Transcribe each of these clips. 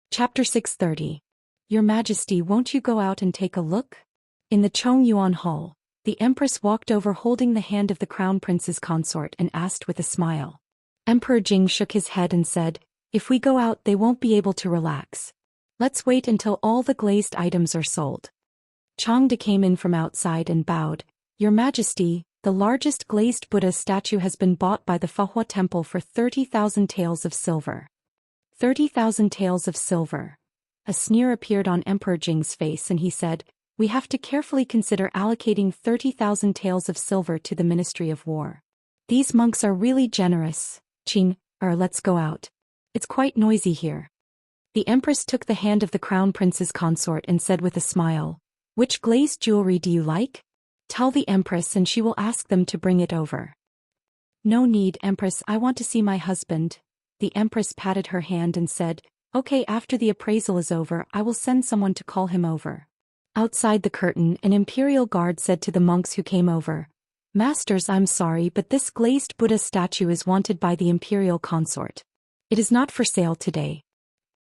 Chapter 630. Your Majesty, won't you go out and take a look? In the Chongyuan Hall, the Empress walked over holding the hand of the Crown Prince's consort and asked with a smile. Emperor Jing shook his head and said, if we go out they won't be able to relax. Let's wait until all the glazed items are sold. Changde came in from outside and bowed. Your Majesty, the largest glazed Buddha statue has been bought by the Fahua Temple for 30,000 taels of silver. 30,000 taels of silver. A sneer appeared on Emperor Jing's face and he said, we have to carefully consider allocating 30,000 taels of silver to the Ministry of War. These monks are really generous. Let's go out. It's quite noisy here. The Empress took the hand of the Crown Prince's consort and said with a smile, which glazed jewelry do you like? Tell the Empress and she will ask them to bring it over. No need, Empress, I want to see my husband. The Empress patted her hand and said, okay, after the appraisal is over, I will send someone to call him over. Outside the curtain, an imperial guard said to the monks who came over, Masters, I'm sorry, but this glazed Buddha statue is wanted by the imperial consort. It is not for sale today.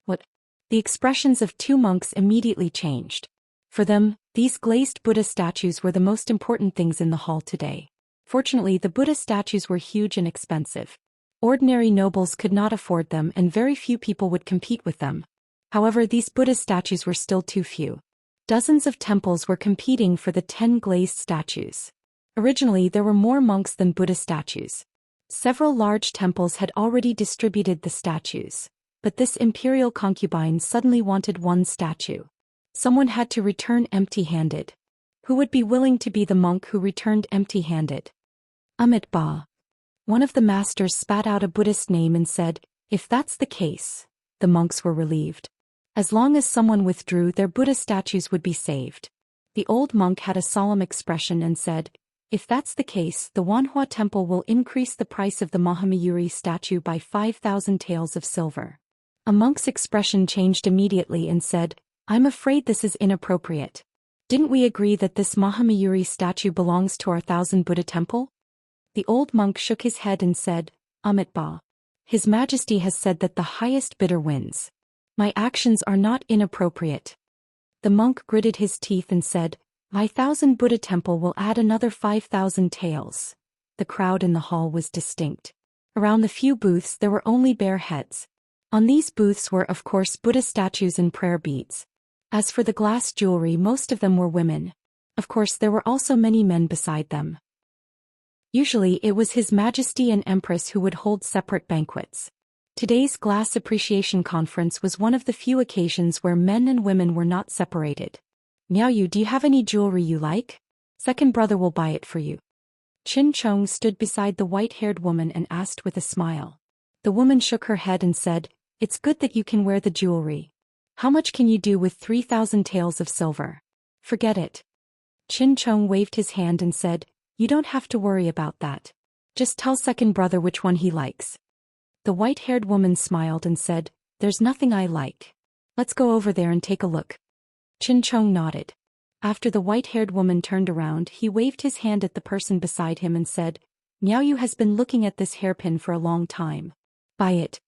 What? The expressions of two monks immediately changed. For them, these glazed Buddha statues were the most important things in the hall today. Fortunately, the Buddha statues were huge and expensive. Ordinary nobles could not afford them and very few people would compete with them. However, these Buddha statues were still too few. Dozens of temples were competing for the 10 glazed statues. Originally, there were more monks than Buddha statues. Several large temples had already distributed the statues. But this imperial concubine suddenly wanted one statue. Someone had to return empty-handed. Who would be willing to be the monk who returned empty-handed? Amit Ba. One of the masters spat out a Buddhist name and said, if that's the case. The monks were relieved. As long as someone withdrew, their Buddha statues would be saved. The old monk had a solemn expression and said, if that's the case, the Wanhua Temple will increase the price of the Mahamayuri statue by 5,000 taels of silver. A monk's expression changed immediately and said, I'm afraid this is inappropriate. Didn't we agree that this Mahamayuri statue belongs to our 1,000 Buddha temple? The old monk shook his head and said, Amit Ba. His Majesty has said that the highest bidder wins. My actions are not inappropriate. The monk gritted his teeth and said, my 1,000 Buddha temple will add another 5,000 taels. The crowd in the hall was distinct. Around the few booths there were only bare heads. On these booths were of course Buddha statues and prayer beads. As for the glass jewelry, most of them were women. Of course there were also many men beside them. Usually it was His Majesty and Empress who would hold separate banquets. Today's Glass Appreciation Conference was one of the few occasions where men and women were not separated. Miaoyu, do you have any jewelry you like? Second brother will buy it for you. Qin Chong stood beside the white-haired woman and asked with a smile. The woman shook her head and said, it's good that you can wear the jewelry. How much can you do with 3,000 taels of silver? Forget it. Qin Chong waved his hand and said, you don't have to worry about that. Just tell second brother which one he likes. The white-haired woman smiled and said, there's nothing I like. Let's go over there and take a look. Qin Chong nodded. After the white-haired woman turned around, he waved his hand at the person beside him and said, Miaoyu has been looking at this hairpin for a long time. Buy it.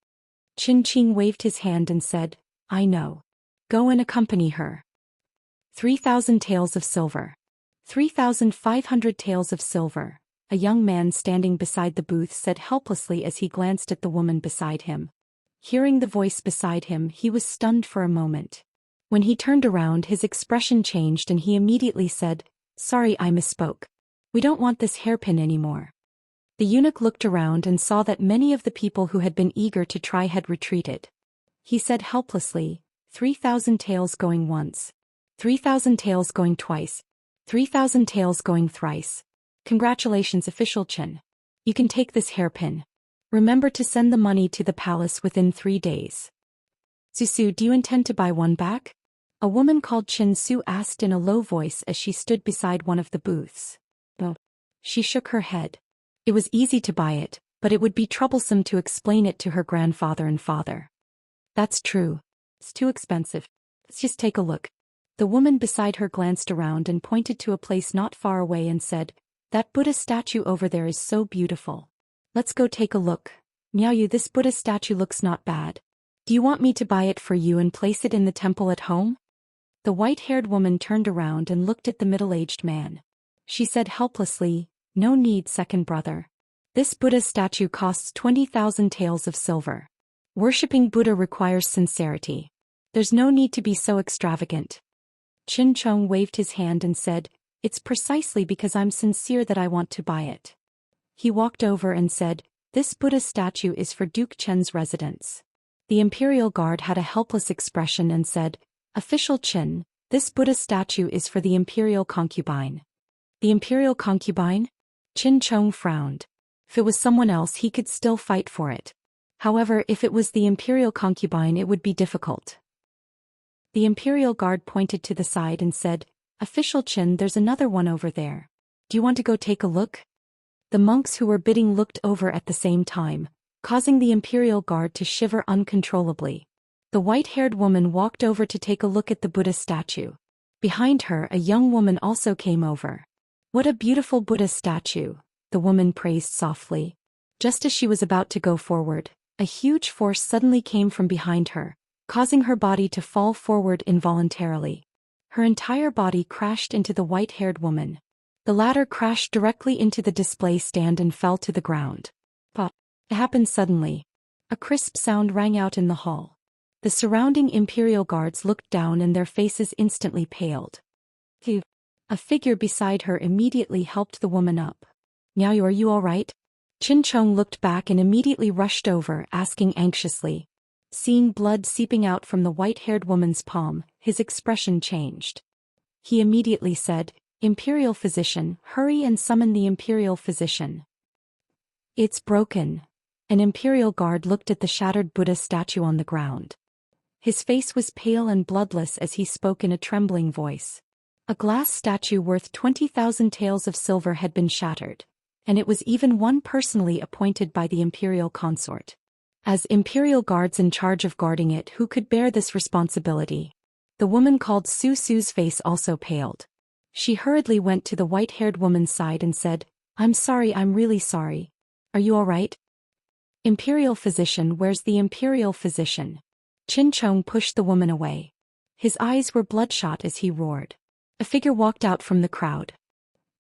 Qin Qing waved his hand and said, I know. Go and accompany her. 3,000 taels of silver. 3,500 taels of silver. A young man standing beside the booth said helplessly as he glanced at the woman beside him. Hearing the voice beside him, he was stunned for a moment. When he turned around, his expression changed and he immediately said, sorry, I misspoke. We don't want this hairpin anymore. The eunuch looked around and saw that many of the people who had been eager to try had retreated. He said helplessly, 3,000 taels going once. 3,000 taels going twice. 3,000 taels going thrice. Congratulations, official Chen. You can take this hairpin. Remember to send the money to the palace within 3 days. Susu, do you intend to buy one back? A woman called Chin Su asked in a low voice as she stood beside one of the booths. No. She shook her head. It was easy to buy it, but it would be troublesome to explain it to her grandfather and father. That's true. It's too expensive. Let's just take a look. The woman beside her glanced around and pointed to a place not far away and said, that Buddha statue over there is so beautiful. Let's go take a look. Miaoyu, this Buddha statue looks not bad. Do you want me to buy it for you and place it in the temple at home? The white-haired woman turned around and looked at the middle-aged man. She said helplessly, "No need, second brother. This Buddha statue costs 20,000 taels of silver. Worshipping Buddha requires sincerity. There's no need to be so extravagant." Qin Chong waved his hand and said, "It's precisely because I'm sincere that I want to buy it." He walked over and said, "This Buddha statue is for Duke Chen's residence." The imperial guard had a helpless expression and said, "Official Qin, this Buddha statue is for the imperial concubine." The imperial concubine? Qin Chong frowned. If it was someone else he could still fight for it. However, if it was the imperial concubine it would be difficult. The imperial guard pointed to the side and said, "Official Qin, there's another one over there. Do you want to go take a look?" The monks who were bidding looked over at the same time, causing the imperial guard to shiver uncontrollably. The white-haired woman walked over to take a look at the Buddha statue. Behind her a young woman also came over. "What a beautiful Buddha statue," the woman praised softly. Just as she was about to go forward, a huge force suddenly came from behind her, causing her body to fall forward involuntarily. Her entire body crashed into the white-haired woman. The latter crashed directly into the display stand and fell to the ground. Pop! It happened suddenly. A crisp sound rang out in the hall. The surrounding imperial guards looked down and their faces instantly paled. Phew! A figure beside her immediately helped the woman up. "Miao, are you all right?" Qin Chong looked back and immediately rushed over, asking anxiously. Seeing blood seeping out from the white-haired woman's palm, his expression changed. He immediately said, "Imperial physician, hurry and summon the imperial physician." "It's broken." An imperial guard looked at the shattered Buddha statue on the ground. His face was pale and bloodless as he spoke in a trembling voice. A glass statue worth 20,000 taels of silver had been shattered, and it was even one personally appointed by the imperial consort. As imperial guards in charge of guarding it, who could bear this responsibility? The woman called Su Su's face also paled. She hurriedly went to the white-haired woman's side and said, "I'm sorry, I'm really sorry. Are you all right?" "Imperial physician, where's the imperial physician?" Qin Chong pushed the woman away. His eyes were bloodshot as he roared. A figure walked out from the crowd.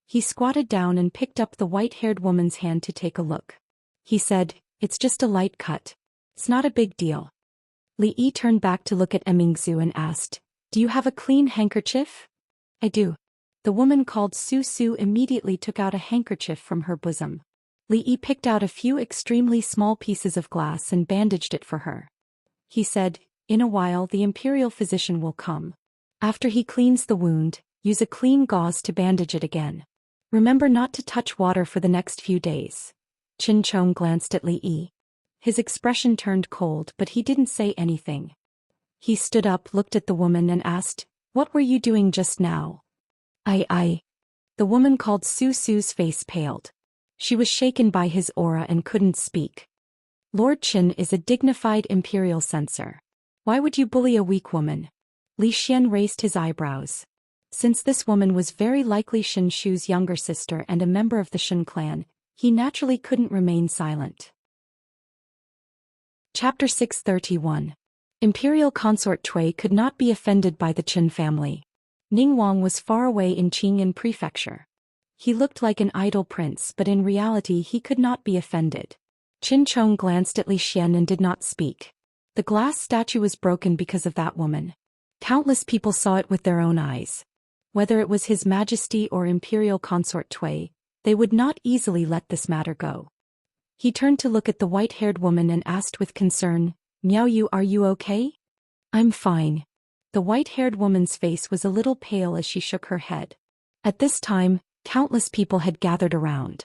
He squatted down and picked up the white-haired woman's hand to take a look. He said, "It's just a light cut. It's not a big deal." Li Yi turned back to look at Mingzu and asked, "Do you have a clean handkerchief?" "I do." The woman called Su Su immediately took out a handkerchief from her bosom. Li Yi picked out a few extremely small pieces of glass and bandaged it for her. He said, "In a while the imperial physician will come. After he cleans the wound, use a clean gauze to bandage it again. Remember not to touch water for the next few days." Qin Chong glanced at Li Yi. His expression turned cold, but he didn't say anything. He stood up, looked at the woman and asked, "What were you doing just now?" I. The woman called Su Su's face paled. She was shaken by his aura and couldn't speak. "Lord Qin is a dignified imperial censor. Why would you bully a weak woman?" Li Xian raised his eyebrows. Since this woman was very likely Shen Shu's younger sister and a member of the Shen clan, he naturally couldn't remain silent. Chapter 631. Imperial consort Cui could not be offended by the Qin family. Ningguang was far away in Qingyan Prefecture. He looked like an idle prince, but in reality he could not be offended. Qin Chong glanced at Li Xian and did not speak. The glass statue was broken because of that woman. Countless people saw it with their own eyes. Whether it was His Majesty or Imperial Consort Cui, they would not easily let this matter go. He turned to look at the white-haired woman and asked with concern, "Miao Yu, are you okay?" "I'm fine." The white-haired woman's face was a little pale as she shook her head. At this time, countless people had gathered around.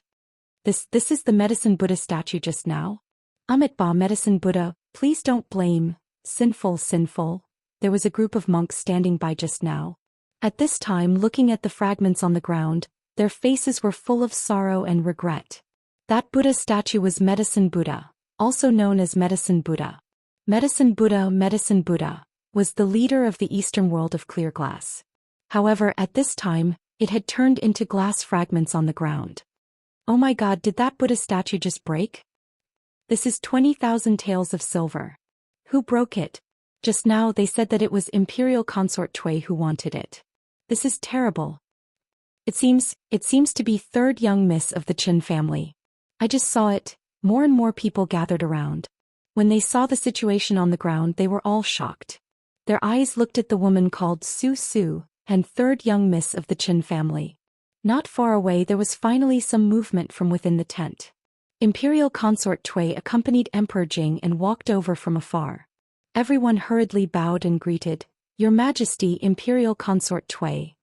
This is the Medicine Buddha statue just now? Amit Ba Medicine Buddha, please don't blame. Sinful. There was a group of monks standing by just now. At this time, looking at the fragments on the ground, their faces were full of sorrow and regret. That Buddha statue was Medicine Buddha, also known as Medicine Buddha. Medicine Buddha, was the leader of the eastern world of clear glass. However, at this time, it had turned into glass fragments on the ground. Oh my God, did that Buddha statue just break? This is 20,000 taels of silver. Who broke it? Just now they said that it was Imperial Consort Tui who wanted it. This is terrible. It seems to be third young miss of the Qin family. I just saw it. More and more people gathered around. When they saw the situation on the ground, they were all shocked. Their eyes looked at the woman called Su Su, and third young miss of the Qin family. Not far away there was finally some movement from within the tent. Imperial Consort Tui accompanied Emperor Jing and walked over from afar. Everyone hurriedly bowed and greeted, "Your Majesty, Imperial Consort Tui."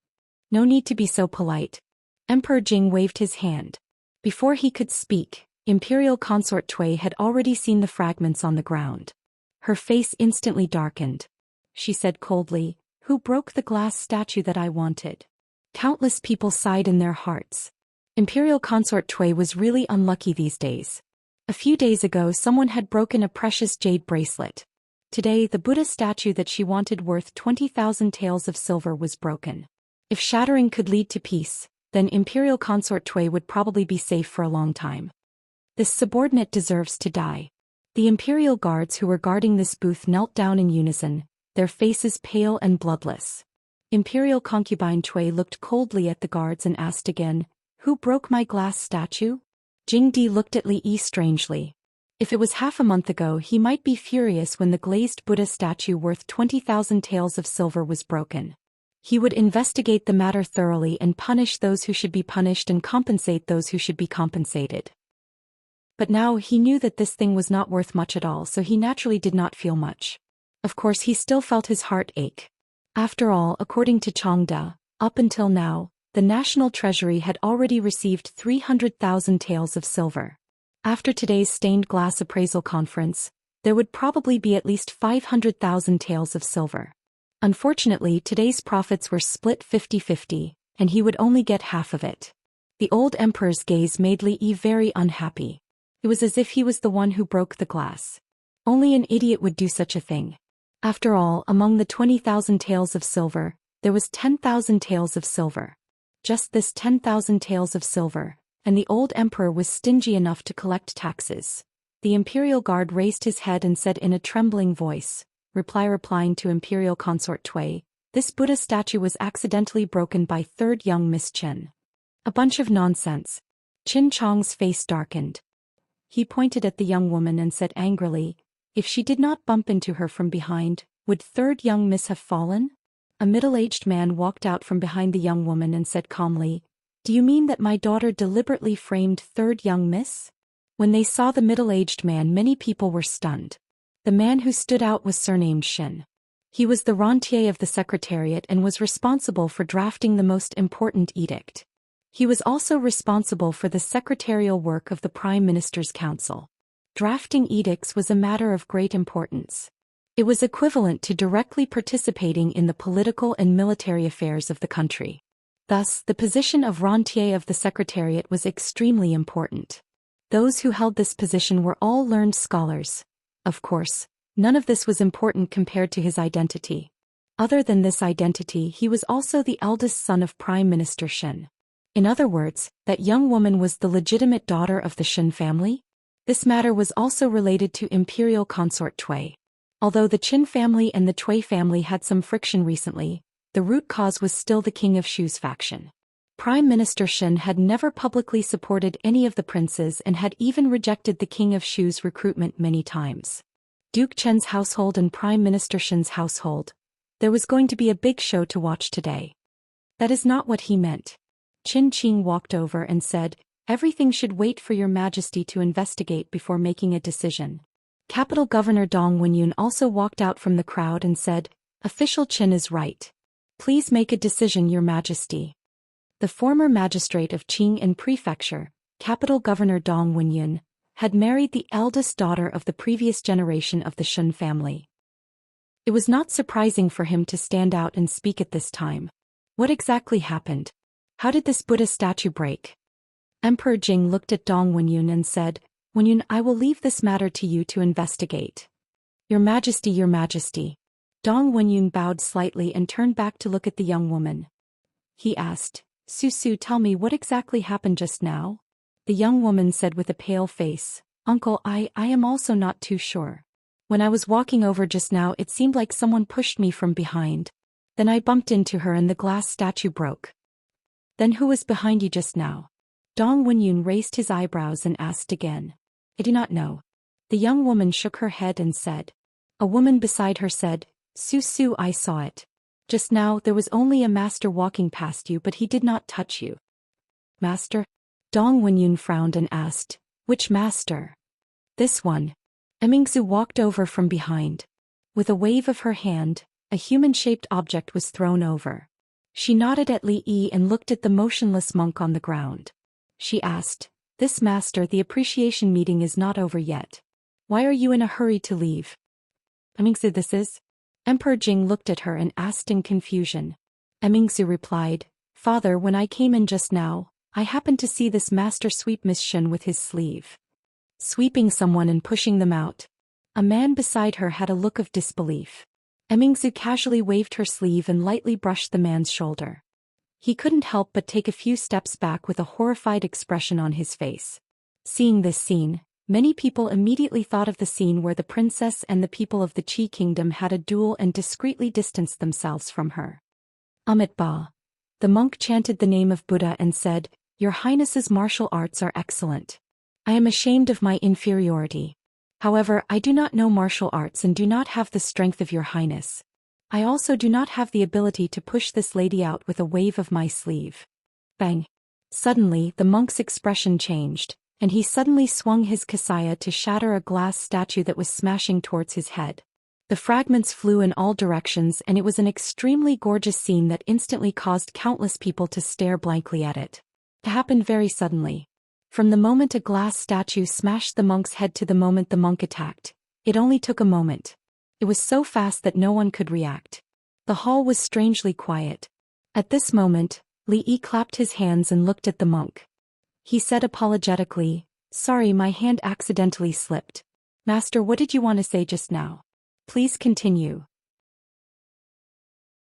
No need to be so polite. Emperor Jing waved his hand. Before he could speak, Imperial Consort Tui had already seen the fragments on the ground. Her face instantly darkened. She said coldly, "Who broke the glass statue that I wanted?" Countless people sighed in their hearts. Imperial Consort Tui was really unlucky these days. A few days ago someone had broken a precious jade bracelet. Today the Buddha statue that she wanted worth 20,000 taels of silver was broken. If shattering could lead to peace, then Imperial Consort Tui would probably be safe for a long time. This subordinate deserves to die. The Imperial guards who were guarding this booth knelt down in unison, their faces pale and bloodless. Imperial concubine Tui looked coldly at the guards and asked again, "Who broke my glass statue?" Jing Di looked at Li Yi strangely. If it was half a month ago, he might be furious when the glazed Buddha statue worth 20,000 taels of silver was broken. He would investigate the matter thoroughly and punish those who should be punished and compensate those who should be compensated. But now he knew that this thing was not worth much at all, so he naturally did not feel much. Of course he still felt his heart ache. After all, according to Changda, up until now, the National Treasury had already received 300,000 taels of silver. After today's stained glass appraisal conference, there would probably be at least 500,000 taels of silver. Unfortunately, today's profits were split 50-50, and he would only get half of it. The old emperor's gaze made Li Yi very unhappy. It was as if he was the one who broke the glass. Only an idiot would do such a thing. After all, among the 20,000 taels of silver, there was 10,000 taels of silver. Just this 10,000 taels of silver, and the old emperor was stingy enough to collect taxes. The imperial guard raised his head and said in a trembling voice, replying to Imperial Consort Tui, "This Buddha statue was accidentally broken by third young Miss Qin." A bunch of nonsense. Qin Chong's face darkened. He pointed at the young woman and said angrily, "If she did not bump into her from behind, would third young miss have fallen?" A middle-aged man walked out from behind the young woman and said calmly, "Do you mean that my daughter deliberately framed third young miss?" When they saw the middle-aged man, many people were stunned. The man who stood out was surnamed Shin. He was the rentier of the Secretariat and was responsible for drafting the most important edict. He was also responsible for the secretarial work of the Prime Minister's Council. Drafting edicts was a matter of great importance. It was equivalent to directly participating in the political and military affairs of the country. Thus, the position of rentier of the Secretariat was extremely important. Those who held this position were all learned scholars. Of course, none of this was important compared to his identity. Other than this identity, he was also the eldest son of Prime Minister Shin. In other words, that young woman was the legitimate daughter of the Shin family? This matter was also related to Imperial Consort Tui. Although the Qin family and the Tui family had some friction recently, the root cause was still the King of Shu's faction. Prime Minister Shin had never publicly supported any of the princes and had even rejected the King of Shu's recruitment many times. Duke Chen's household and Prime Minister Shin's household. There was going to be a big show to watch today. That is not what he meant. Qin Qing walked over and said, "Everything should wait for your majesty to investigate before making a decision." Capital Governor Dong Wenyun also walked out from the crowd and said, "Official Qin is right. Please make a decision, your majesty." The former magistrate of Qing'an Prefecture, Capital Governor Dong Wenyun, had married the eldest daughter of the previous generation of the Shin family. It was not surprising for him to stand out and speak at this time. What exactly happened? How did this Buddha statue break? Emperor Jing looked at Dong Wenyun and said, "Wenyun, I will leave this matter to you to investigate." Your Majesty, your Majesty." Dong Wenyun bowed slightly and turned back to look at the young woman. He asked, "Su, tell me what exactly happened just now?" The young woman said with a pale face, "Uncle, I am also not too sure." When I was walking over just now, it seemed like someone pushed me from behind. Then I bumped into her and the glass statue broke. Then who was behind you just now? Dong Wenyun raised his eyebrows and asked again. I do not know. The young woman shook her head and said. A woman beside her said, Su, I saw it. Just now there was only a master walking past you, but he did not touch you. Master? Dong Wenyun frowned and asked, which master? This one. Emingzu walked over from behind. With a wave of her hand, a human-shaped object was thrown over. She nodded at Li Yi and looked at the motionless monk on the ground. She asked, this master, the appreciation meeting is not over yet. Why are you in a hurry to leave? Emingzu, this is? Emperor Jing looked at her and asked in confusion. Emingzu replied, Father, when I came in just now, I happened to see this master sweep Miss Shen with his sleeve. Sweeping someone and pushing them out. A man beside her had a look of disbelief. Emingzu casually waved her sleeve and lightly brushed the man's shoulder. He couldn't help but take a few steps back with a horrified expression on his face. Seeing this scene, many people immediately thought of the scene where the princess and the people of the Qi kingdom had a duel and discreetly distanced themselves from her. Amit Ba. The monk chanted the name of Buddha and said, Your Highness's martial arts are excellent. I am ashamed of my inferiority. However, I do not know martial arts and do not have the strength of your highness. I also do not have the ability to push this lady out with a wave of my sleeve. Bang! Suddenly, the monk's expression changed, and he suddenly swung his kasaya to shatter a glass statue that was smashing towards his head. The fragments flew in all directions, and it was an extremely gorgeous scene that instantly caused countless people to stare blankly at it. It happened very suddenly. From the moment a glass statue smashed the monk's head to the moment the monk attacked, it only took a moment. It was so fast that no one could react. The hall was strangely quiet. At this moment, Li Yi clapped his hands and looked at the monk. He said apologetically, Sorry, my hand accidentally slipped. Master, what did you want to say just now? Please continue.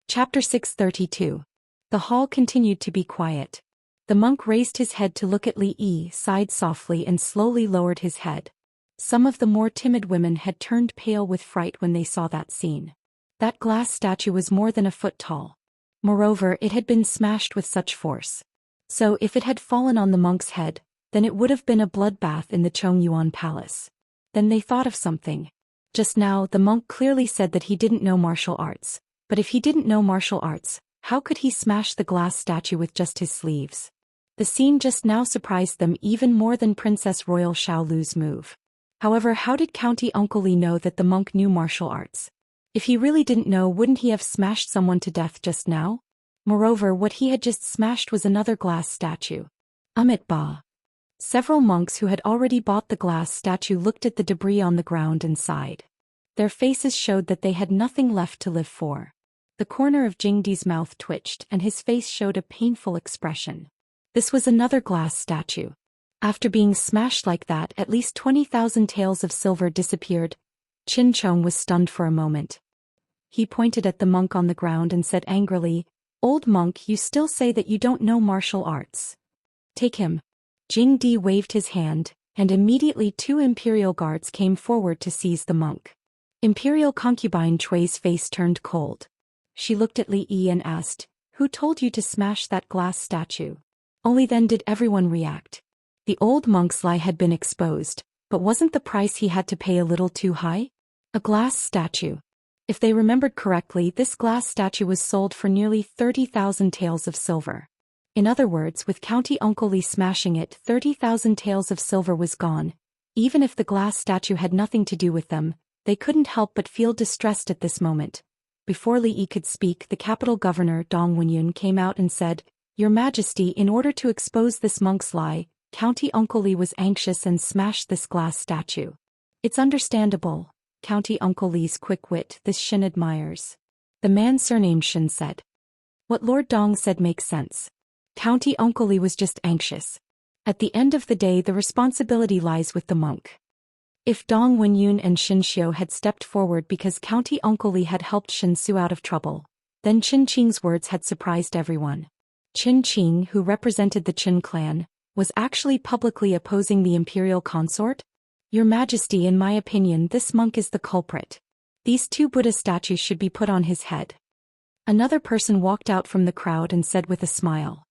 Chapter 632. The hall continued to be quiet. The monk raised his head to look at Li Yi, sighed softly and slowly lowered his head. Some of the more timid women had turned pale with fright when they saw that scene. That glass statue was more than a foot tall. Moreover, it had been smashed with such force. So if it had fallen on the monk's head, then it would have been a bloodbath in the Chongyuan palace. Then they thought of something. Just now, the monk clearly said that he didn't know martial arts. But if he didn't know martial arts, how could he smash the glass statue with just his sleeves? The scene just now surprised them even more than Princess Royal Xiaolu's move. However, how did County Uncle Li know that the monk knew martial arts? If he really didn't know, wouldn't he have smashed someone to death just now? Moreover, what he had just smashed was another glass statue. Amit Ba. Several monks who had already bought the glass statue looked at the debris on the ground and sighed. Their faces showed that they had nothing left to live for. The corner of Jingdi's mouth twitched and his face showed a painful expression. This was another glass statue. After being smashed like that, at least 20,000 taels of silver disappeared. Qin Chong was stunned for a moment. He pointed at the monk on the ground and said angrily, Old monk, you still say that you don't know martial arts. Take him. Jingdi waved his hand, and immediately 2 imperial guards came forward to seize the monk. Imperial concubine Chui's face turned cold. She looked at Li Yi and asked, Who told you to smash that glass statue? Only then did everyone react. The old monk's lie had been exposed, but wasn't the price he had to pay a little too high? A glass statue. If they remembered correctly, this glass statue was sold for nearly 30,000 taels of silver. In other words, with County Uncle Li smashing it, 30,000 taels of silver was gone. Even if the glass statue had nothing to do with them, they couldn't help but feel distressed at this moment. Before Li Yi could speak, the capital governor Dong Wenyun came out and said, Your Majesty, in order to expose this monk's lie, County Uncle Li was anxious and smashed this glass statue. It's understandable. County Uncle Li's quick wit, this Shin admires. The man surnamed Shin said. What Lord Dong said makes sense. County Uncle Li was just anxious. At the end of the day, the responsibility lies with the monk. If Dong Wenyun and Shin Xiu had stepped forward because County Uncle Li had helped Shin Su out of trouble, then Qin Qing's words had surprised everyone. Qin Qing, who represented the Qin clan, was actually publicly opposing the imperial consort? Your Majesty, in my opinion, this monk is the culprit. These 2 Buddha statues should be put on his head. Another person walked out from the crowd and said with a smile.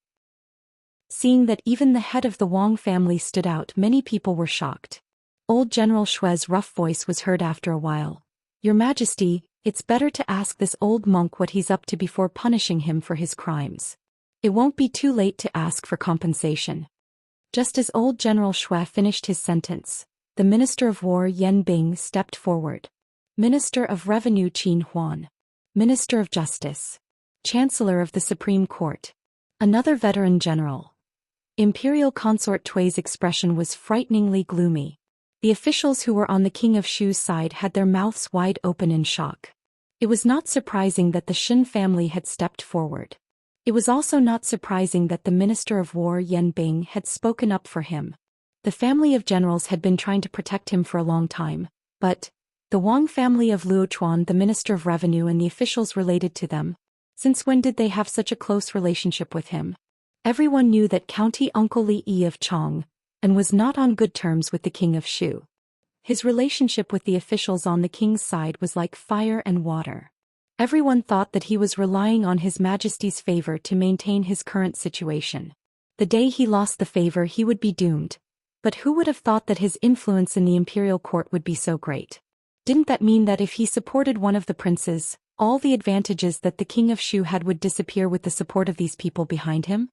Seeing that even the head of the Wang family stood out, many people were shocked. Old General Shui's rough voice was heard after a while. Your Majesty, it's better to ask this old monk what he's up to before punishing him for his crimes. It won't be too late to ask for compensation. Just as old General Shui finished his sentence, the Minister of War Yan Bing stepped forward. Minister of Revenue Qin Huan. Minister of Justice. Chancellor of the Supreme Court. Another veteran general. Imperial Consort Tui's expression was frighteningly gloomy. The officials who were on the King of Shu's side had their mouths wide open in shock. It was not surprising that the Xin family had stepped forward. It was also not surprising that the Minister of War Yan Bing had spoken up for him. The family of generals had been trying to protect him for a long time, but the Wang family of Luochuan, the Minister of Revenue, and the officials related to them, since when did they have such a close relationship with him? Everyone knew that County Uncle Li Yi of Chong, and was not on good terms with the King of Shu. His relationship with the officials on the king's side was like fire and water. Everyone thought that he was relying on His Majesty's favor to maintain his current situation. The day he lost the favor, he would be doomed. But who would have thought that his influence in the imperial court would be so great? Didn't that mean that if he supported one of the princes, all the advantages that the King of Shu had would disappear with the support of these people behind him?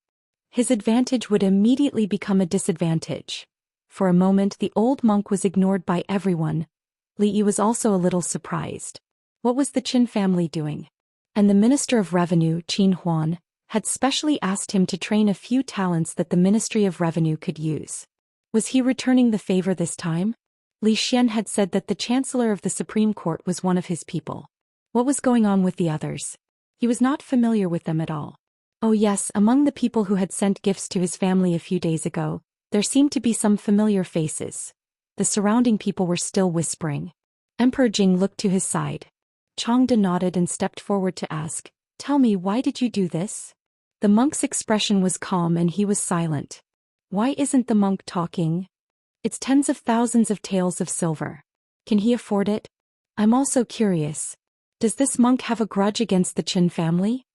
His advantage would immediately become a disadvantage. For a moment the old monk was ignored by everyone. Li Yi was also a little surprised. What was the Qin family doing? And the Minister of Revenue, Qin Huan, had specially asked him to train a few talents that the Ministry of Revenue could use. Was he returning the favor this time? Li Xian had said that the Chancellor of the Supreme Court was one of his people. What was going on with the others? He was not familiar with them at all. Oh yes, among the people who had sent gifts to his family a few days ago, there seemed to be some familiar faces. The surrounding people were still whispering. Emperor Jing looked to his side. Changde nodded and stepped forward to ask, "Tell me, why did you do this?" The monk's expression was calm and he was silent. Why isn't the monk talking? It's tens of thousands of taels of silver. Can he afford it? I'm also curious. Does this monk have a grudge against the Qin family?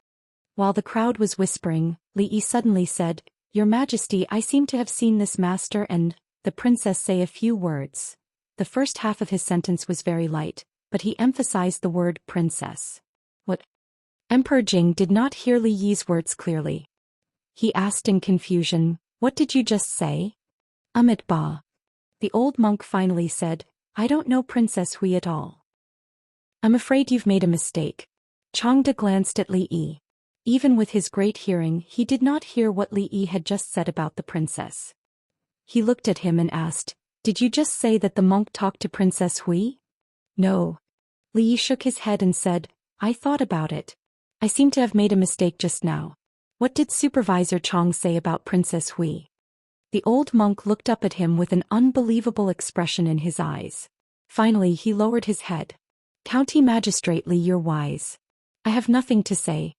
While the crowd was whispering, Li Yi suddenly said, "Your Majesty, I seem to have seen this master and the princess say a few words." The first half of his sentence was very light, but he emphasized the word princess. What? Emperor Jing did not hear Li Yi's words clearly. He asked in confusion, "What did you just say?" Amit Ba. The old monk finally said, "I don't know Princess Hui at all." "I'm afraid you've made a mistake." Changde glanced at Li Yi. Even with his great hearing, he did not hear what Li Yi had just said about the princess. He looked at him and asked, "Did you just say that the monk talked to Princess Hui?" "No." Li Yi shook his head and said, "I thought about it. I seem to have made a mistake just now. What did Supervisor Chong say about Princess Hui?" The old monk looked up at him with an unbelievable expression in his eyes. Finally he lowered his head. "County Magistrate Li, you're wise. I have nothing to say."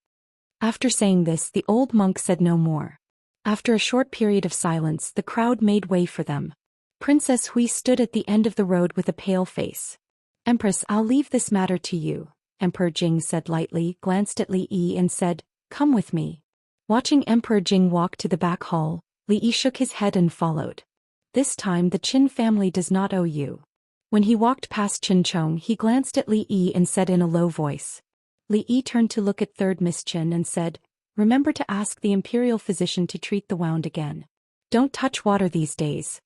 After saying this, the old monk said no more. After a short period of silence, the crowd made way for them. Princess Hui stood at the end of the road with a pale face. "Empress, I'll leave this matter to you," Emperor Jing said lightly, glanced at Li Yi and said, "Come with me." Watching Emperor Jing walk to the back hall, Li Yi shook his head and followed. "This time the Qin family does not owe you." When he walked past Qin Chong, he glanced at Li Yi and said in a low voice. Li Yi turned to look at third Miss Qin and said, "Remember to ask the imperial physician to treat the wound again. Don't touch water these days."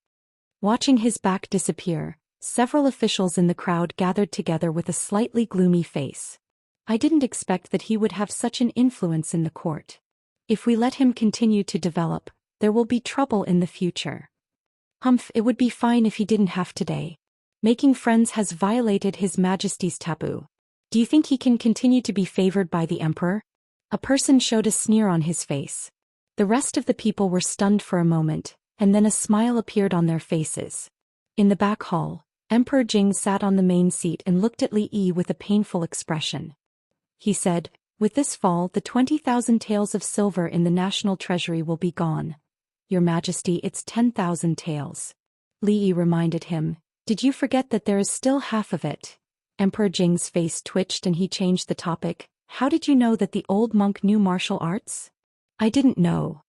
Watching his back disappear, several officials in the crowd gathered together with a slightly gloomy face. "I didn't expect that he would have such an influence in the court. If we let him continue to develop, there will be trouble in the future. Humph, it would be fine if he didn't have today. Making friends has violated His Majesty's taboo. Do you think he can continue to be favored by the emperor?" A person showed a sneer on his face. The rest of the people were stunned for a moment, and then a smile appeared on their faces. In the back hall, Emperor Jing sat on the main seat and looked at Li Yi with a painful expression. He said, "With this fall, the 20,000 taels of silver in the national treasury will be gone. Your Majesty, it's 10,000 taels." Li Yi reminded him, Did you forget that there is still half of it? Emperor Jing's face twitched and he changed the topic. How did you know that the old monk knew martial arts? I didn't know.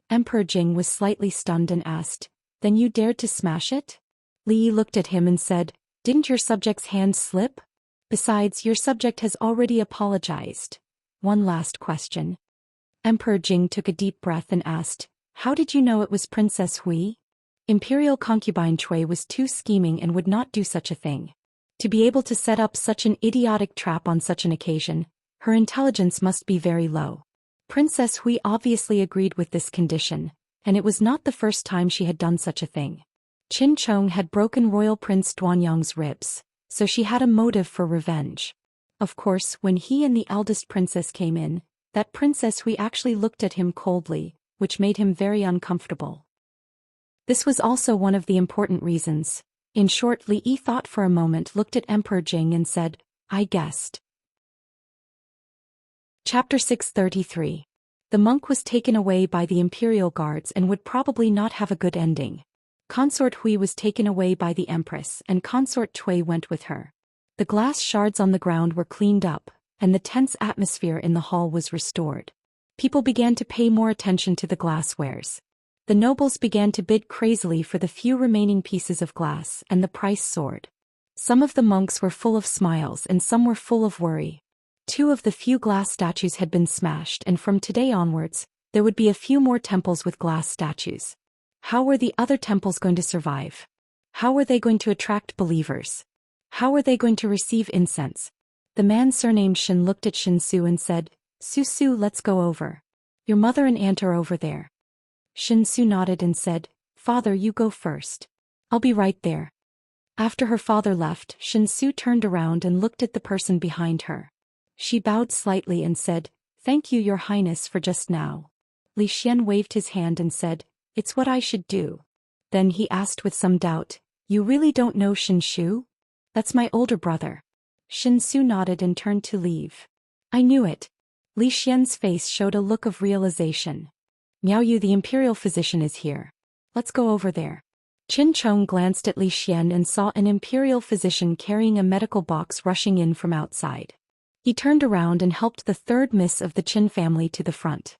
Emperor Jing was slightly stunned and asked, then you dared to smash it? Li Yi looked at him and said, didn't your subject's hand slip? Besides, your subject has already apologized. One last question. Emperor Jing took a deep breath and asked, how did you know it was Princess Hui? Imperial concubine Cui was too scheming and would not do such a thing. To be able to set up such an idiotic trap on such an occasion, her intelligence must be very low. Princess Hui obviously agreed with this condition, and it was not the first time she had done such a thing. Qin Chong had broken Royal Prince Duanyang's ribs, so she had a motive for revenge. Of course, when he and the eldest princess came in, that Princess Hui actually looked at him coldly, which made him very uncomfortable. This was also one of the important reasons. In short, Li Yi thought for a moment, looked at Emperor Jing and said, I guessed. Chapter 633. The monk was taken away by the imperial guards and would probably not have a good ending. Consort Hui was taken away by the empress and Consort Cui went with her. The glass shards on the ground were cleaned up, and the tense atmosphere in the hall was restored. People began to pay more attention to the glasswares. The nobles began to bid crazily for the few remaining pieces of glass, and the price soared. Some of the monks were full of smiles and some were full of worry. 2 of the few glass statues had been smashed, and from today onwards, there would be a few more temples with glass statues. How were the other temples going to survive? How were they going to attract believers? How were they going to receive incense? The man surnamed Shin looked at Shin Su and said, Su, let's go over. Your mother and aunt are over there. Shin Su nodded and said, Father, you go first. I'll be right there. After her father left, Shin Su turned around and looked at the person behind her. She bowed slightly and said, Thank you, Your Highness, for just now. Li Xian waved his hand and said, It's what I should do. Then he asked with some doubt, You really don't know Shin Shu? That's my older brother. Shin Su nodded and turned to leave. I knew it. Li Xian's face showed a look of realization. Miao Yu, the imperial physician, is here. Let's go over there. Qin Chong glanced at Li Xian and saw an imperial physician carrying a medical box rushing in from outside. He turned around and helped the third miss of the Qin family to the front.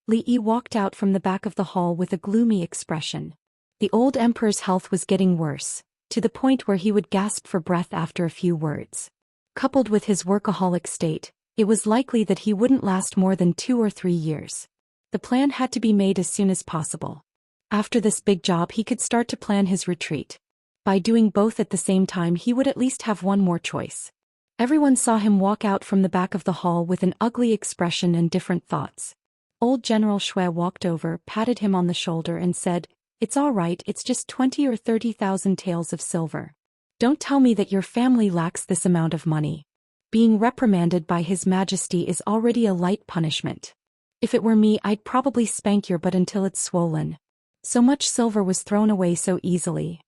Li Yi walked out from the back of the hall with a gloomy expression. The old emperor's health was getting worse, to the point where he would gasp for breath after a few words. Coupled with his workaholic state, it was likely that he wouldn't last more than 2 or 3 years. The plan had to be made as soon as possible. After this big job, he could start to plan his retreat. By doing both at the same time, he would at least have one more choice. Everyone saw him walk out from the back of the hall with an ugly expression and different thoughts. Old General Shui walked over, patted him on the shoulder and said, It's all right, it's just 20 or 30,000 taels of silver. Don't tell me that your family lacks this amount of money. Being reprimanded by His Majesty is already a light punishment. If it were me, I'd probably spank your butt until it's swollen. So much silver was thrown away so easily.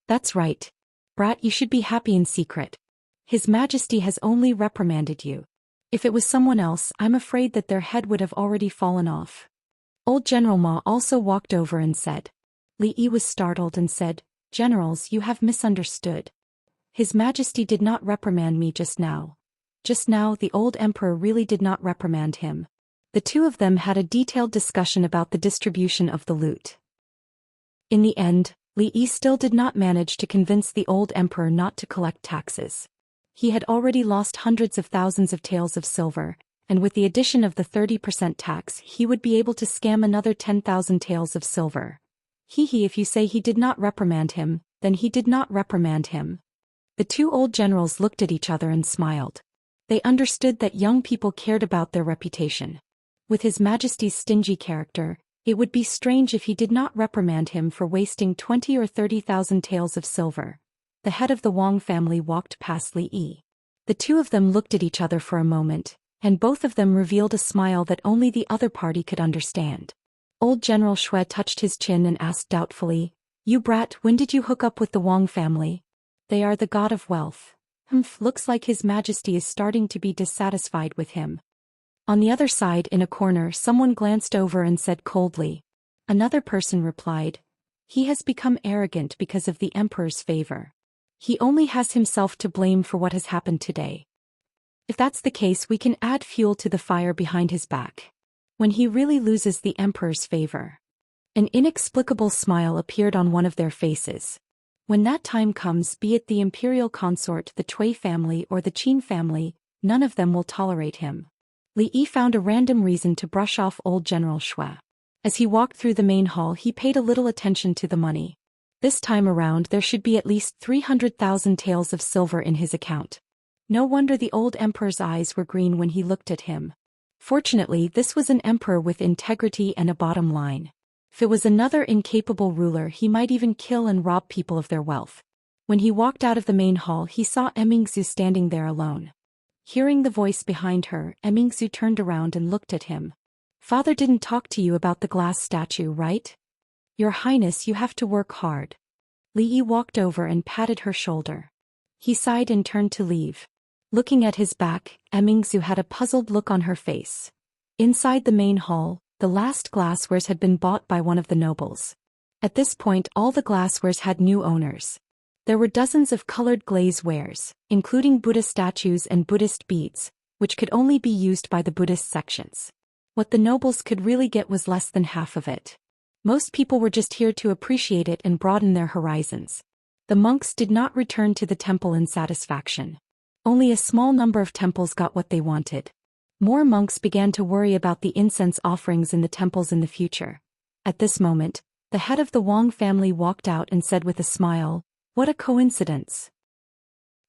That's right. Brat, you should be happy in secret. His Majesty has only reprimanded you. If it was someone else, I'm afraid that their head would have already fallen off. Old General Ma also walked over and said. Li Yi was startled and said, Generals, you have misunderstood. His Majesty did not reprimand me just now. Just now, the old emperor really did not reprimand him. The 2 of them had a detailed discussion about the distribution of the loot. In the end, Li Yi still did not manage to convince the old emperor not to collect taxes. He had already lost hundreds of thousands of taels of silver, and with the addition of the 30% tax, he would be able to scam another 10,000 taels of silver. If you say he did not reprimand him, then he did not reprimand him. The 2 old generals looked at each other and smiled. They understood that young people cared about their reputation. With His Majesty's stingy character, it would be strange if he did not reprimand him for wasting 20 or 30,000 taels of silver. The head of the Wang family walked past Li Yi. The 2 of them looked at each other for a moment, and both of them revealed a smile that only the other party could understand. Old General Shui touched his chin and asked doubtfully, You brat, when did you hook up with the Wang family? They are the god of wealth. Looks like His Majesty is starting to be dissatisfied with him. On the other side, in a corner, someone glanced over and said coldly. Another person replied, He has become arrogant because of the emperor's favor. He only has himself to blame for what has happened today. If that's the case, we can add fuel to the fire behind his back. When he really loses the emperor's favor. An inexplicable smile appeared on one of their faces. When that time comes, be it the imperial consort, the Cui family, or the Qin family, none of them will tolerate him. Li Yi found a random reason to brush off old General Shui. As he walked through the main hall, he paid a little attention to the money. This time around there should be at least 300,000 taels of silver in his account. No wonder the old emperor's eyes were green when he looked at him. Fortunately, this was an emperor with integrity and a bottom line. If it was another incapable ruler, he might even kill and rob people of their wealth. When he walked out of the main hall, he saw Emmingzu standing there alone. Hearing the voice behind her, Emmingzu turned around and looked at him. Father didn't talk to you about the glass statue, right? Your Highness, you have to work hard. Li Yi walked over and patted her shoulder. He sighed and turned to leave. Looking at his back, Emmingzu had a puzzled look on her face. Inside the main hall, the last glasswares had been bought by one of the nobles. At this point, all the glasswares had new owners. There were dozens of colored glaze wares, including Buddhist statues and Buddhist beads, which could only be used by the Buddhist sections. What the nobles could really get was less than half of it. Most people were just here to appreciate it and broaden their horizons. The monks did not return to the temple in satisfaction. Only a small number of temples got what they wanted. More monks began to worry about the incense offerings in the temples in the future. At this moment, the head of the Wang family walked out and said with a smile, "What a coincidence."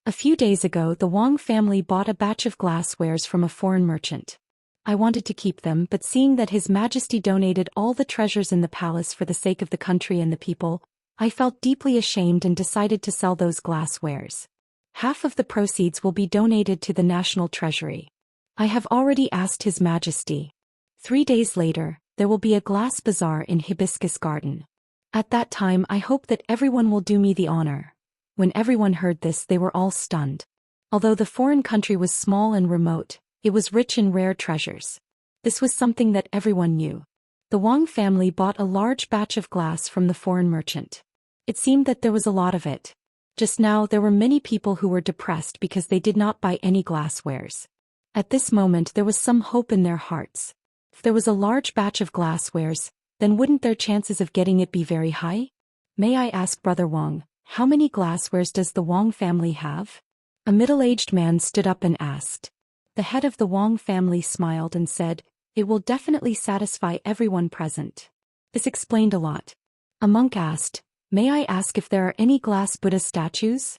A few days ago, the Wang family bought a batch of glasswares from a foreign merchant. I wanted to keep them, but seeing that His Majesty donated all the treasures in the palace for the sake of the country and the people, I felt deeply ashamed and decided to sell those glasswares. Half of the proceeds will be donated to the national treasury. I have already asked His Majesty. 3 days later, there will be a glass bazaar in Hibiscus Garden. At that time, I hope that everyone will do me the honor. When everyone heard this, they were all stunned. Although the foreign country was small and remote, it was rich in rare treasures. This was something that everyone knew. The Wang family bought a large batch of glass from the foreign merchant. It seemed that there was a lot of it. Just now, there were many people who were depressed because they did not buy any glasswares. At this moment, there was some hope in their hearts. If there was a large batch of glasswares, then wouldn't their chances of getting it be very high? May I ask, Brother Wang, how many glasswares does the Wang family have? A middle-aged man stood up and asked. The head of the Wang family smiled and said, "It will definitely satisfy everyone present." This explained a lot. A monk asked, "May I ask if there are any glass Buddha statues?"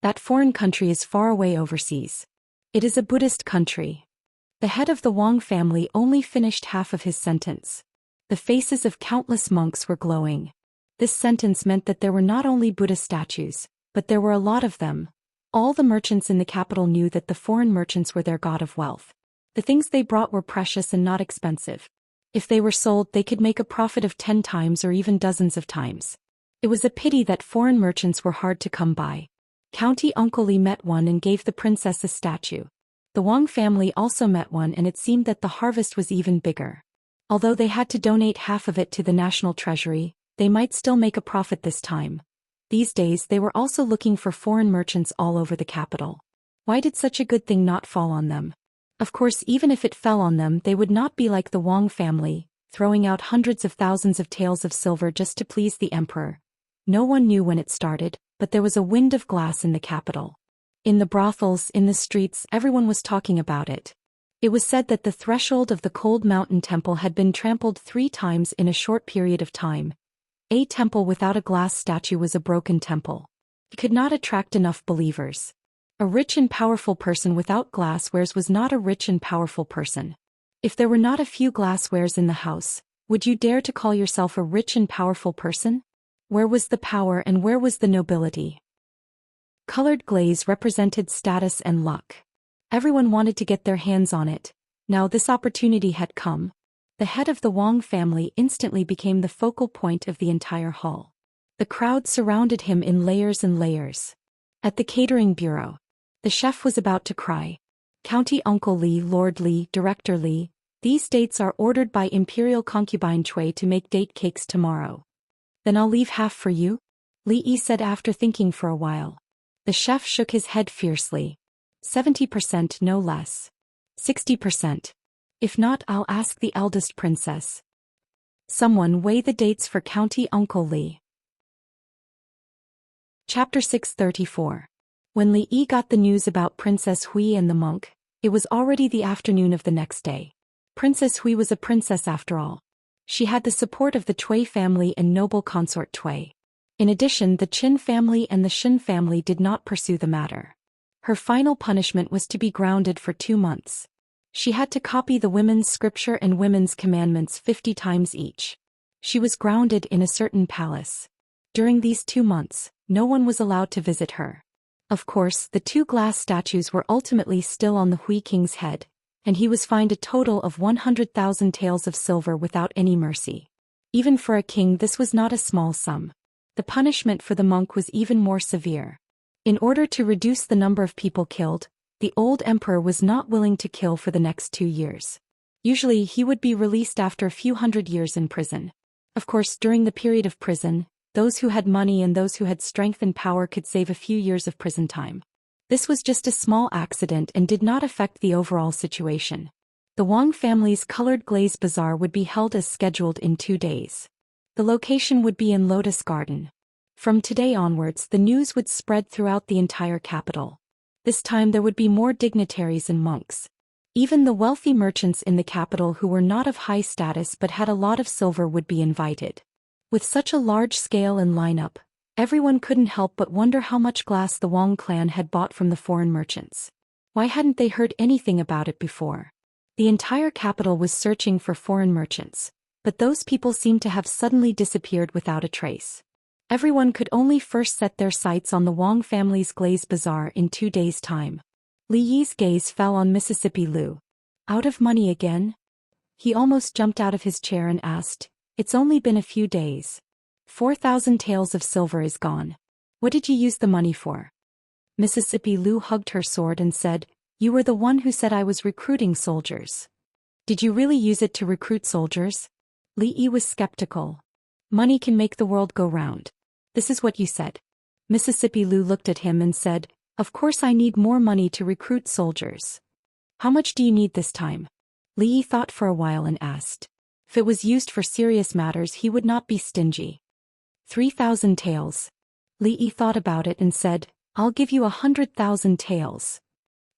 That foreign country is far away overseas. It is a Buddhist country. The head of the Wang family only finished half of his sentence. The faces of countless monks were glowing. This sentence meant that there were not only Buddha statues, but there were a lot of them. All the merchants in the capital knew that the foreign merchants were their god of wealth. The things they brought were precious and not expensive. If they were sold, they could make a profit of 10 times or even dozens of times. It was a pity that foreign merchants were hard to come by. County Uncle Li met one and gave the princess a statue. The Wang family also met one, and it seemed that the harvest was even bigger. Although they had to donate half of it to the national treasury, they might still make a profit this time. These days they were also looking for foreign merchants all over the capital. Why did such a good thing not fall on them? Of course, even if it fell on them, they would not be like the Wang family, throwing out hundreds of thousands of taels of silver just to please the emperor. No one knew when it started, but there was a wind of glass in the capital. In the brothels, in the streets, everyone was talking about it. It was said that the threshold of the Cold Mountain Temple had been trampled 3 times in a short period of time. A temple without a glass statue was a broken temple. It could not attract enough believers. A rich and powerful person without glasswares was not a rich and powerful person. If there were not a few glasswares in the house, would you dare to call yourself a rich and powerful person? Where was the power and where was the nobility? Colored glaze represented status and luck. Everyone wanted to get their hands on it. Now this opportunity had come. The head of the Wang family instantly became the focal point of the entire hall. The crowd surrounded him in layers and layers. At the catering bureau, the chef was about to cry. County Uncle Li, Lord Li, Director Li, these dates are ordered by Imperial Concubine Cui to make date cakes tomorrow. Then I'll leave half for you? Li Yi said after thinking for a while. The chef shook his head fiercely. 70% no less. 60%. If not, I'll ask the eldest princess. Someone weigh the dates for County Uncle Li. Chapter 634. When Li Yi got the news about Princess Hui and the monk, it was already the afternoon of the next day. Princess Hui was a princess after all. She had the support of the Cui family and noble consort Cui. In addition, the Qin family and the Shen family did not pursue the matter. Her final punishment was to be grounded for 2 months. She had to copy the women's scripture and women's commandments 50 times each. She was grounded in a certain palace. During these 2 months, no one was allowed to visit her. Of course, the 2 glass statues were ultimately still on the Hui king's head, and he was fined a total of 100,000 taels of silver without any mercy. Even for a king, this was not a small sum. The punishment for the monk was even more severe. In order to reduce the number of people killed, the old emperor was not willing to kill for the next 2 years. Usually he would be released after a few hundred years in prison. Of course, during the period of prison, those who had money and those who had strength and power could save a few years of prison time. This was just a small accident and did not affect the overall situation. The Wang family's colored glaze bazaar would be held as scheduled in 2 days. The location would be in Lotus Garden. From today onwards, the news would spread throughout the entire capital. This time there would be more dignitaries and monks. Even the wealthy merchants in the capital who were not of high status but had a lot of silver would be invited. With such a large scale and lineup, everyone couldn't help but wonder how much glass the Wang clan had bought from the foreign merchants. Why hadn't they heard anything about it before? The entire capital was searching for foreign merchants, but those people seemed to have suddenly disappeared without a trace. Everyone could only first set their sights on the Wang family's glaze bazaar in 2 days' time. Li Yi's gaze fell on Mississippi Lu. Out of money again? He almost jumped out of his chair and asked, "It's only been a few days. 4,000 taels of silver is gone. What did you use the money for?" Mississippi Lu hugged her sword and said, "You were the one who said I was recruiting soldiers. Did you really use it to recruit soldiers?" Li Yi was skeptical. "Money can make the world go round. This is what you said." Mississippi Lu looked at him and said, "Of course I need more money to recruit soldiers. How much do you need this time?" Li Yi thought for a while and asked. If it was used for serious matters, he would not be stingy. 3,000 taels. Li Yi thought about it and said, "I'll give you 100,000 taels."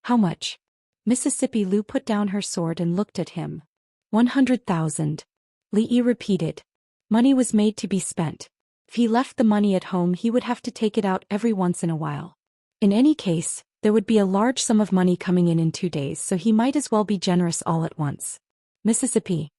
"How much?" Mississippi Lu put down her sword and looked at him. 100,000. Li Yi repeated. Money was made to be spent. If he left the money at home, he would have to take it out every once in a while. In any case, there would be a large sum of money coming in 2 days, so he might as well be generous all at once. Mississippi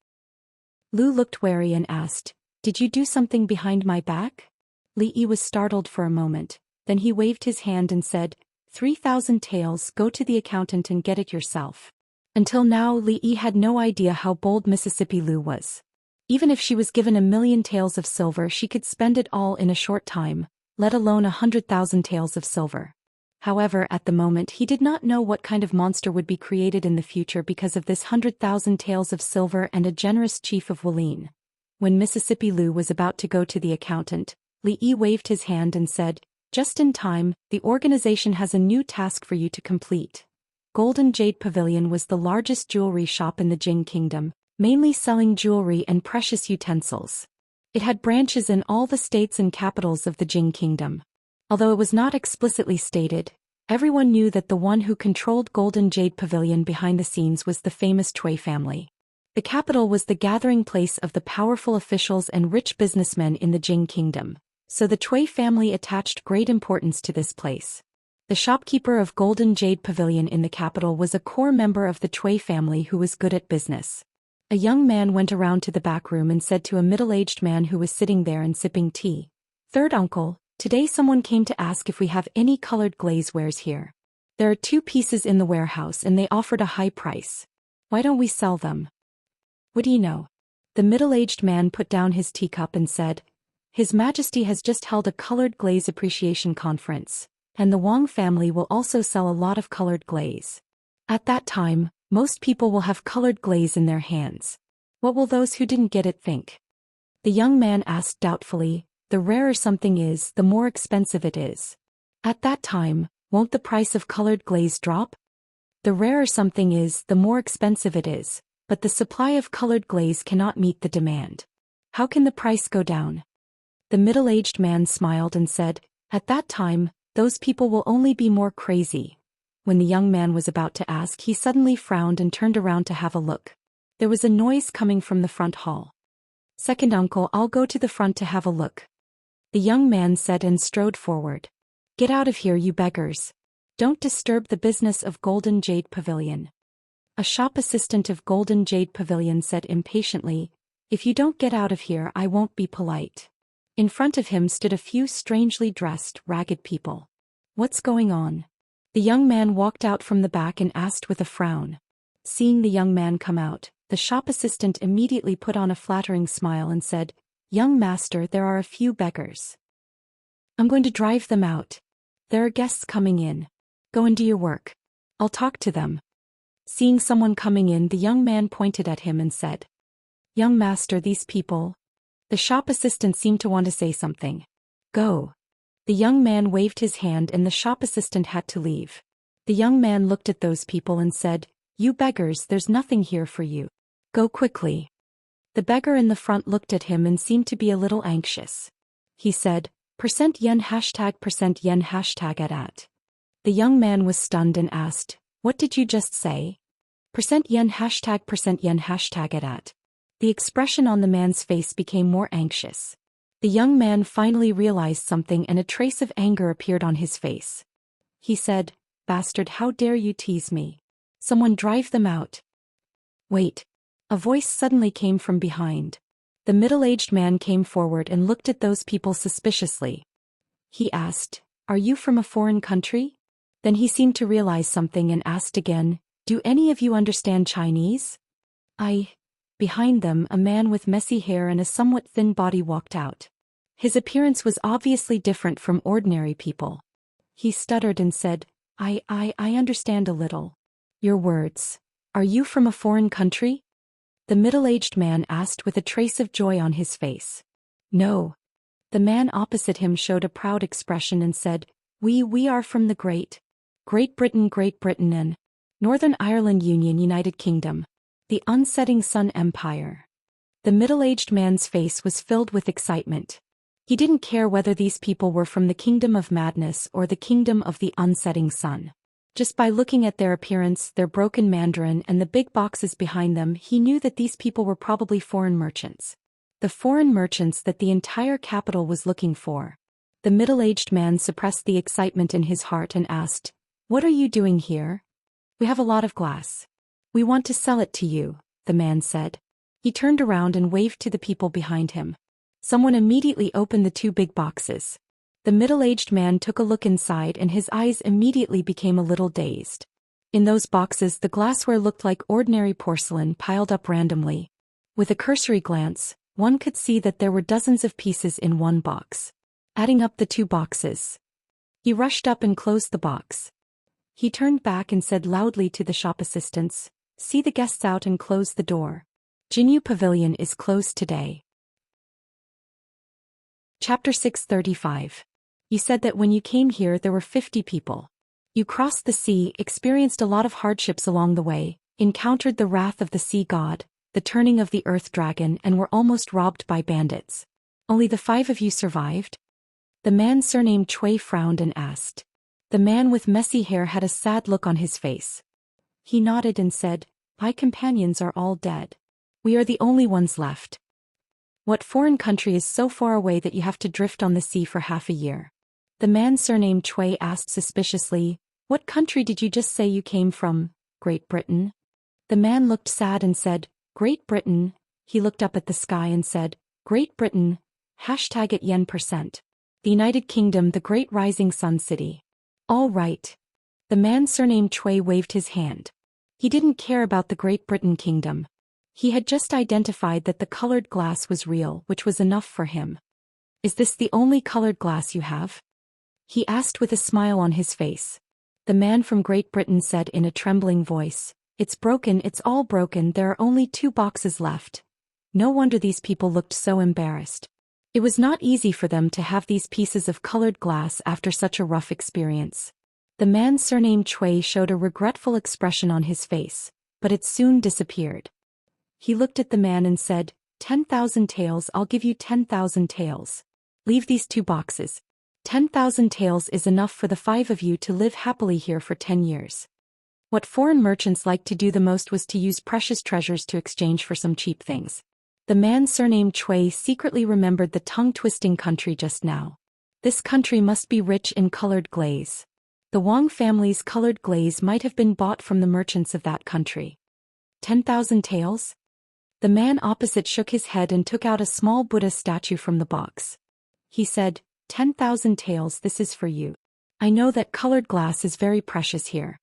Lu looked wary and asked, "Did you do something behind my back?" Li Yi was startled for a moment, then he waved his hand and said, 3,000 taels, go to the accountant and get it yourself. Until now, Li Yi had no idea how bold Mississippi Lu was. Even if she was given 1,000,000 taels of silver, she could spend it all in a short time, let alone 100,000 taels of silver. However, at the moment he did not know what kind of monster would be created in the future because of this 100,000 taels of silver and a generous chief of Wulin. When Mississippi Lu was about to go to the accountant, Li Yi waved his hand and said, "Just in time, the organization has a new task for you to complete." Golden Jade Pavilion was the largest jewelry shop in the Jing Kingdom, mainly selling jewelry and precious utensils. It had branches in all the states and capitals of the Jing Kingdom. Although it was not explicitly stated, everyone knew that the one who controlled Golden Jade Pavilion behind the scenes was the famous Cui family. The capital was the gathering place of the powerful officials and rich businessmen in the Jing Kingdom, so the Cui family attached great importance to this place. The shopkeeper of Golden Jade Pavilion in the capital was a core member of the Cui family who was good at business. A young man went around to the back room and said to a middle-aged man who was sitting there and sipping tea, "Third uncle, today someone came to ask if we have any colored glaze wares here. There are 2 pieces in the warehouse and they offered a high price. Why don't we sell them?" "What do you know?" The middle-aged man put down his teacup and said, "His Majesty has just held a colored glaze appreciation conference, and the Wang family will also sell a lot of colored glaze. At that time, most people will have colored glaze in their hands. What will those who didn't get it think?" The young man asked doubtfully, The rarer something is, the more expensive it is. At that time, won't the price of colored glaze drop? The rarer something is, the more expensive it is, but the supply of colored glaze cannot meet the demand. How can the price go down? The middle-aged man smiled and said, at that time, those people will only be more crazy. When the young man was about to ask, he suddenly frowned and turned around to have a look. There was a noise coming from the front hall. Second uncle, I'll go to the front to have a look. The young man said and strode forward. Get out of here, you beggars. Don't disturb the business of Golden Jade Pavilion. A shop assistant of Golden Jade Pavilion said impatiently, if you don't get out of here, I won't be polite. In front of him stood a few strangely dressed, ragged people. What's going on? The young man walked out from the back and asked with a frown. Seeing the young man come out, the shop assistant immediately put on a flattering smile and said, young master, there are a few beggars. I'm going to drive them out. There are guests coming in. Go and do your work. I'll talk to them. Seeing someone coming in, the young man pointed at him and said, young master, these people. The shop assistant seemed to want to say something. Go. The young man waved his hand and the shop assistant had to leave. The young man looked at those people and said, you beggars, there's nothing here for you. Go quickly. The beggar in the front looked at him and seemed to be a little anxious. He said, %yen #% yen #at. The young man was stunned and asked, what did you just say? %yen %% yen #at. The expression on the man's face became more anxious. The young man finally realized something and a trace of anger appeared on his face. He said, bastard, how dare you tease me? Someone drive them out. Wait. A voice suddenly came from behind. The middle-aged man came forward and looked at those people suspiciously. He asked, are you from a foreign country? Then he seemed to realize something and asked again, do any of you understand Chinese? Behind them, a man with messy hair and a somewhat thin body walked out. His appearance was obviously different from ordinary people. He stuttered and said, I understand a little. Your words. Are you from a foreign country? The middle-aged man asked with a trace of joy on his face. No. The man opposite him showed a proud expression and said, we are from the Great Britain and Northern Ireland Union, United Kingdom. The Unsetting Sun Empire. The middle-aged man's face was filled with excitement. He didn't care whether these people were from the Kingdom of Madness or the Kingdom of the Unsetting Sun. Just by looking at their appearance, their broken Mandarin, and the big boxes behind them, he knew that these people were probably foreign merchants. The foreign merchants that the entire capital was looking for. The middle-aged man suppressed the excitement in his heart and asked, what are you doing here? We have a lot of glass. We want to sell it to you, the man said. He turned around and waved to the people behind him. Someone immediately opened the two big boxes. The middle-aged man took a look inside and his eyes immediately became a little dazed. In those boxes, the glassware looked like ordinary porcelain piled up randomly. With a cursory glance, one could see that there were dozens of pieces in one box. Adding up the two boxes. He rushed up and closed the box. He turned back and said loudly to the shop assistants, see the guests out and close the door. Jinyu Pavilion is closed today. Chapter 635. You said that when you came here there were 50 people. You crossed the sea, experienced a lot of hardships along the way, encountered the wrath of the sea god, the turning of the earth dragon, and were almost robbed by bandits. Only the 5 of you survived? The man surnamed Cui frowned and asked. The man with messy hair had a sad look on his face. He nodded and said, my companions are all dead. We are the only ones left. What foreign country is so far away that you have to drift on the sea for half a year? The man surnamed Cui asked suspiciously, what country did you just say you came from? Great Britain? The man looked sad and said, Great Britain. He looked up at the sky and said, Great Britain, #@ yen %. The United Kingdom, the Great Rising Sun City. All right. The man surnamed Cui waved his hand. He didn't care about the Great Britain Kingdom. He had just identified that the colored glass was real, which was enough for him. Is this the only colored glass you have? He asked with a smile on his face. The man from Great Britain said in a trembling voice, It's broken, it's all broken, there are only 2 boxes left. No wonder these people looked so embarrassed. It was not easy for them to have these pieces of colored glass after such a rough experience. The man surnamed Chui showed a regretful expression on his face, but it soon disappeared. He looked at the man and said, 10,000 taels, I'll give you 10,000 taels. Leave these 2 boxes. 10,000 taels is enough for the 5 of you to live happily here for 10 years. What foreign merchants liked to do the most was to use precious treasures to exchange for some cheap things. The man surnamed Chui secretly remembered the tongue-twisting country just now. This country must be rich in colored glaze. The Wang family's colored glaze might have been bought from the merchants of that country. 10,000 taels? The man opposite shook his head and took out a small Buddha statue from the box. He said, 10,000 taels, this is for you. I know that colored glass is very precious here.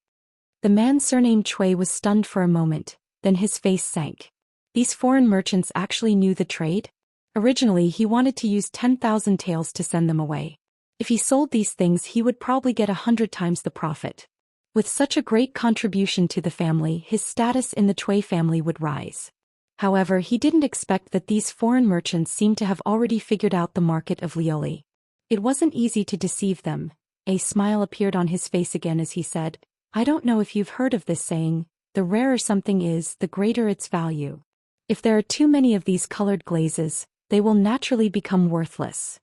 The man surnamed Chui was stunned for a moment, then his face sank. These foreign merchants actually knew the trade? Originally he wanted to use 10,000 taels to send them away. If he sold these things he would probably get 100 times the profit. With such a great contribution to the family, his status in the Chui family would rise. However, he didn't expect that these foreign merchants seemed to have already figured out the market of Lioli. It wasn't easy to deceive them. A smile appeared on his face again as he said, I don't know if you've heard of this saying, the rarer something is, the greater its value. If there are too many of these colored glazes, they will naturally become worthless.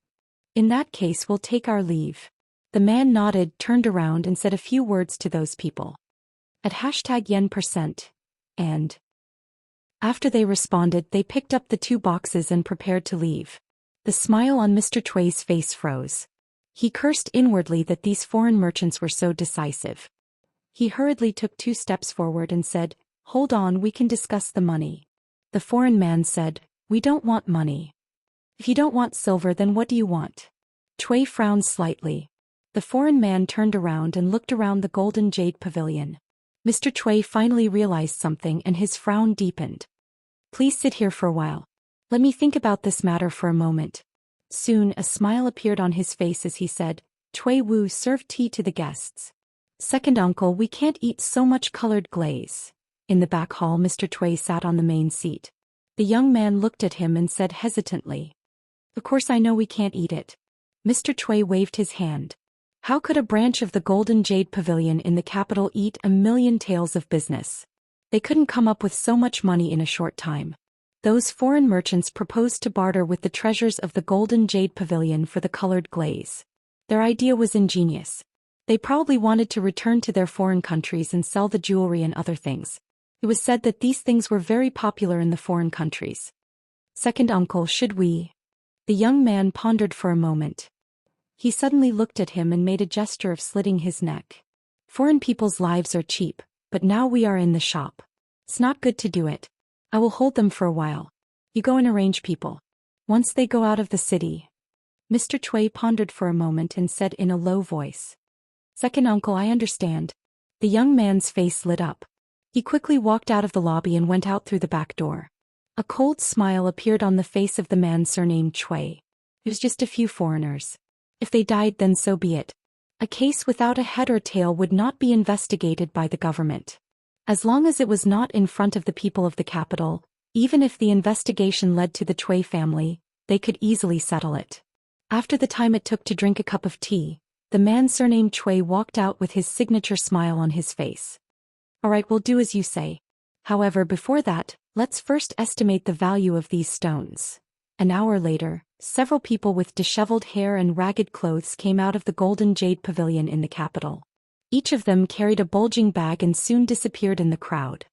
In that case we'll take our leave. The man nodded, turned around and said a few words to those people. At #yen%, and after they responded they picked up the 2 boxes and prepared to leave. The smile on Mr. Chui's face froze. He cursed inwardly that these foreign merchants were so decisive. He hurriedly took 2 steps forward and said, Hold on, we can discuss the money. The foreign man said, We don't want money. If you don't want silver, then what do you want? Chui frowned slightly. The foreign man turned around and looked around the golden jade pavilion. Mr. Chui finally realized something and his frown deepened. Please sit here for a while. Let me think about this matter for a moment. Soon a smile appeared on his face as he said, Chui Wu, serve tea to the guests. Second uncle, we can't eat so much colored glaze. In the back hall Mr. Chui sat on the main seat. The young man looked at him and said hesitantly, Of course I know we can't eat it. Mr. Chui waved his hand. How could a branch of the Golden Jade Pavilion in the capital eat 1,000,000 taels of business? They couldn't come up with so much money in a short time. Those foreign merchants proposed to barter with the treasures of the Golden Jade Pavilion for the colored glaze. Their idea was ingenious. They probably wanted to return to their foreign countries and sell the jewelry and other things. It was said that these things were very popular in the foreign countries. Second uncle, should we? The young man pondered for a moment. He suddenly looked at him and made a gesture of slitting his neck. Foreign people's lives are cheap, but now we are in the shop. It's not good to do it. I will hold them for a while. You go and arrange people. Once they go out of the city. Mr. Chui pondered for a moment and said in a low voice. Second uncle, I understand. The young man's face lit up. He quickly walked out of the lobby and went out through the back door. A cold smile appeared on the face of the man surnamed Chui. It was just a few foreigners. If they died, then so be it. A case without a head or tail would not be investigated by the government. As long as it was not in front of the people of the capital, even if the investigation led to the Chui family, they could easily settle it. After the time it took to drink a cup of tea, the man surnamed Chui walked out with his signature smile on his face. All right, we'll do as you say. However, before that, let's first estimate the value of these stones. An hour later, several people with disheveled hair and ragged clothes came out of the Golden Jade Pavilion in the capital. Each of them carried a bulging bag and soon disappeared in the crowd.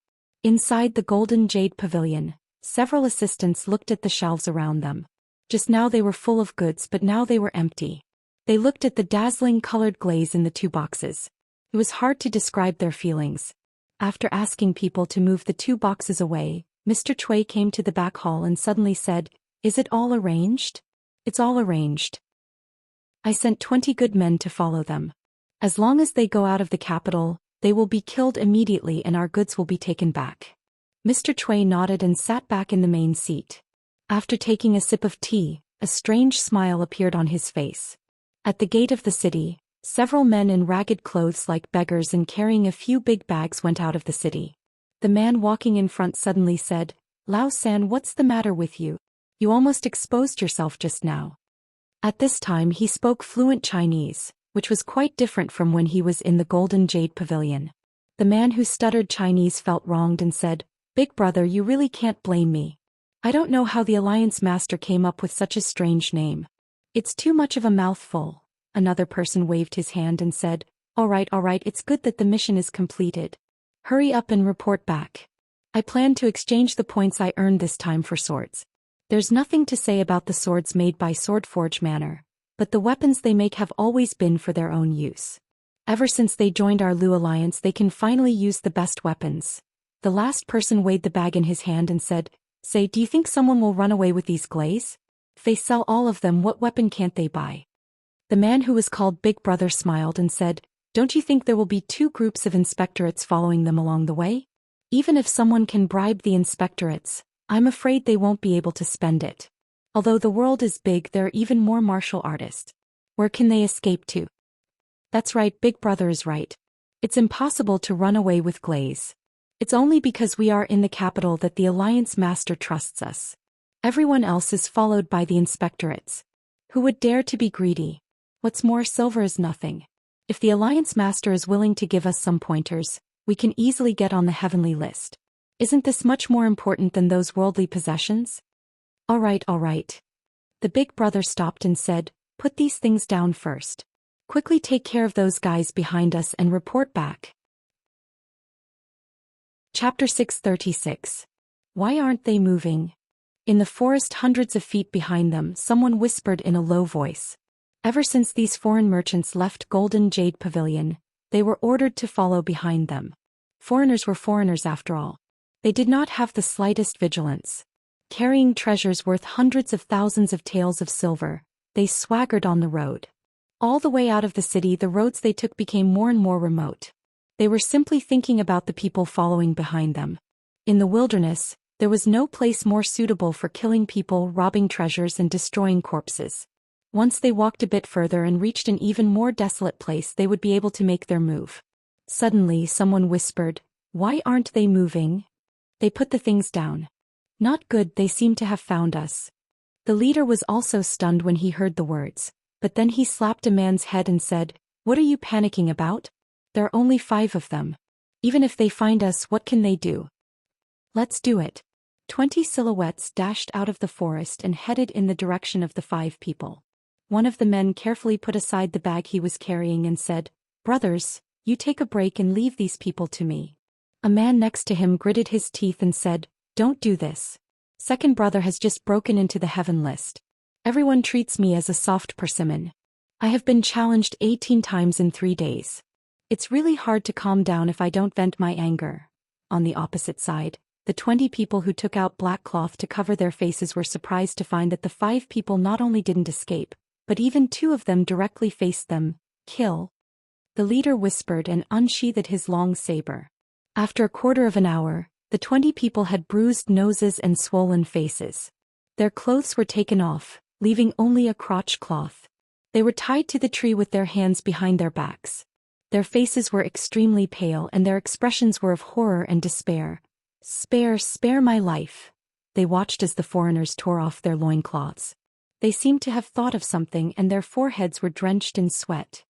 Inside the Golden Jade Pavilion, several assistants looked at the shelves around them. Just now they were full of goods, but now they were empty. They looked at the dazzling colored glaze in the 2 boxes. It was hard to describe their feelings. After asking people to move the 2 boxes away, Mr. Chui came to the back hall and suddenly said, Is it all arranged? It's all arranged. I sent 20 good men to follow them. As long as they go out of the capital, they will be killed immediately and our goods will be taken back. Mr. Chui nodded and sat back in the main seat. After taking a sip of tea, a strange smile appeared on his face. At the gate of the city, several men in ragged clothes like beggars and carrying a few big bags went out of the city. The man walking in front suddenly said, Lao San, what's the matter with you? You almost exposed yourself just now. At this time he spoke fluent Chinese, which was quite different from when he was in the Golden Jade Pavilion. The man who stuttered Chinese felt wronged and said, "Big brother, you really can't blame me. I don't know how the Alliance Master came up with such a strange name. It's too much of a mouthful." Another person waved his hand and said, all right, it's good that the mission is completed. Hurry up and report back. I plan to exchange the points I earned this time for swords. There's nothing to say about the swords made by Swordforge Manor, but the weapons they make have always been for their own use. Ever since they joined our Lu Alliance they can finally use the best weapons. The last person weighed the bag in his hand and said, "Say, do you think someone will run away with these glaze? If they sell all of them, what weapon can't they buy?" The man who was called Big Brother smiled and said, "Don't you think there will be 2 groups of inspectorates following them along the way? Even if someone can bribe the inspectorates, I'm afraid they won't be able to spend it. Although the world is big, there are even more martial artists. Where can they escape to?" That's right, Big Brother is right. It's impossible to run away with glaze. It's only because we are in the capital that the Alliance Master trusts us. Everyone else is followed by the inspectorates. Who would dare to be greedy? What's more, silver is nothing. If the Alliance Master is willing to give us some pointers, we can easily get on the heavenly list. Isn't this much more important than those worldly possessions? All right. The Big Brother stopped and said, "Put these things down first. Quickly take care of those guys behind us and report back." Chapter 636. Why aren't they moving? In the forest hundreds of feet behind them, someone whispered in a low voice. Ever since these foreign merchants left Golden Jade Pavilion, they were ordered to follow behind them. Foreigners were foreigners after all. They did not have the slightest vigilance. Carrying treasures worth hundreds of thousands of taels of silver, they swaggered on the road. All the way out of the city, the roads they took became more and more remote. They were simply thinking about the people following behind them. In the wilderness, there was no place more suitable for killing people, robbing treasures, and destroying corpses. Once they walked a bit further and reached an even more desolate place, they would be able to make their move. Suddenly, someone whispered, "Why aren't they moving?" They put the things down. Not good, they seem to have found us. The leader was also stunned when he heard the words, but then he slapped a man's head and said, "What are you panicking about? There are only 5 of them. Even if they find us, what can they do? Let's do it." 20 silhouettes dashed out of the forest and headed in the direction of the 5 people. One of the men carefully put aside the bag he was carrying and said, "Brothers, you take a break and leave these people to me." A man next to him gritted his teeth and said, "Don't do this. Second brother has just broken into the heaven list. Everyone treats me as a soft persimmon. I have been challenged 18 times in 3 days. It's really hard to calm down if I don't vent my anger." On the opposite side, the 20 people who took out black cloth to cover their faces were surprised to find that the 5 people not only didn't escape, but even 2 of them directly faced them. "Kill." The leader whispered and unsheathed his long saber. After a quarter of an hour, the 20 people had bruised noses and swollen faces. Their clothes were taken off, leaving only a crotch cloth. They were tied to the tree with their hands behind their backs. Their faces were extremely pale and their expressions were of horror and despair. Spare my life." They watched as the foreigners tore off their loincloths. They seemed to have thought of something and their foreheads were drenched in sweat.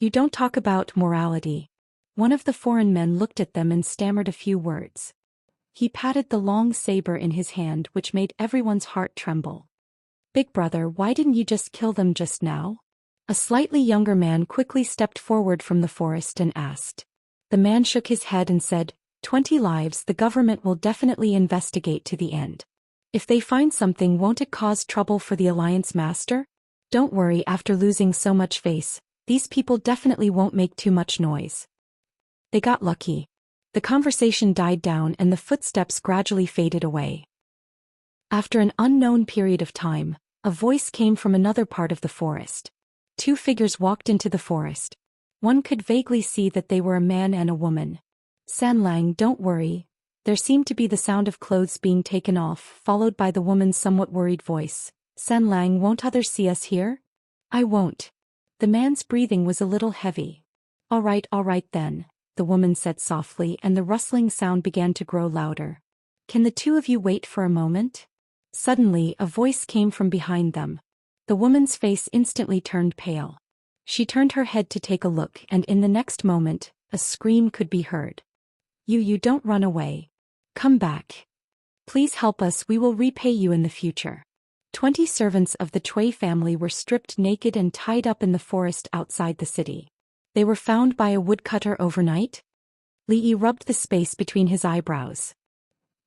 "You don't talk about morality." One of the foreign men looked at them and stammered a few words. He patted the long saber in his hand, which made everyone's heart tremble. "Big brother, why didn't you just kill them just now?" A slightly younger man quickly stepped forward from the forest and asked. The man shook his head and said, 20 lives, the government will definitely investigate to the end. If they find something, won't it cause trouble for the Alliance Master? Don't worry, after losing so much face, these people definitely won't make too much noise. They got lucky. The conversation died down and the footsteps gradually faded away. After an unknown period of time, a voice came from another part of the forest. 2 figures walked into the forest. One could vaguely see that they were a man and a woman. "Sanlang, don't worry." There seemed to be the sound of clothes being taken off, followed by the woman's somewhat worried voice. "Sanlang, won't others see us here?" "I won't." The man's breathing was a little heavy. All right then," the woman said softly, and the rustling sound began to grow louder. "Can the 2 of you wait for a moment?" Suddenly, a voice came from behind them. The woman's face instantly turned pale. She turned her head to take a look, and in the next moment, a scream could be heard. You don't run away. Come back. Please help us, we will repay you in the future." 20 servants of the Chui family were stripped naked and tied up in the forest outside the city. They were found by a woodcutter overnight? Li Yi rubbed the space between his eyebrows.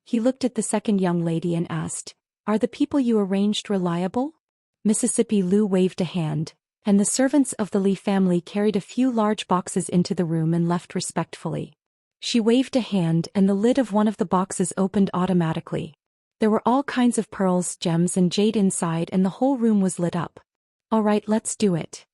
He looked at the second young lady and asked, "Are the people you arranged reliable?" Mississippi Lu waved a hand, and the servants of the Li family carried a few large boxes into the room and left respectfully. She waved a hand and the lid of one of the boxes opened automatically. There were all kinds of pearls, gems and jade inside, and the whole room was lit up. "All right, let's do it."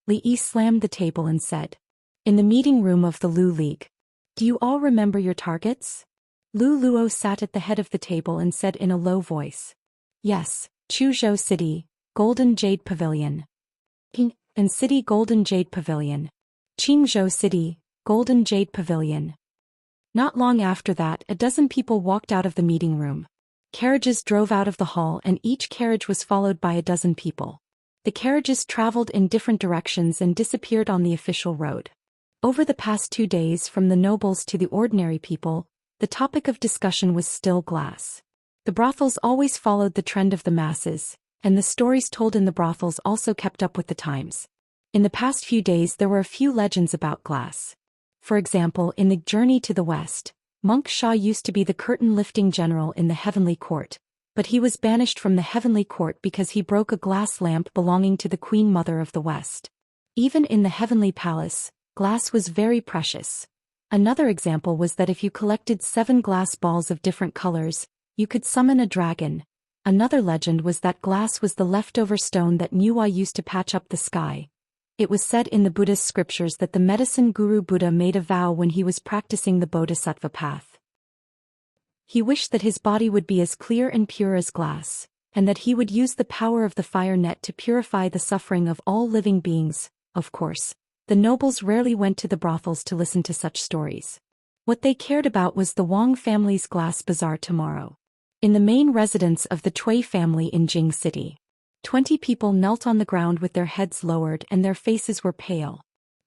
Li Yi slammed the table and said. In the meeting room of the Lu League. "Do you all remember your targets?" Lu Luo sat at the head of the table and said in a low voice. "Yes, Chuzhou City, Golden Jade Pavilion. And City Golden Jade Pavilion. Qingzhou City, Golden Jade Pavilion." Not long after that, a dozen people walked out of the meeting room. Carriages drove out of the hall and each carriage was followed by a dozen people. The carriages traveled in different directions and disappeared on the official road. Over the past 2 days, from the nobles to the ordinary people, the topic of discussion was still glass. The brothels always followed the trend of the masses, and the stories told in the brothels also kept up with the times. In the past few days there were a few legends about glass. For example, in the Journey to the West, Monk Sha used to be the curtain-lifting general in the Heavenly Court, but he was banished from the Heavenly Court because he broke a glass lamp belonging to the Queen Mother of the West. Even in the Heavenly Palace, glass was very precious. Another example was that if you collected 7 glass balls of different colors, you could summon a dragon. Another legend was that glass was the leftover stone that Nuwa used to patch up the sky. It was said in the Buddhist scriptures that the medicine guru Buddha made a vow when he was practicing the bodhisattva path. He wished that his body would be as clear and pure as glass, and that he would use the power of the fire net to purify the suffering of all living beings. Of course, the nobles rarely went to the brothels to listen to such stories. What they cared about was the Wang family's glass bazaar tomorrow. In the main residence of the Chui family in Jing City, 20 people knelt on the ground with their heads lowered and their faces were pale.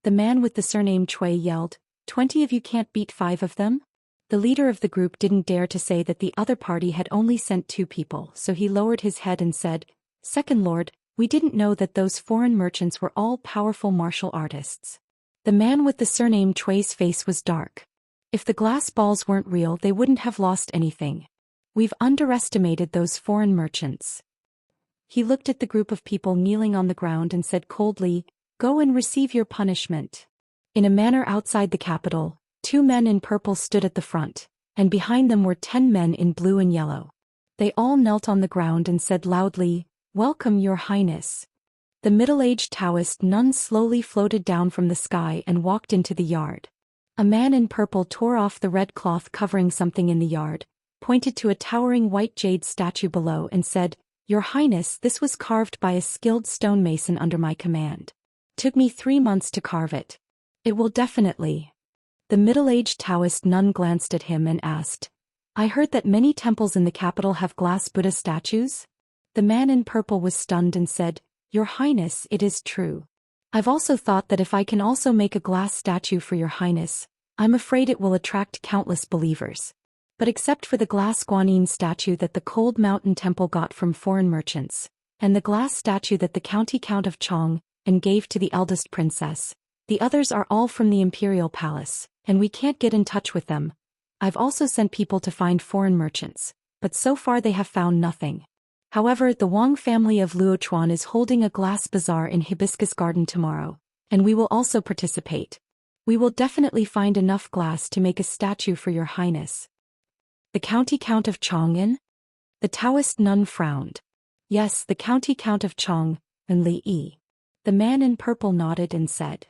The man with the surname Chui yelled, "20 of you can't beat 5 of them?" The leader of the group didn't dare to say that the other party had only sent 2 people, so he lowered his head and said, "Second Lord, we didn't know that those foreign merchants were all powerful martial artists." The man with the surname Chui's face was dark. If the glass balls weren't real, they wouldn't have lost anything. We've underestimated those foreign merchants. He looked at the group of people kneeling on the ground and said coldly, "Go and receive your punishment." In a manor outside the capital, 2 men in purple stood at the front, and behind them were 10 men in blue and yellow. They all knelt on the ground and said loudly, "Welcome, Your Highness." The middle-aged Taoist nun slowly floated down from the sky and walked into the yard. A man in purple tore off the red cloth covering something in the yard, pointed to a towering white jade statue below and said, "Your Highness, this was carved by a skilled stonemason under my command. Took me 3 months to carve it. It will definitely." The middle-aged Taoist nun glanced at him and asked, "I heard that many temples in the capital have glass Buddha statues?" The man in purple was stunned and said, "Your Highness, it is true. I've also thought that if I can also make a glass statue for Your Highness, I'm afraid it will attract countless believers. But except for the glass Guanyin statue that the Cold Mountain Temple got from foreign merchants, and the glass statue that the County Count of Chong and gave to the eldest princess, the others are all from the Imperial Palace, and we can't get in touch with them. I've also sent people to find foreign merchants, but so far they have found nothing. However, the Wang family of Luochuan is holding a glass bazaar in Hibiscus Garden tomorrow, and we will also participate. We will definitely find enough glass to make a statue for Your Highness." "The County Count of Chong'an?" The Taoist nun frowned. "Yes, the County Count of Chong, and Li Yi." The man in purple nodded and said.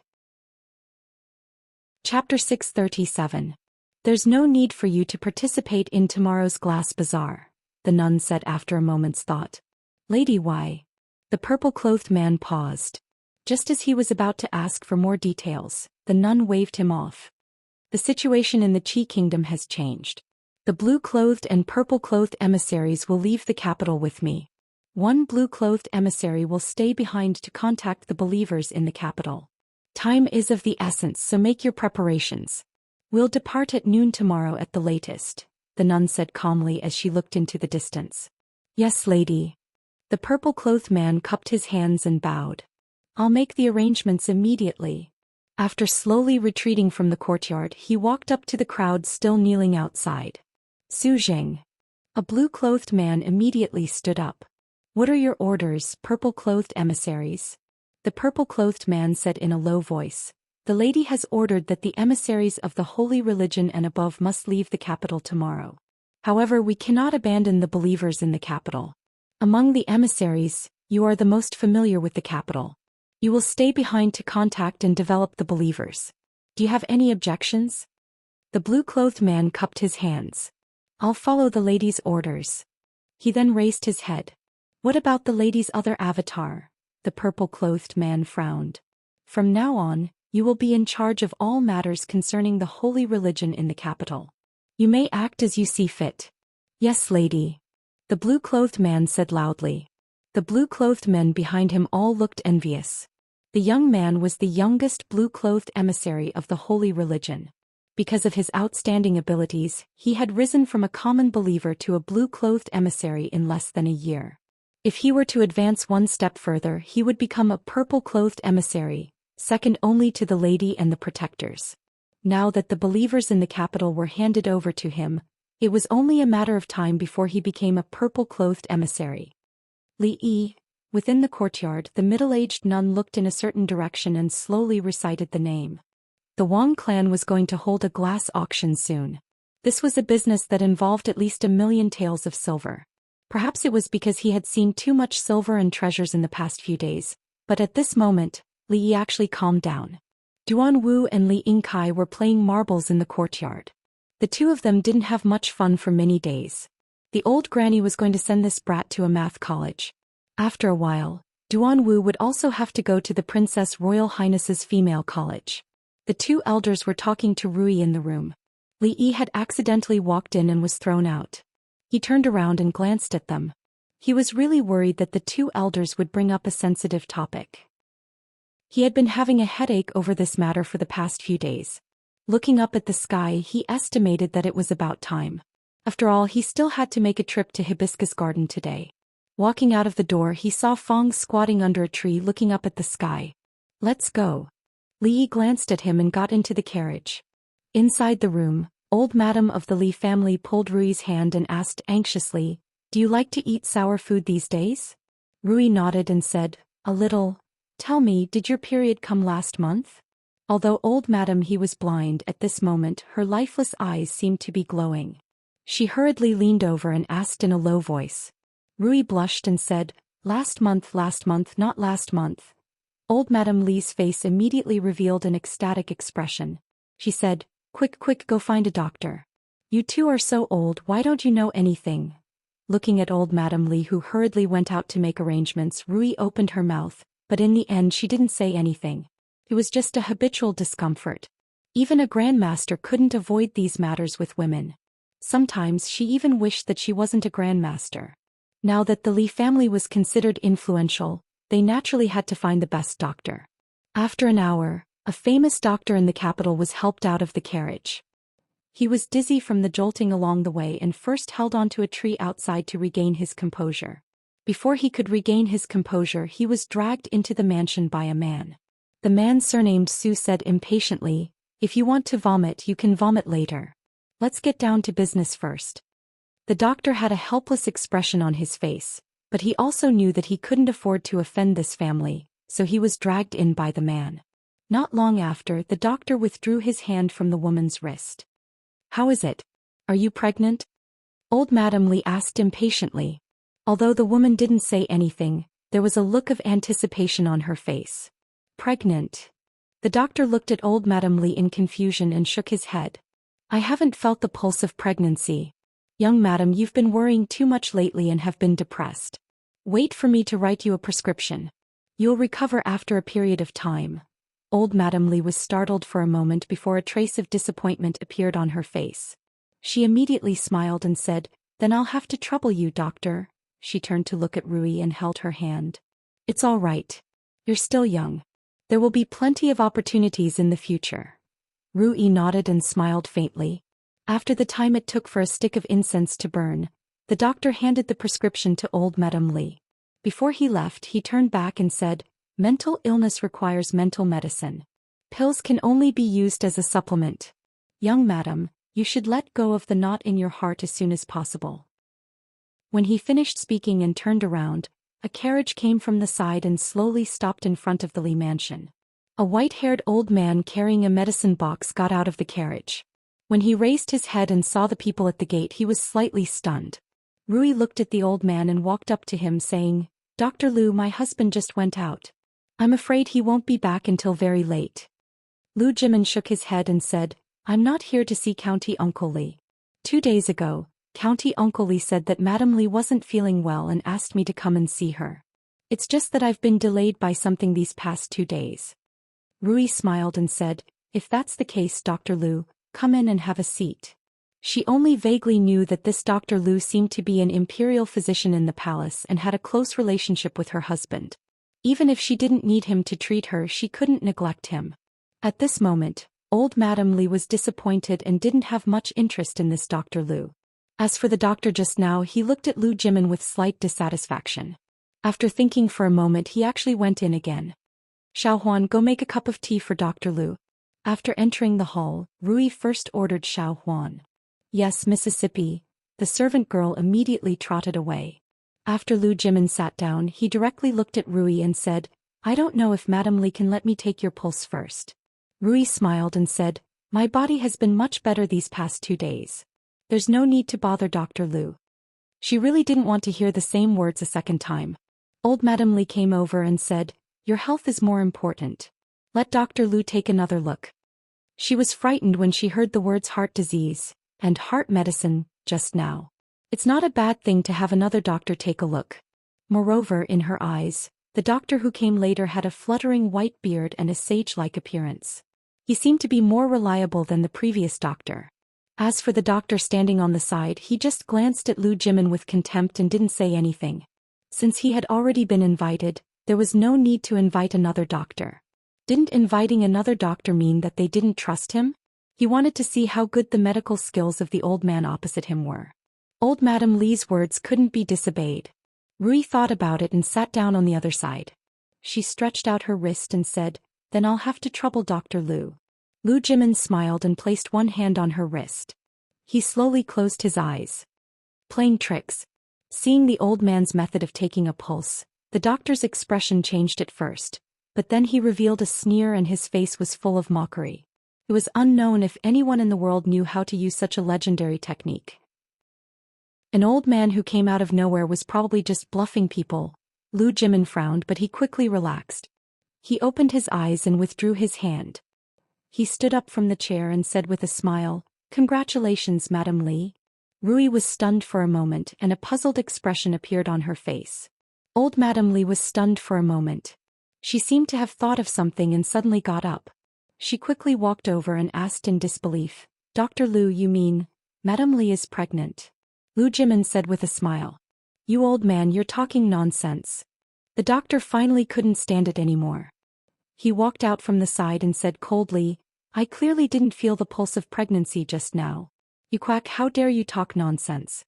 Chapter 637. "There's no need for you to participate in tomorrow's glass bazaar," the nun said after a moment's thought. "Lady, why?" The purple-clothed man paused. Just as he was about to ask for more details, the nun waved him off. "The situation in the Qi Kingdom has changed. The blue-clothed and purple-clothed emissaries will leave the capital with me. One blue-clothed emissary will stay behind to contact the believers in the capital. Time is of the essence, so make your preparations. We'll depart at noon tomorrow at the latest, the nun said calmly as she looked into the distance. Yes, lady. The purple-clothed man cupped his hands and bowed. I'll make the arrangements immediately. After slowly retreating from the courtyard, he walked up to the crowd still kneeling outside. Su Zheng. A blue-clothed man immediately stood up. What are your orders, purple-clothed emissaries? The purple-clothed man said in a low voice. The lady has ordered that the emissaries of the holy religion and above must leave the capital tomorrow. However, we cannot abandon the believers in the capital. Among the emissaries, you are the most familiar with the capital. You will stay behind to contact and develop the believers. Do you have any objections? The blue-clothed man cupped his hands. I'll follow the lady's orders. He then raised his head. What about the lady's other avatar? The purple-clothed man frowned. From now on, you will be in charge of all matters concerning the holy religion in the capital. You may act as you see fit. Yes, lady. The blue-clothed man said loudly. The blue-clothed men behind him all looked envious. The young man was the youngest blue-clothed emissary of the holy religion. Because of his outstanding abilities, he had risen from a common believer to a blue-clothed emissary in less than a year. If he were to advance one step further, he would become a purple-clothed emissary, second only to the lady and the protectors. Now that the believers in the capital were handed over to him, it was only a matter of time before he became a purple-clothed emissary. Li Yi. Within the courtyard, the middle-aged nun looked in a certain direction and slowly recited the name. The Wang clan was going to hold a glass auction soon. This was a business that involved at least 1,000,000 taels of silver. Perhaps it was because he had seen too much silver and treasures in the past few days, but at this moment, Li Yi actually calmed down. Duan Wu and Li Yingkai were playing marbles in the courtyard. The two of them didn't have much fun for many days. The old granny was going to send this brat to a math college. After a while, Duan Wu would also have to go to the Princess Royal Highness's female college. The two elders were talking to Rui in the room. Li Yi had accidentally walked in and was thrown out. He turned around and glanced at them. He was really worried that the two elders would bring up a sensitive topic. He had been having a headache over this matter for the past few days. Looking up at the sky, he estimated that it was about time. After all, he still had to make a trip to Hibiscus Garden today. Walking out of the door, he saw Fong squatting under a tree looking up at the sky. Let's go. Li Yi glanced at him and got into the carriage. Inside the room, old madam of the Li family pulled Rui's hand and asked anxiously, Do you like to eat sour food these days? Rui nodded and said, A little. Tell me, did your period come last month? Although old madam he was blind at this moment, her lifeless eyes seemed to be glowing. She hurriedly leaned over and asked in a low voice. Rui blushed and said, last month, not last month. Old Madame Li's face immediately revealed an ecstatic expression. She said, Quick, go find a doctor. You two are so old, why don't you know anything? Looking at old Madame Li, who hurriedly went out to make arrangements, Rui opened her mouth, but in the end she didn't say anything. It was just a habitual discomfort. Even a grandmaster couldn't avoid these matters with women. Sometimes she even wished that she wasn't a grandmaster. Now that the Li family was considered influential, they naturally had to find the best doctor. After an hour, a famous doctor in the capital was helped out of the carriage. He was dizzy from the jolting along the way and first held onto a tree outside to regain his composure. Before he could regain his composure, he was dragged into the mansion by a man. The man surnamed Su said impatiently, If you want to vomit, you can vomit later. Let's get down to business first. The doctor had a helpless expression on his face, but he also knew that he couldn't afford to offend this family, so he was dragged in by the man. Not long after, the doctor withdrew his hand from the woman's wrist. How is it? Are you pregnant? Old Madame Li asked impatiently. Although the woman didn't say anything, there was a look of anticipation on her face. Pregnant. The doctor looked at old Madame Li in confusion and shook his head. I haven't felt the pulse of pregnancy. Young madam, you've been worrying too much lately and have been depressed. Wait for me to write you a prescription. You'll recover after a period of time. Old Madame Li was startled for a moment before a trace of disappointment appeared on her face. She immediately smiled and said, "Then I'll have to trouble you, doctor." She turned to look at Rui and held her hand. "It's all right. You're still young. There will be plenty of opportunities in the future." Rui nodded and smiled faintly. After the time it took for a stick of incense to burn, the doctor handed the prescription to old Madame Li. Before he left, he turned back and said, "Mental illness requires mental medicine. Pills can only be used as a supplement. Young madam, you should let go of the knot in your heart as soon as possible." When he finished speaking and turned around, a carriage came from the side and slowly stopped in front of the Li mansion. A white-haired old man carrying a medicine box got out of the carriage. When he raised his head and saw the people at the gate, he was slightly stunned. Rui looked at the old man and walked up to him saying, "Dr. Lu, my husband just went out. I'm afraid he won't be back until very late." Lu Jimin shook his head and said, "I'm not here to see County Uncle Li. 2 days ago, County Uncle Li said that Madame Li wasn't feeling well and asked me to come and see her. It's just that I've been delayed by something these past 2 days." Rui smiled and said, "If that's the case, Dr. Lu, come in and have a seat." She only vaguely knew that this Dr. Lu seemed to be an imperial physician in the palace and had a close relationship with her husband. Even if she didn't need him to treat her, she couldn't neglect him. At this moment, old Madame Li was disappointed and didn't have much interest in this Dr. Lu. As for the doctor just now, he looked at Lu Jimin with slight dissatisfaction. After thinking for a moment, he actually went in again. "Xiaohuan, go make a cup of tea for Dr. Lu." After entering the hall, Rui first ordered Xiaohuan. "Yes, Mississippi." The servant girl immediately trotted away. After Lu Jimin sat down, he directly looked at Rui and said, "I don't know if Madame Li can let me take your pulse first." Rui smiled and said, "My body has been much better these past 2 days. There's no need to bother Dr. Lu." She really didn't want to hear the same words a second time. Old Madame Li came over and said, "Your health is more important. Let Dr. Lu take another look." She was frightened when she heard the words heart disease and heart medicine just now. It's not a bad thing to have another doctor take a look. Moreover, in her eyes, the doctor who came later had a fluttering white beard and a sage-like appearance. He seemed to be more reliable than the previous doctor. As for the doctor standing on the side, he just glanced at Lu Jimin with contempt and didn't say anything. Since he had already been invited, there was no need to invite another doctor. Didn't inviting another doctor mean that they didn't trust him? He wanted to see how good the medical skills of the old man opposite him were. Old Madame Li's words couldn't be disobeyed. Rui thought about it and sat down on the other side. She stretched out her wrist and said, "Then I'll have to trouble Dr. Lu." Lu Jimin smiled and placed one hand on her wrist. He slowly closed his eyes. Playing tricks. Seeing the old man's method of taking a pulse, the doctor's expression changed at first, but then he revealed a sneer and his face was full of mockery. It was unknown if anyone in the world knew how to use such a legendary technique. An old man who came out of nowhere was probably just bluffing people. Lu Jimin frowned, but he quickly relaxed. He opened his eyes and withdrew his hand. He stood up from the chair and said with a smile, "Congratulations, Madame Li." Rui was stunned for a moment and a puzzled expression appeared on her face. Old Madame Li was stunned for a moment. She seemed to have thought of something and suddenly got up. She quickly walked over and asked in disbelief, "Dr. Lu, you mean, Madame Li is pregnant?" Lu Jimin said with a smile, "You old man, you're talking nonsense." The doctor finally couldn't stand it anymore. He walked out from the side and said coldly, "I clearly didn't feel the pulse of pregnancy just now. You quack, how dare you talk nonsense?"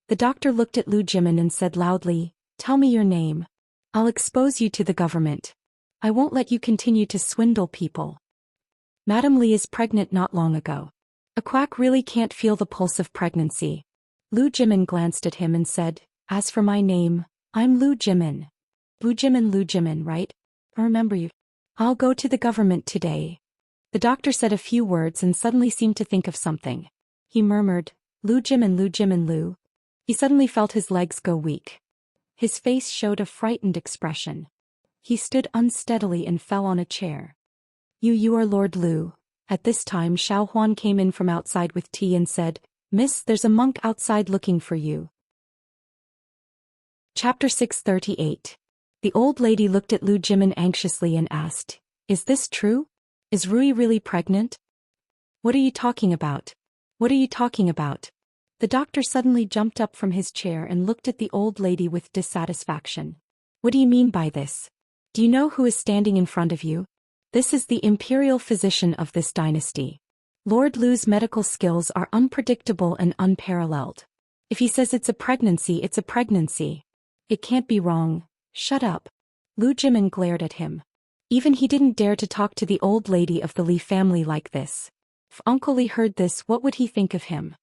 The doctor looked at Lu Jimin and said loudly, "Tell me your name. I'll expose you to the government. I won't let you continue to swindle people." "Madame Li is pregnant not long ago. A quack really can't feel the pulse of pregnancy." Lu Jimin glanced at him and said, "As for my name, I'm Lu Jimin. Lu Jimin, right? I remember you. I'll go to the government today." The doctor said a few words and suddenly seemed to think of something. He murmured, Lu Jimin. He suddenly felt his legs go weak. His face showed a frightened expression. He stood unsteadily and fell on a chair. You are Lord Lu." At this time Xiaohuan came in from outside with tea and said, "Miss, there's a monk outside looking for you." Chapter 638. The old lady looked at Lu Jimin anxiously and asked, "Is this true? Is Rui really pregnant?" "What are you talking about?" What are you talking about? The doctor suddenly jumped up from his chair and looked at the old lady with dissatisfaction. What do you mean by this? Do you know who is standing in front of you? This is the imperial physician of this dynasty. Lord Lu's medical skills are unpredictable and unparalleled. If he says it's a pregnancy, it's a pregnancy. It can't be wrong. Shut up. Lu Jimin glared at him. Even he didn't dare to talk to the old lady of the Li family like this. If Uncle Li heard this, what would he think of him?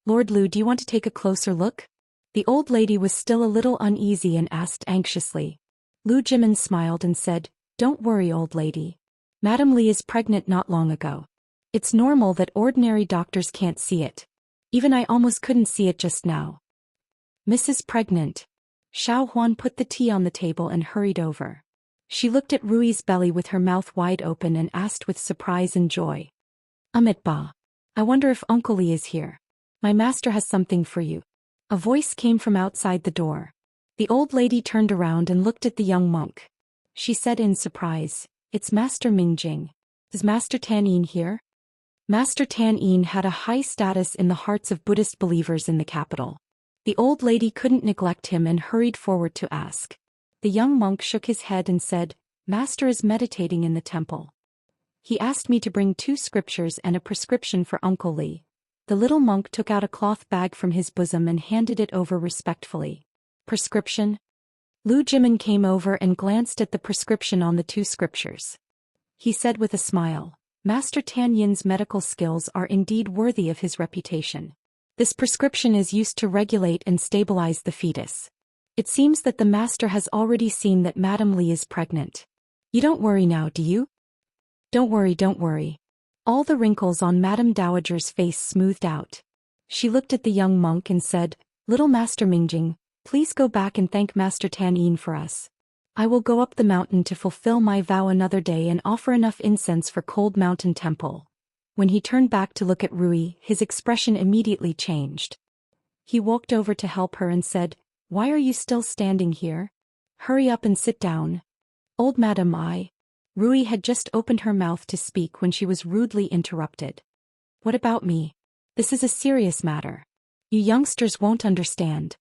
Lord Lu, do you want to take a closer look? The old lady was still a little uneasy and asked anxiously. Lu Jimin smiled and said, Don't worry, old lady. Madame Li is pregnant not long ago. It's normal that ordinary doctors can't see it. Even I almost couldn't see it just now. Mrs. Pregnant. Xiao Huan put the tea on the table and hurried over. She looked at Rui's belly with her mouth wide open and asked with surprise and joy. Amit Ba. I wonder if Uncle Li is here. My master has something for you. A voice came from outside the door. The old lady turned around and looked at the young monk. She said in surprise, It's Master Mingjing. Is Master Tan Yin here? Master Tan Yin had a high status in the hearts of Buddhist believers in the capital. The old lady couldn't neglect him and hurried forward to ask. The young monk shook his head and said, Master is meditating in the temple. He asked me to bring 2 scriptures and a prescription for Uncle Li. The little monk took out a cloth bag from his bosom and handed it over respectfully. Prescription? Lu Jimin came over and glanced at the prescription on the 2 scriptures. He said with a smile, Master Tan Yin's medical skills are indeed worthy of his reputation. This prescription is used to regulate and stabilize the fetus. It seems that the master has already seen that Madame Li is pregnant. You don't worry now, do you? Don't worry, don't worry. All the wrinkles on Madame Dowager's face smoothed out. She looked at the young monk and said, Little Master Mingjing, please go back and thank Master Tan Yin for us. I will go up the mountain to fulfill my vow another day and offer enough incense for Cold Mountain Temple. When he turned back to look at Rui, his expression immediately changed. He walked over to help her and said, Why are you still standing here? Hurry up and sit down. Old Madam Rui had just opened her mouth to speak when she was rudely interrupted. What about me? This is a serious matter. You youngsters won't understand.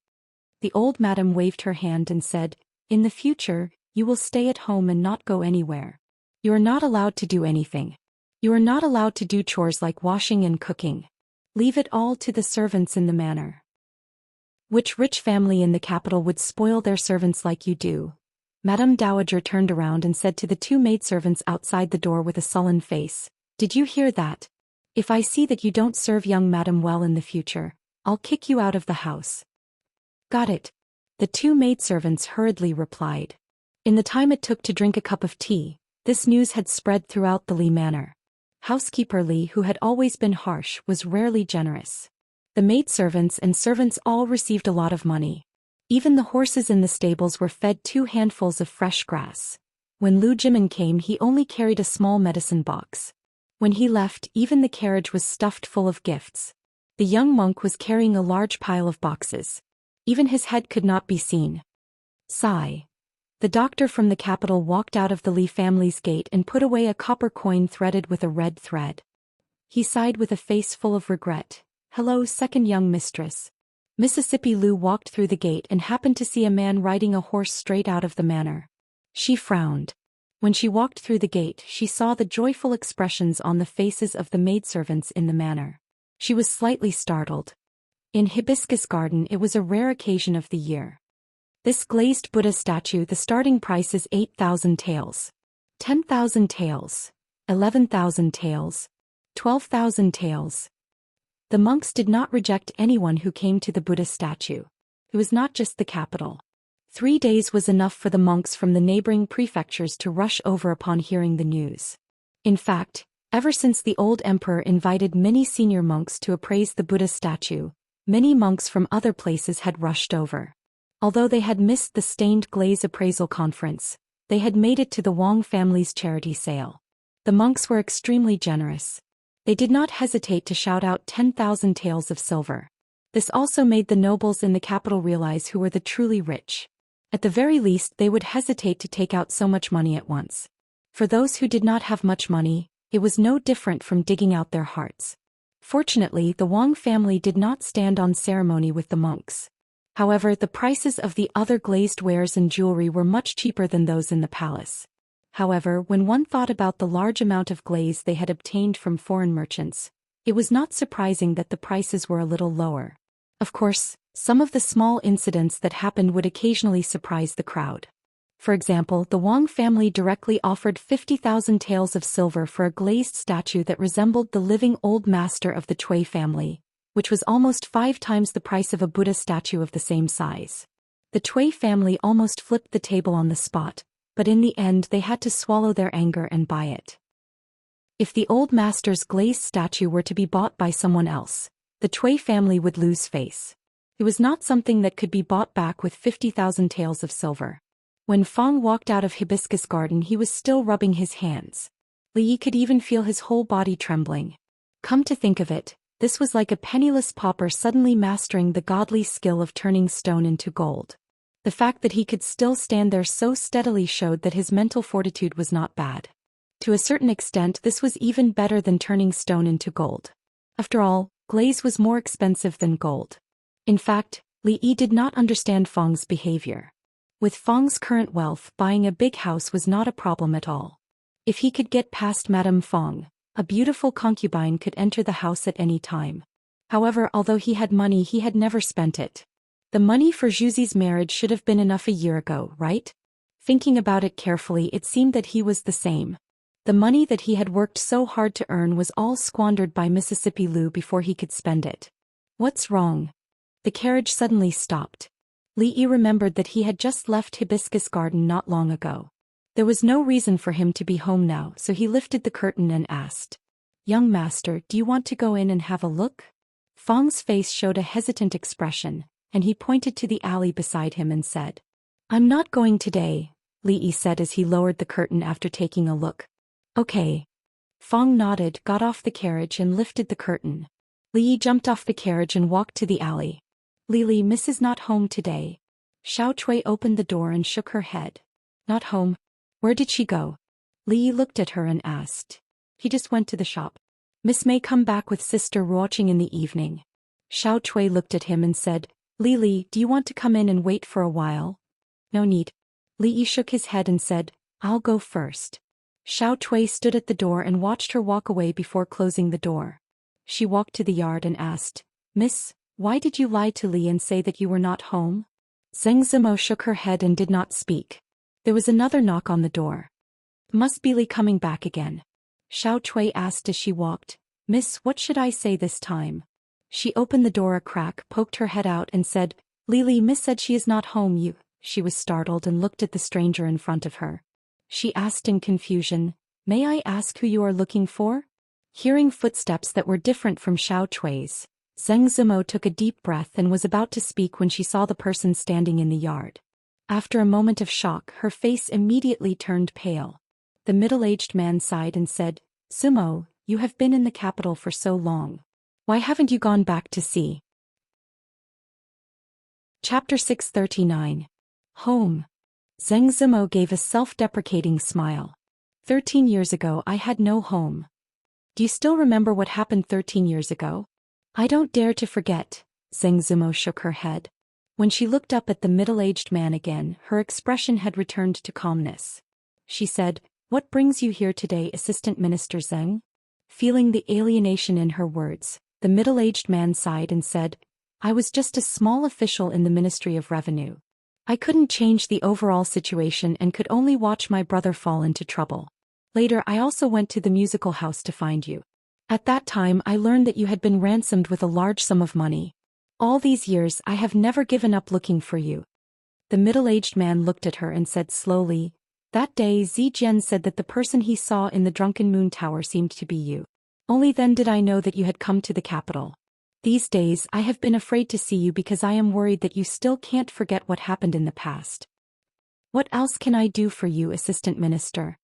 The old madam waved her hand and said, In the future, you will stay at home and not go anywhere. You are not allowed to do anything. You are not allowed to do chores like washing and cooking. Leave it all to the servants in the manor. Which rich family in the capital would spoil their servants like you do? Madame Dowager turned around and said to the 2 maidservants outside the door with a sullen face, Did you hear that? If I see that you don't serve young madam well in the future, I'll kick you out of the house. Got it. The 2 maidservants hurriedly replied. In the time it took to drink a cup of tea, this news had spread throughout the Li manor. Housekeeper Li, who had always been harsh, was rarely generous. The maidservants and servants all received a lot of money. Even the horses in the stables were fed 2 handfuls of fresh grass. When Lu Jimin came, he only carried a small medicine box. When he left, even the carriage was stuffed full of gifts. The young monk was carrying a large pile of boxes. Even his head could not be seen. Sigh. The doctor from the capital walked out of the Li family's gate and put away a copper coin threaded with a red thread. He sighed with a face full of regret. Hello, second young mistress. Mississippi Lu walked through the gate and happened to see a man riding a horse straight out of the manor. She frowned. When she walked through the gate, she saw the joyful expressions on the faces of the maidservants in the manor. She was slightly startled. In Hibiscus Garden, it was a rare occasion of the year. This glazed Buddha statue, the starting price is 8,000 taels. 10,000 taels. 11,000 taels. 12,000 taels. The monks did not reject anyone who came to the Buddha statue. It was not just the capital. 3 days was enough for the monks from the neighboring prefectures to rush over upon hearing the news. In fact, ever since the old emperor invited many senior monks to appraise the Buddha statue, many monks from other places had rushed over. Although they had missed the stained glaze appraisal conference, they had made it to the Wang family's charity sale. The monks were extremely generous. They did not hesitate to shout out 10,000 taels of silver. This also made the nobles in the capital realize who were the truly rich. At the very least, they would hesitate to take out so much money at once. For those who did not have much money, it was no different from digging out their hearts. Fortunately, the Wang family did not stand on ceremony with the monks. However, the prices of the other glazed wares and jewelry were much cheaper than those in the palace. However, when one thought about the large amount of glaze they had obtained from foreign merchants, it was not surprising that the prices were a little lower. Of course, some of the small incidents that happened would occasionally surprise the crowd. For example, the Wang family directly offered 50,000 taels of silver for a glazed statue that resembled the living old master of the Cui family, which was almost 5 times the price of a Buddha statue of the same size. The Cui family almost flipped the table on the spot, but in the end they had to swallow their anger and buy it. If the old master's glazed statue were to be bought by someone else, the Cui family would lose face. It was not something that could be bought back with 50,000 taels of silver. When Feng walked out of Hibiscus Garden, he was still rubbing his hands. Li Yi could even feel his whole body trembling. Come to think of it, this was like a penniless pauper suddenly mastering the godly skill of turning stone into gold. The fact that he could still stand there so steadily showed that his mental fortitude was not bad. To a certain extent, this was even better than turning stone into gold. After all, glaze was more expensive than gold. In fact, Li Yi did not understand Feng's behavior. With Feng's current wealth, buying a big house was not a problem at all. If he could get past Madame Feng, a beautiful concubine could enter the house at any time. However, although he had money, he had never spent it. The money for Zhuzi's marriage should have been enough a year ago, right? Thinking about it carefully, it seemed that he was the same. The money that he had worked so hard to earn was all squandered by Mississippi Lu before he could spend it. What's wrong? The carriage suddenly stopped. Li Yi remembered that he had just left Hibiscus Garden not long ago. There was no reason for him to be home now, so he lifted the curtain and asked, "Young master, do you want to go in and have a look?" Feng's face showed a hesitant expression, and he pointed to the alley beside him and said, "I'm not going today," Li Yi said as he lowered the curtain after taking a look. "Okay." Feng nodded, got off the carriage and lifted the curtain. Li Yi jumped off the carriage and walked to the alley. "Lily, Miss is not home today." Xiao Cui opened the door and shook her head. "Not home? Where did she go?" Li Yi looked at her and asked. "He just went to the shop. Miss may come back with sister watching in the evening." Xiao Cui looked at him and said, "Lily, do you want to come in and wait for a while?" "No need." Li Yi shook his head and said, "I'll go first." Xiao Cui stood at the door and watched her walk away before closing the door. She walked to the yard and asked, "Miss, why did you lie to Li and say that you were not home?" Zheng Zimo shook her head and did not speak. There was another knock on the door. "Must be Li coming back again?" Xiao Cui asked as she walked. "Miss, what should I say this time?" She opened the door a crack, poked her head out and said, "Lily, Miss said she is not home. You." She was startled and looked at the stranger in front of her. She asked in confusion, "May I ask who you are looking for?" Hearing footsteps that were different from Xiao Cui's, Zheng Zimo took a deep breath and was about to speak when she saw the person standing in the yard. After a moment of shock, her face immediately turned pale. The middle-aged man sighed and said, "Sumo, you have been in the capital for so long. Why haven't you gone back to see?" Chapter 639. Home. Zheng Zimo gave a self-deprecating smile. 13 years ago I had no home. Do you still remember what happened 13 years ago? I don't dare to forget. Zheng Zimo shook her head. When she looked up at the middle-aged man again, her expression had returned to calmness. She said, "What brings you here today, Assistant Minister Zheng?" Feeling the alienation in her words, the middle-aged man sighed and said, "I was just a small official in the Ministry of Revenue. I couldn't change the overall situation and could only watch my brother fall into trouble. Later I also went to the musical house to find you. At that time I learned that you had been ransomed with a large sum of money. All these years I have never given up looking for you." The middle-aged man looked at her and said slowly, "That day Zijian said that the person he saw in the Drunken Moon Tower seemed to be you. Only then did I know that you had come to the capital. These days I have been afraid to see you because I am worried that you still can't forget what happened in the past. What else can I do for you, Assistant Minister?"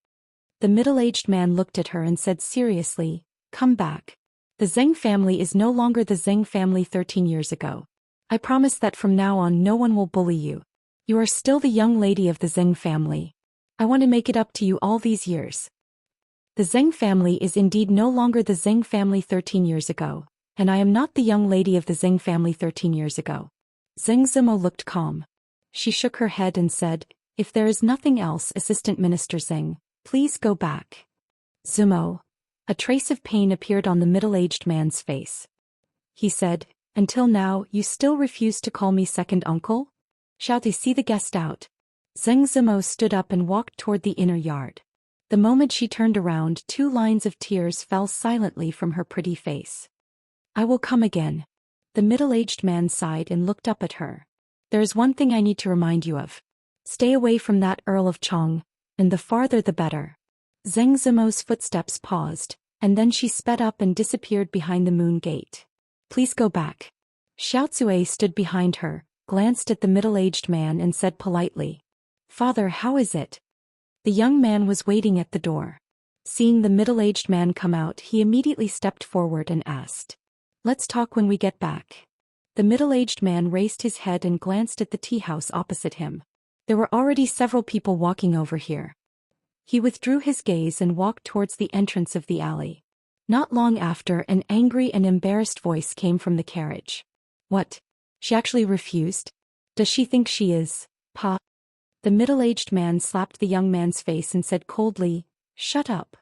The middle-aged man looked at her and said seriously, "Come back. The Zheng family is no longer the Zheng family 13 years ago. I promise that from now on no one will bully you. You are still the young lady of the Zheng family. I want to make it up to you all these years." The Zheng family is indeed no longer the Zheng family 13 years ago, and I am not the young lady of the Zheng family 13 years ago. Zheng Zimo looked calm. She shook her head and said, if there is nothing else, Assistant Minister Zheng, please go back. Zimo. A trace of pain appeared on the middle-aged man's face. He said, until now you still refuse to call me second uncle? Shall they see the guest out? Zheng Zimo stood up and walked toward the inner yard. The moment she turned around, 2 lines of tears fell silently from her pretty face. I will come again. The middle-aged man sighed and looked up at her. There is one thing I need to remind you of. Stay away from that Earl of Chong, and the farther the better. Zheng Zimo's footsteps paused, and then she sped up and disappeared behind the moon gate. Please go back. Xiaozue stood behind her, glanced at the middle-aged man and said politely, Father, how is it? The young man was waiting at the door. Seeing the middle-aged man come out, he immediately stepped forward and asked, let's talk when we get back. The middle-aged man raised his head and glanced at the tea house opposite him. There were already several people walking over here. He withdrew his gaze and walked towards the entrance of the alley. Not long after, an angry and embarrassed voice came from the carriage. What? She actually refused? Does she think she is, Pa? The middle-aged man slapped the young man's face and said coldly, shut up.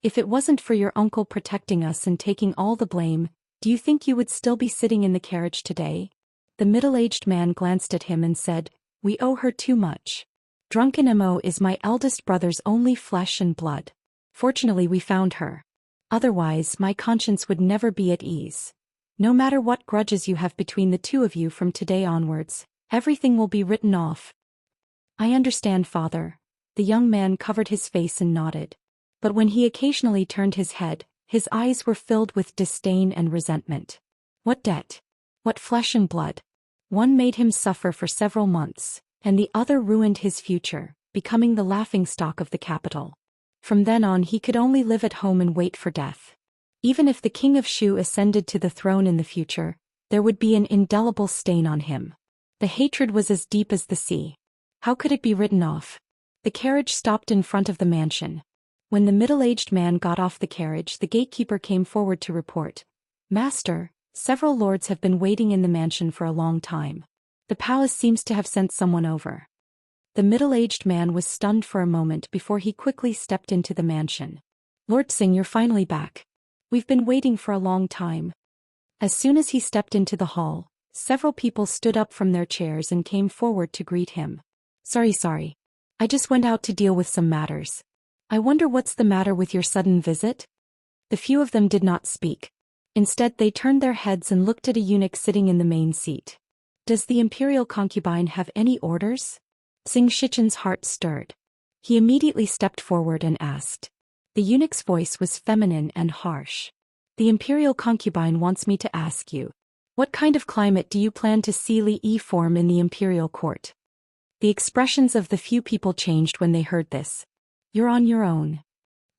If it wasn't for your uncle protecting us and taking all the blame, do you think you would still be sitting in the carriage today? The middle-aged man glanced at him and said, we owe her too much. Drunken Mo is my eldest brother's only flesh and blood. Fortunately we found her. Otherwise my conscience would never be at ease. No matter what grudges you have between the two of you from today onwards, everything will be written off. I understand, Father. The young man covered his face and nodded. But when he occasionally turned his head, his eyes were filled with disdain and resentment. What debt? What flesh and blood? One made him suffer for several months, and the other ruined his future, becoming the laughingstock of the capital. From then on he could only live at home and wait for death. Even if the king of Shu ascended to the throne in the future, there would be an indelible stain on him. The hatred was as deep as the sea. How could it be written off? The carriage stopped in front of the mansion. When the middle-aged man got off the carriage, the gatekeeper came forward to report, Master, several lords have been waiting in the mansion for a long time. The palace seems to have sent someone over. The middle-aged man was stunned for a moment before he quickly stepped into the mansion. Lord Singh, you're finally back. We've been waiting for a long time. As soon as he stepped into the hall, several people stood up from their chairs and came forward to greet him. Sorry. I just went out to deal with some matters. I wonder what's the matter with your sudden visit? The few of them did not speak. Instead they turned their heads and looked at a eunuch sitting in the main seat. Does the imperial concubine have any orders? Xing Shichun's heart stirred. He immediately stepped forward and asked. The eunuch's voice was feminine and harsh. The imperial concubine wants me to ask you, what kind of climate do you plan to see Li Yi form in the imperial court? The expressions of the few people changed when they heard this. You're on your own.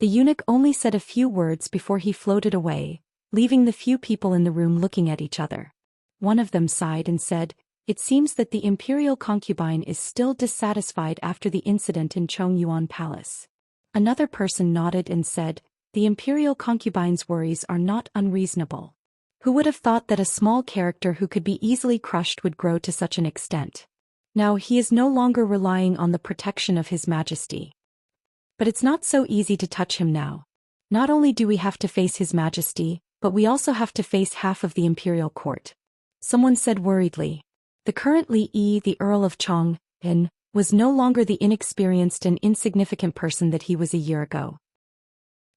The eunuch only said a few words before he floated away, leaving the few people in the room looking at each other. One of them sighed and said, it seems that the imperial concubine is still dissatisfied after the incident in Chongyuan Palace. Another person nodded and said, the imperial concubine's worries are not unreasonable. Who would have thought that a small character who could be easily crushed would grow to such an extent? Now he is no longer relying on the protection of His Majesty. But it's not so easy to touch him now. Not only do we have to face His Majesty, but we also have to face half of the imperial court. Someone said worriedly. The current Li Yi, the Earl of Chong, was no longer the inexperienced and insignificant person that he was a year ago.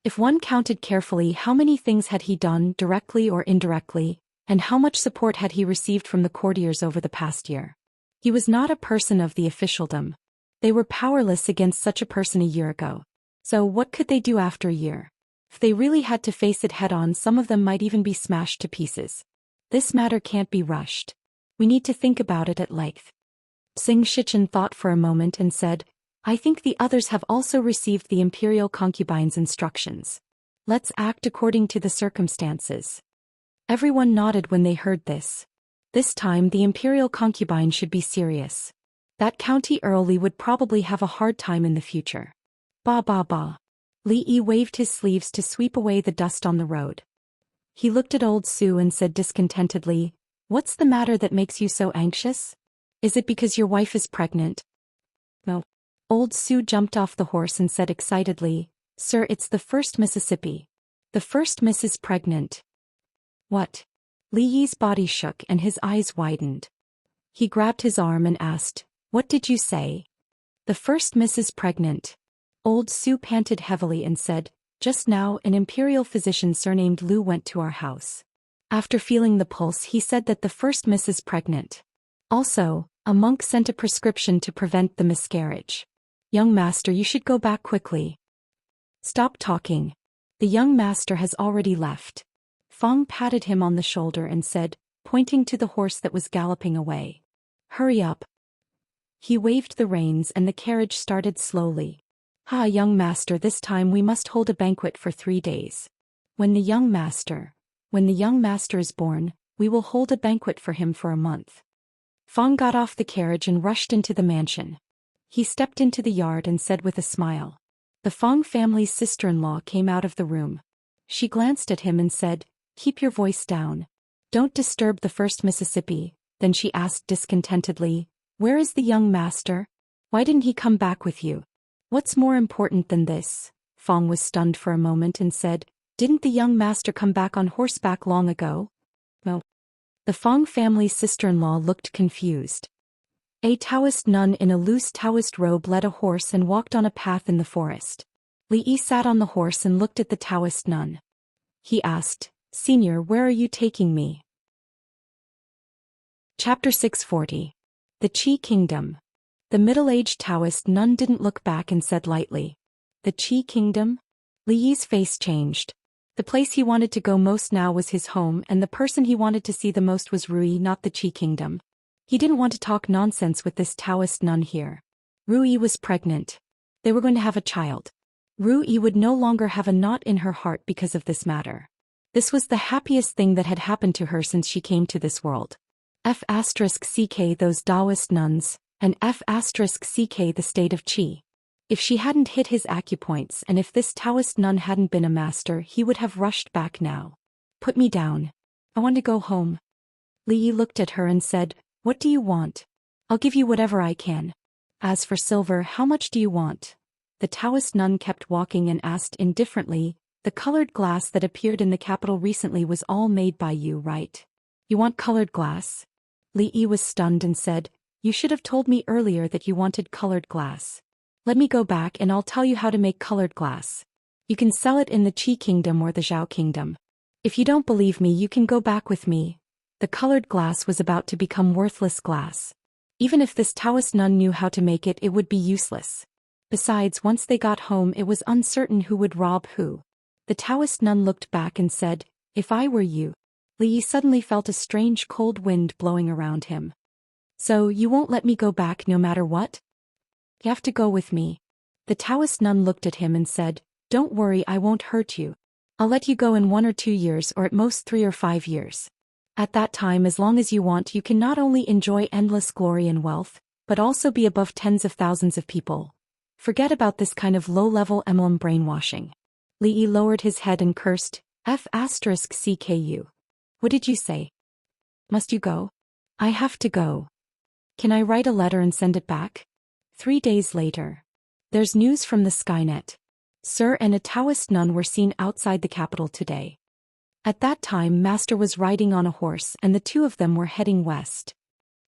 If one counted carefully how many things had he done directly or indirectly, and how much support had he received from the courtiers over the past year. He was not a person of the officialdom. They were powerless against such a person a year ago. So what could they do after a year? If they really had to face it head-on, some of them might even be smashed to pieces. This matter can't be rushed. We need to think about it at length. Xing Shichun thought for a moment and said, I think the others have also received the imperial concubine's instructions. Let's act according to the circumstances. Everyone nodded when they heard this. This time the imperial concubine should be serious. That county earl would probably have a hard time in the future. Ba. Li Yi waved his sleeves to sweep away the dust on the road. He looked at old Su and said discontentedly, "What's the matter that makes you so anxious? Is it because your wife is pregnant?" "No." Old Su jumped off the horse and said excitedly, "Sir, it's the first Mississippi. The first Miss is pregnant." "What?" Li Yi's body shook and his eyes widened. He grabbed his arm and asked, "What did you say?" "The first Miss is pregnant." Old Su panted heavily and said, "Just now an imperial physician surnamed Lu went to our house. After feeling the pulse he said that the first Miss is pregnant. Also, a monk sent a prescription to prevent the miscarriage. Young master, you should go back quickly." "Stop talking. The young master has already left." Fong patted him on the shoulder and said, pointing to the horse that was galloping away, "Hurry up." He waved the reins and the carriage started slowly. Young master, this time we must hold a banquet for 3 days. When the young master is born, we will hold a banquet for him for a month." Fong got off the carriage and rushed into the mansion. He stepped into the yard and said with a smile. The Fong family's sister-in-law came out of the room. She glanced at him and said, "Keep your voice down. Don't disturb the first Mississippi." Then she asked discontentedly, "Where is the young master? Why didn't he come back with you?" "What's more important than this?" Fong was stunned for a moment and said, "Didn't the young master come back on horseback long ago?" "No." The Fong family's sister-in-law looked confused. A Taoist nun in a loose Taoist robe led a horse and walked on a path in the forest. Li Yi sat on the horse and looked at the Taoist nun. He asked, "Senior, where are you taking me?" Chapter 640. The Qi Kingdom. The middle-aged Taoist nun didn't look back and said lightly, "The Qi Kingdom?" Li Yi's face changed. The place he wanted to go most now was his home, and the person he wanted to see the most was Rui, not the Qi Kingdom. He didn't want to talk nonsense with this Taoist nun here. Rui was pregnant. They were going to have a child. Rui would no longer have a knot in her heart because of this matter. This was the happiest thing that had happened to her since she came to this world. F*ck those Daoist nuns, and F*ck the state of Qi. If she hadn't hit his acupoints and if this Taoist nun hadn't been a master, he would have rushed back now. "Put me down. I want to go home." Li Yi looked at her and said, "What do you want? I'll give you whatever I can. As for silver, how much do you want?" The Taoist nun kept walking and asked indifferently, "The colored glass that appeared in the capital recently was all made by you, right? You want colored glass?" Li Yi was stunned and said, "You should have told me earlier that you wanted colored glass. Let me go back and I'll tell you how to make colored glass. You can sell it in the Qi Kingdom or the Zhou Kingdom. If you don't believe me, you can go back with me." The colored glass was about to become worthless glass. Even if this Taoist nun knew how to make it, it would be useless. Besides, once they got home, it was uncertain who would rob who. The Taoist nun looked back and said, "If I were you." Li Yi suddenly felt a strange cold wind blowing around him. "So, you won't let me go back no matter what?" "You have to go with me." The Taoist nun looked at him and said, "Don't worry, I won't hurt you. I'll let you go in 1 or 2 years, or at most 3 or 5 years. At that time, as long as you want, you can not only enjoy endless glory and wealth, but also be above tens of thousands of people. Forget about this kind of low-level emblem brainwashing." Li Yi lowered his head and cursed, F***CKU. "What did you say? Must you go?" "I have to go." "Can I write a letter and send it back?" 3 days later. There's news from the Skynet. Sir and a Taoist nun were seen outside the capital today. At that time, Master was riding on a horse and the two of them were heading west.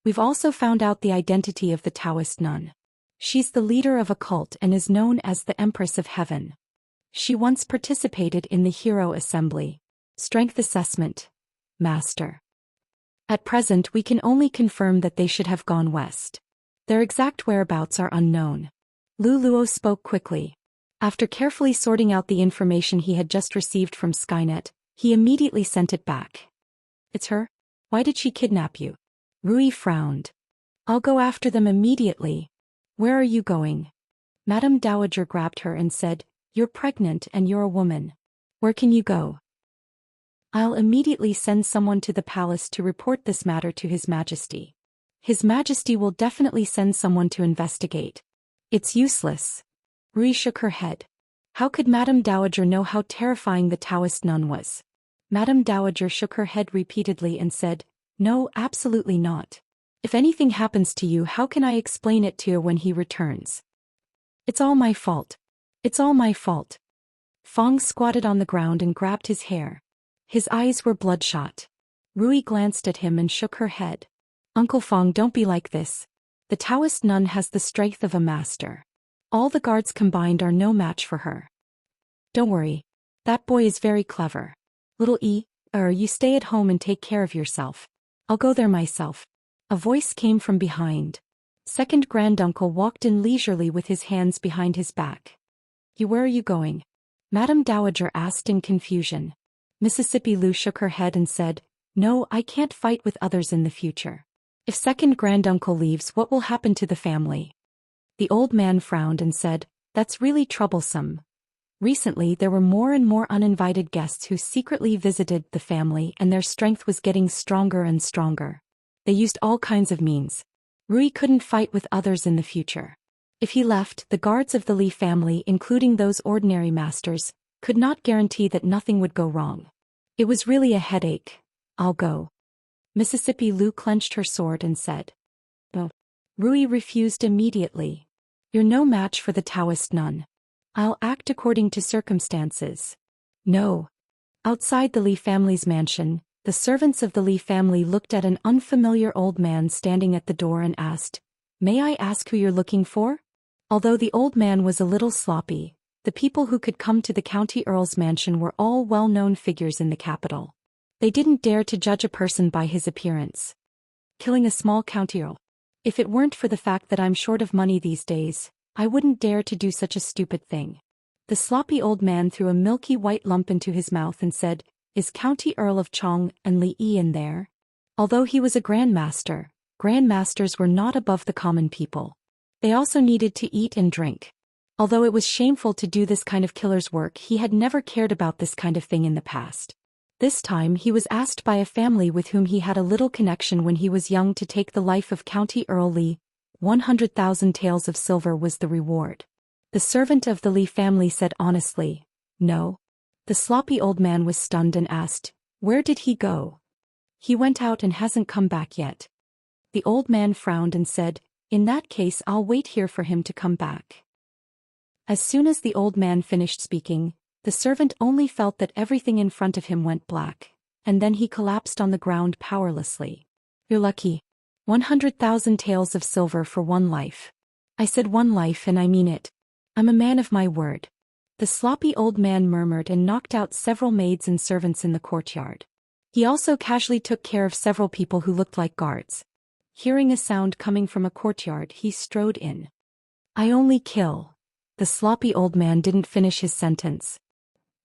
We've also found out the identity of the Taoist nun. She's the leader of a cult and is known as the Empress of Heaven. She once participated in the Hero Assembly. Strength assessment. Master. At present, we can only confirm that they should have gone west. Their exact whereabouts are unknown. Lu Luo spoke quickly. After carefully sorting out the information he had just received from Skynet, he immediately sent it back. "It's her? Why did she kidnap you?" Rui frowned. "I'll go after them immediately." "Where are you going?" Madame Dowager grabbed her and said, "You're pregnant and you're a woman. Where can you go?" "I'll immediately send someone to the palace to report this matter to His Majesty. His Majesty will definitely send someone to investigate." "It's useless." Rui shook her head. How could Madame Dowager know how terrifying the Taoist nun was? Madame Dowager shook her head repeatedly and said, "No, absolutely not. If anything happens to you, how can I explain it to you when he returns? It's all my fault. It's all my fault." Fong squatted on the ground and grabbed his hair. His eyes were bloodshot. Rui glanced at him and shook her head. "Uncle Fong, don't be like this. The Taoist nun has the strength of a master. All the guards combined are no match for her. Don't worry. That boy is very clever. Little you stay at home and take care of yourself. I'll go there myself." A voice came from behind. Second granduncle walked in leisurely with his hands behind his back. Where are you going?" Madame Dowager asked in confusion. Mississippi Lu shook her head and said, "No, I can't fight with others in the future. If second granduncle leaves, what will happen to the family?" The old man frowned and said, "That's really troublesome. Recently there were more and more uninvited guests who secretly visited the family, and their strength was getting stronger and stronger. They used all kinds of means. Rui couldn't fight with others in the future. If he left, the guards of the Li family, including those ordinary masters, could not guarantee that nothing would go wrong. It was really a headache. I'll go." Mississippi Lu clenched her sword and said, "No." Rui refused immediately. "You're no match for the Taoist nun. I'll act according to circumstances." "No." Outside the Li family's mansion, the servants of the Li family looked at an unfamiliar old man standing at the door and asked, "May I ask who you're looking for?" Although the old man was a little sloppy, the people who could come to the county earl's mansion were all well-known figures in the capital. They didn't dare to judge a person by his appearance. "Killing a small county earl. If it weren't for the fact that I'm short of money these days, I wouldn't dare to do such a stupid thing." The sloppy old man threw a milky white lump into his mouth and said, "Is County Earl of Chong and Li in there?" Although he was a grandmaster, grandmasters were not above the common people. They also needed to eat and drink. Although it was shameful to do this kind of killer's work, he had never cared about this kind of thing in the past. This time he was asked by a family with whom he had a little connection when he was young to take the life of County Earl Li. 100,000 taels of silver was the reward. The servant of the Li family said honestly, "No." The sloppy old man was stunned and asked, "Where did he go?" "He went out and hasn't come back yet." The old man frowned and said, "In that case I'll wait here for him to come back." As soon as the old man finished speaking, the servant only felt that everything in front of him went black, and then he collapsed on the ground powerlessly. "You're lucky. 100,000 taels of silver for one life. I said one life and I mean it. I'm a man of my word." The sloppy old man murmured and knocked out several maids and servants in the courtyard. He also casually took care of several people who looked like guards. Hearing a sound coming from a courtyard, he strode in. "I only kill." The sloppy old man didn't finish his sentence.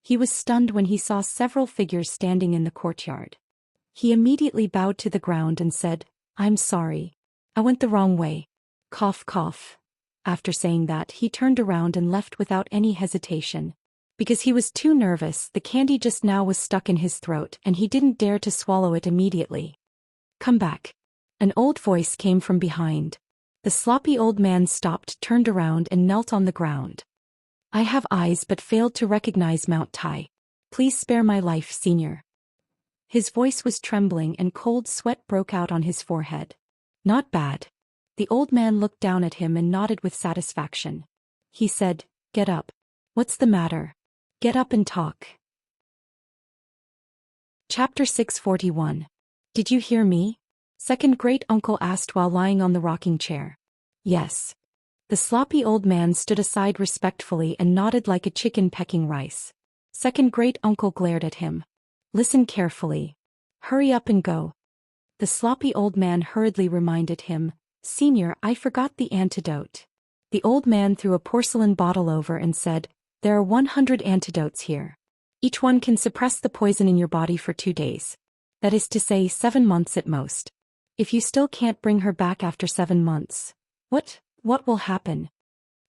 He was stunned when he saw several figures standing in the courtyard. He immediately bowed to the ground and said, "I'm sorry. I went the wrong way." Cough, cough. After saying that, he turned around and left without any hesitation. Because he was too nervous, the candy just now was stuck in his throat and he didn't dare to swallow it immediately. "Come back." An old voice came from behind. The sloppy old man stopped, turned around and knelt on the ground. "I have eyes but failed to recognize Mount Tai. Please spare my life, senior." His voice was trembling and cold sweat broke out on his forehead. "Not bad." The old man looked down at him and nodded with satisfaction. He said, "Get up." "What's the matter? Get up and talk." Chapter 641. "Did you hear me?" Second great uncle asked while lying on the rocking chair. "Yes." The sloppy old man stood aside respectfully and nodded like a chicken pecking rice. Second great uncle glared at him. "Listen carefully. Hurry up and go." The sloppy old man hurriedly reminded him, "Senior, I forgot the antidote." The old man threw a porcelain bottle over and said, "There are 100 antidotes here. Each one can suppress the poison in your body for 2 days. That is to say, 7 months at most. If you still can't bring her back after 7 months, what will happen?"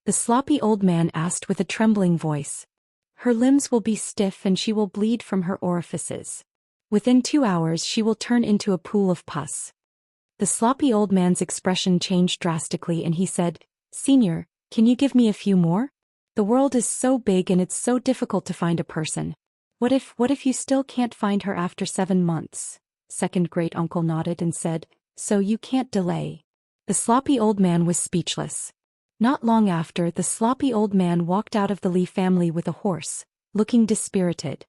The sloppy old man asked with a trembling voice. "Her limbs will be stiff and she will bleed from her orifices. Within 2 hours she will turn into a pool of pus." The sloppy old man's expression changed drastically and he said, "Senior, can you give me a few more? The world is so big and it's so difficult to find a person. What if you still can't find her after 7 months? Second great uncle nodded and said, so you can't delay. The sloppy old man was speechless. Not long after, the sloppy old man walked out of the Li family with a horse, looking dispirited.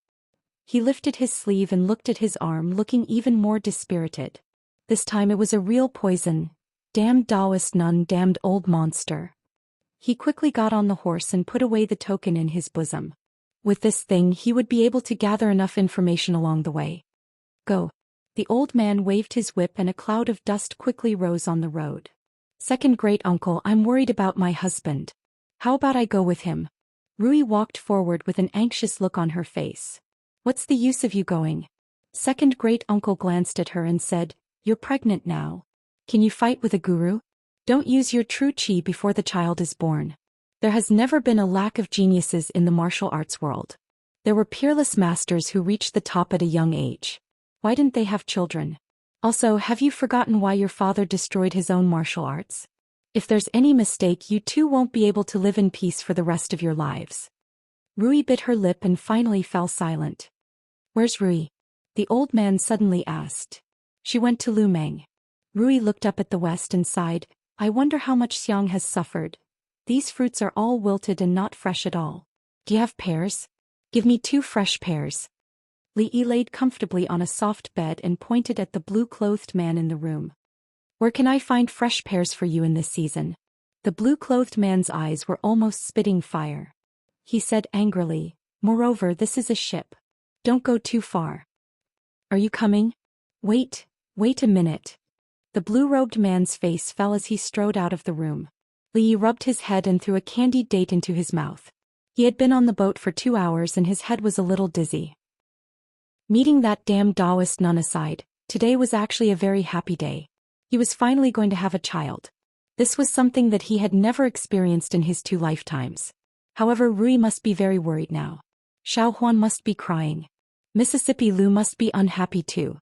He lifted his sleeve and looked at his arm, looking even more dispirited. This time it was a real poison. Damned Daoist nun, damned old monster. He quickly got on the horse and put away the token in his bosom. With this thing he would be able to gather enough information along the way. Go. The old man waved his whip and a cloud of dust quickly rose on the road. Second great uncle, I'm worried about my husband. How about I go with him? Rui walked forward with an anxious look on her face. What's the use of you going? Second great uncle glanced at her and said, you're pregnant now. Can you fight with a guru? Don't use your true chi before the child is born. There has never been a lack of geniuses in the martial arts world. There were peerless masters who reached the top at a young age. Why didn't they have children? Also, have you forgotten why your father destroyed his own martial arts? If there's any mistake, you two won't be able to live in peace for the rest of your lives. Rui bit her lip and finally fell silent. Where's Rui? The old man suddenly asked. She went to Lumeng. Rui looked up at the west and sighed, I wonder how much Xiang has suffered. These fruits are all wilted and not fresh at all. Do you have pears? Give me 2 fresh pears. Li Yi laid comfortably on a soft bed and pointed at the blue-clothed man in the room. Where can I find fresh pears for you in this season? The blue-clothed man's eyes were almost spitting fire. He said angrily, moreover, this is a ship. Don't go too far. Are you coming? Wait a minute. The blue-robed man's face fell as he strode out of the room. Li Yi rubbed his head and threw a candied date into his mouth. He had been on the boat for 2 hours and his head was a little dizzy. Meeting that damned Daoist nun aside, today was actually a very happy day. He was finally going to have a child. This was something that he had never experienced in his 2 lifetimes. However, Rui must be very worried now. Xiao Huan must be crying. Mississippi Lu must be unhappy too.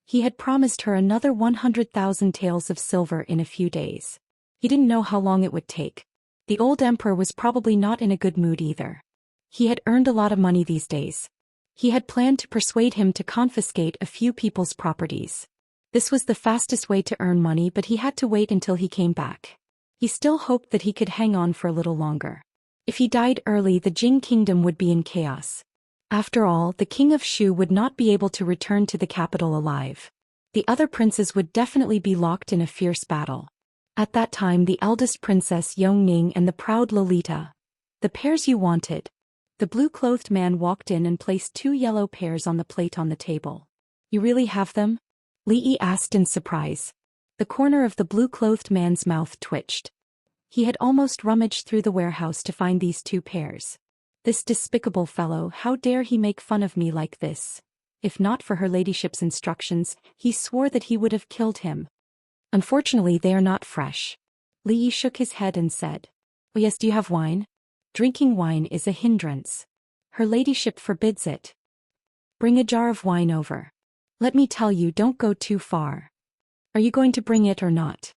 He had promised her another 100,000 taels of silver in a few days. He didn't know how long it would take. The old emperor was probably not in a good mood either. He had earned a lot of money these days. He had planned to persuade him to confiscate a few people's properties. This was the fastest way to earn money, but he had to wait until he came back. He still hoped that he could hang on for a little longer. If he died early, the Jing kingdom would be in chaos. After all, the king of Shu would not be able to return to the capital alive. The other princes would definitely be locked in a fierce battle. At that time, the eldest princess Yongning and the proud Lolita. The pears you wanted. The blue-clothed man walked in and placed 2 yellow pears on the plate on the table. You really have them? Li Yi asked in surprise. The corner of the blue-clothed man's mouth twitched. He had almost rummaged through the warehouse to find these 2 pears. This despicable fellow, how dare he make fun of me like this? If not for her ladyship's instructions, he swore that he would have killed him. Unfortunately, they are not fresh. Li Yi shook his head and said, oh yes, do you have wine? Drinking wine is a hindrance. Her ladyship forbids it. Bring a jar of wine over. Let me tell you, don't go too far. Are you going to bring it or not?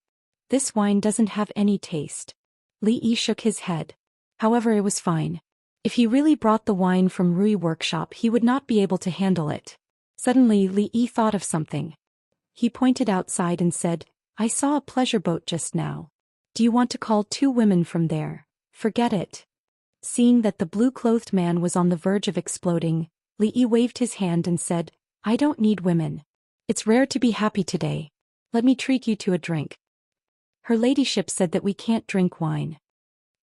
This wine doesn't have any taste. Li Yi shook his head. However, it was fine. If he really brought the wine from Rui workshop, he would not be able to handle it. Suddenly, Li Yi thought of something. He pointed outside and said, I saw a pleasure boat just now. Do you want to call 2 women from there? Forget it. Seeing that the blue-clothed man was on the verge of exploding, Li Yi waved his hand and said, I don't need women. It's rare to be happy today. Let me treat you to a drink. Her ladyship said that we can't drink wine.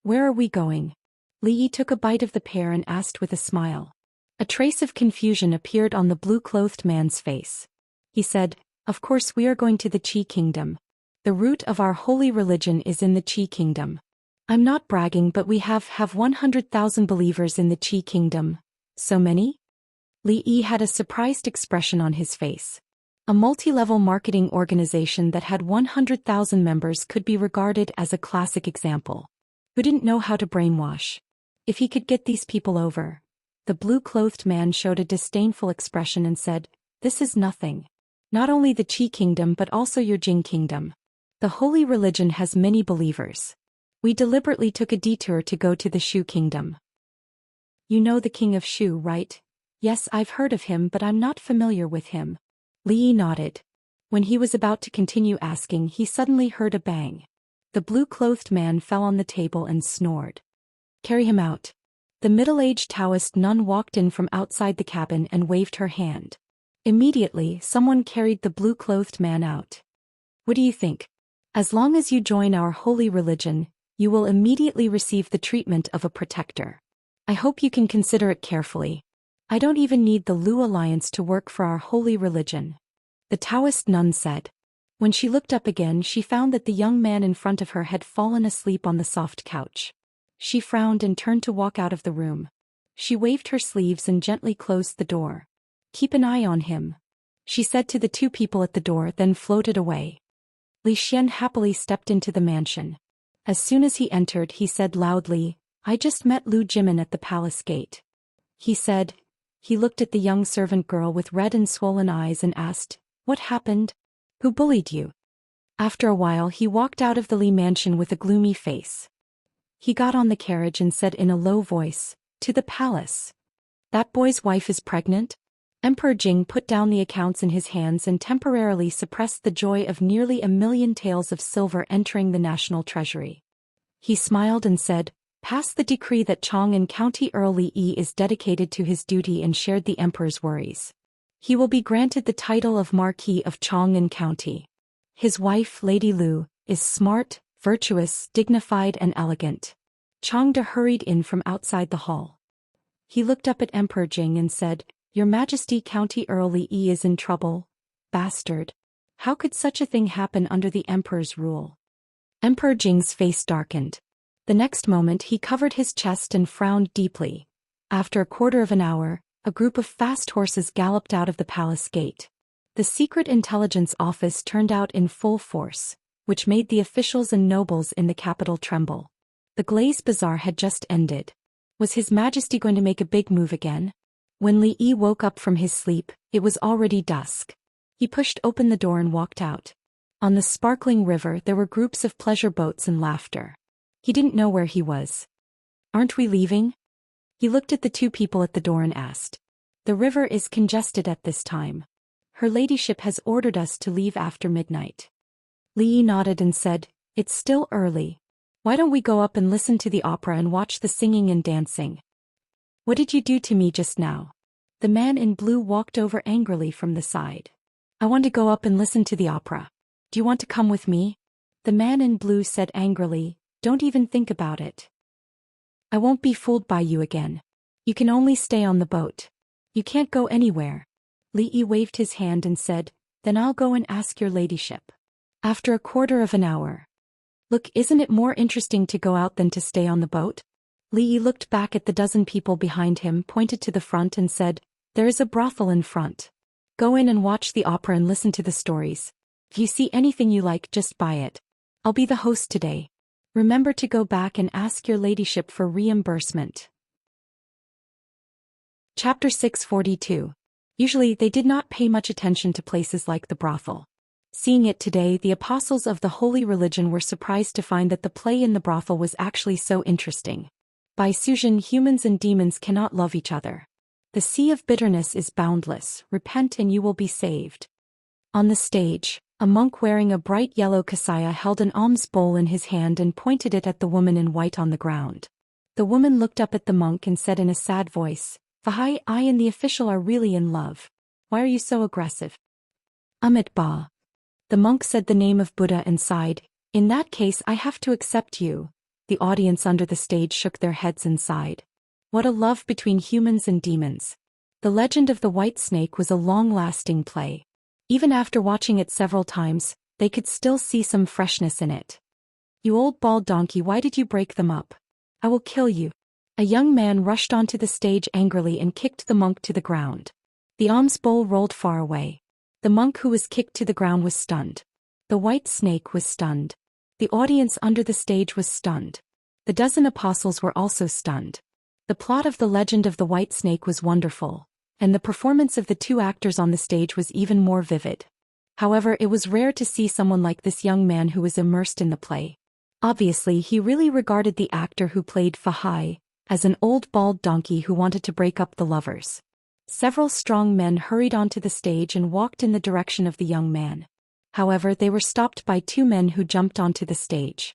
Where are we going? Li Yi took a bite of the pear and asked with a smile. A trace of confusion appeared on the blue-clothed man's face. He said, of course we are going to the Qi kingdom. The root of our holy religion is in the Qi kingdom. I'm not bragging, but we have 100,000 believers in the Qi kingdom. So many? Li Yi had a surprised expression on his face. A multi-level marketing organization that had 100,000 members could be regarded as a classic example. Who didn't know how to brainwash? If he could get these people over. The blue-clothed man showed a disdainful expression and said, this is nothing. Not only the Qi kingdom but also your Jing kingdom. The holy religion has many believers. We deliberately took a detour to go to the Shu kingdom. You know the king of Shu, right? Yes, I've heard of him, but I'm not familiar with him. Li nodded. When he was about to continue asking, he suddenly heard a bang. The blue-clothed man fell on the table and snored. Carry him out. The middle-aged Taoist nun walked in from outside the cabin and waved her hand. Immediately, someone carried the blue-clothed man out. What do you think? As long as you join our holy religion, you will immediately receive the treatment of a protector. I hope you can consider it carefully. I don't even need the Lu Alliance to work for our holy religion. The Taoist nun said. When she looked up again, she found that the young man in front of her had fallen asleep on the soft couch. She frowned and turned to walk out of the room. She waved her sleeves and gently closed the door. Keep an eye on him, she said to the two people at the door, then floated away. Zhou Xian happily stepped into the mansion. As soon as he entered, he said loudly, I just met Lu Jimin at the palace gate. He said. He looked at the young servant girl with red and swollen eyes and asked, What happened? Who bullied you? After a while he walked out of the Li mansion with a gloomy face. He got on the carriage and said in a low voice, To the palace. That boy's wife is pregnant? Emperor Jing put down the accounts in his hands and temporarily suppressed the joy of nearly 1,000,000 taels of silver entering the national treasury. He smiled and said, Pass the decree that Chong'an County Earl Li Yi is dedicated to his duty and shared the emperor's worries. He will be granted the title of Marquis of Chong'an County. His wife, Lady Lu, is smart, virtuous, dignified and elegant. Changde hurried in from outside the hall. He looked up at Emperor Jing and said, Your Majesty, County Earl Li Yi is in trouble. Bastard. How could such a thing happen under the emperor's rule? Emperor Jing's face darkened. The next moment he covered his chest and frowned deeply. After a quarter of an hour, a group of fast horses galloped out of the palace gate. The secret intelligence office turned out in full force, which made the officials and nobles in the capital tremble. The Glaze Bazaar had just ended. Was His Majesty going to make a big move again? When Li Yi woke up from his sleep, it was already dusk. He pushed open the door and walked out. On the sparkling river there were groups of pleasure boats and laughter. He didn't know where he was. Aren't we leaving? He looked at the two people at the door and asked. The river is congested at this time. Her ladyship has ordered us to leave after midnight. Li Yi nodded and said, It's still early. Why don't we go up and listen to the opera and watch the singing and dancing? What did you do to me just now? The man in blue walked over angrily from the side. I want to go up and listen to the opera. Do you want to come with me? The man in blue said angrily, Don't even think about it. I won't be fooled by you again. You can only stay on the boat. You can't go anywhere. Li Yi waved his hand and said, Then I'll go and ask your ladyship. After a quarter of an hour. Look, isn't it more interesting to go out than to stay on the boat? Li Yi looked back at the dozen people behind him, pointed to the front and said, There is a brothel in front. Go in and watch the opera and listen to the stories. If you see anything you like, just buy it. I'll be the host today. Remember to go back and ask your ladyship for reimbursement. Chapter 642. Usually they did not pay much attention to places like the brothel. Seeing it today, the apostles of the holy religion were surprised to find that the play in the brothel was actually so interesting. By Suzhen, humans and demons cannot love each other. The sea of bitterness is boundless. Repent and you will be saved. On the stage, a monk wearing a bright yellow kasaya held an alms bowl in his hand and pointed it at the woman in white on the ground. The woman looked up at the monk and said in a sad voice, Vahai, I and the official are really in love. Why are you so aggressive? Amit Ba. The monk said the name of Buddha and sighed, In that case I have to accept you. The audience under the stage shook their heads and sighed. What a love between humans and demons. The Legend of the White Snake was a long-lasting play. Even after watching it several times, they could still see some freshness in it. You old bald donkey, why did you break them up? I will kill you. A young man rushed onto the stage angrily and kicked the monk to the ground. The alms bowl rolled far away. The monk who was kicked to the ground was stunned. The white snake was stunned. The audience under the stage was stunned. The dozen apostles were also stunned. The plot of the Legend of the White Snake was wonderful, and the performance of the two actors on the stage was even more vivid. However, it was rare to see someone like this young man who was immersed in the play. Obviously, he really regarded the actor who played Fahai as an old bald donkey who wanted to break up the lovers. Several strong men hurried onto the stage and walked in the direction of the young man. However, they were stopped by two men who jumped onto the stage.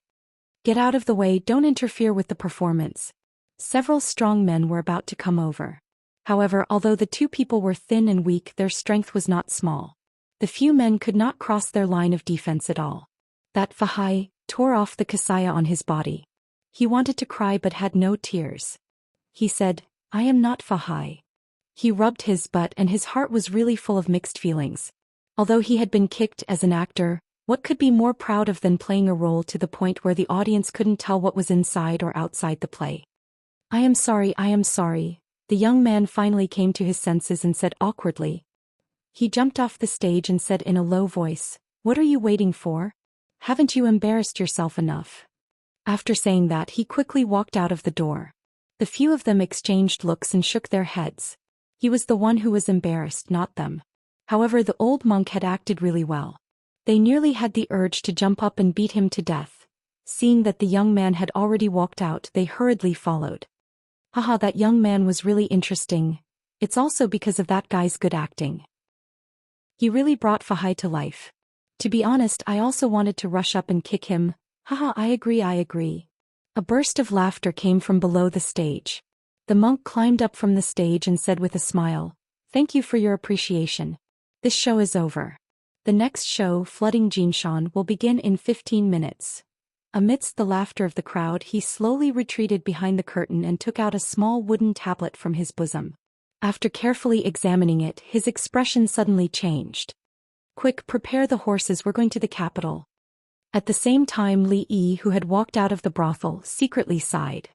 "Get out of the way, don't interfere with the performance." Several strong men were about to come over. However, although the two people were thin and weak, their strength was not small. The few men could not cross their line of defense at all. That Fahai tore off the kasaya on his body. He wanted to cry but had no tears. He said, "I am not Fahai." He rubbed his butt and his heart was really full of mixed feelings. Although he had been kicked as an actor, what could be more proud of than playing a role to the point where the audience couldn't tell what was inside or outside the play? "I am sorry, I am sorry." The young man finally came to his senses and said awkwardly. He jumped off the stage and said in a low voice, "What are you waiting for? Haven't you embarrassed yourself enough?" After saying that, he quickly walked out of the door. The few of them exchanged looks and shook their heads. He was the one who was embarrassed, not them. However, the old monk had acted really well. They nearly had the urge to jump up and beat him to death. Seeing that the young man had already walked out, they hurriedly followed. "Haha, that young man was really interesting. It's also because of that guy's good acting. He really brought Fahai to life. To be honest, I also wanted to rush up and kick him. Haha, I agree, I agree." A burst of laughter came from below the stage. The monk climbed up from the stage and said with a smile, "Thank you for your appreciation. This show is over. The next show, Flooding Jinshan, will begin in 15 minutes. Amidst the laughter of the crowd, he slowly retreated behind the curtain and took out a small wooden tablet from his bosom. After carefully examining it, his expression suddenly changed. "Quick, prepare the horses, we're going to the capital." At the same time, Li Yi, who had walked out of the brothel, secretly sighed.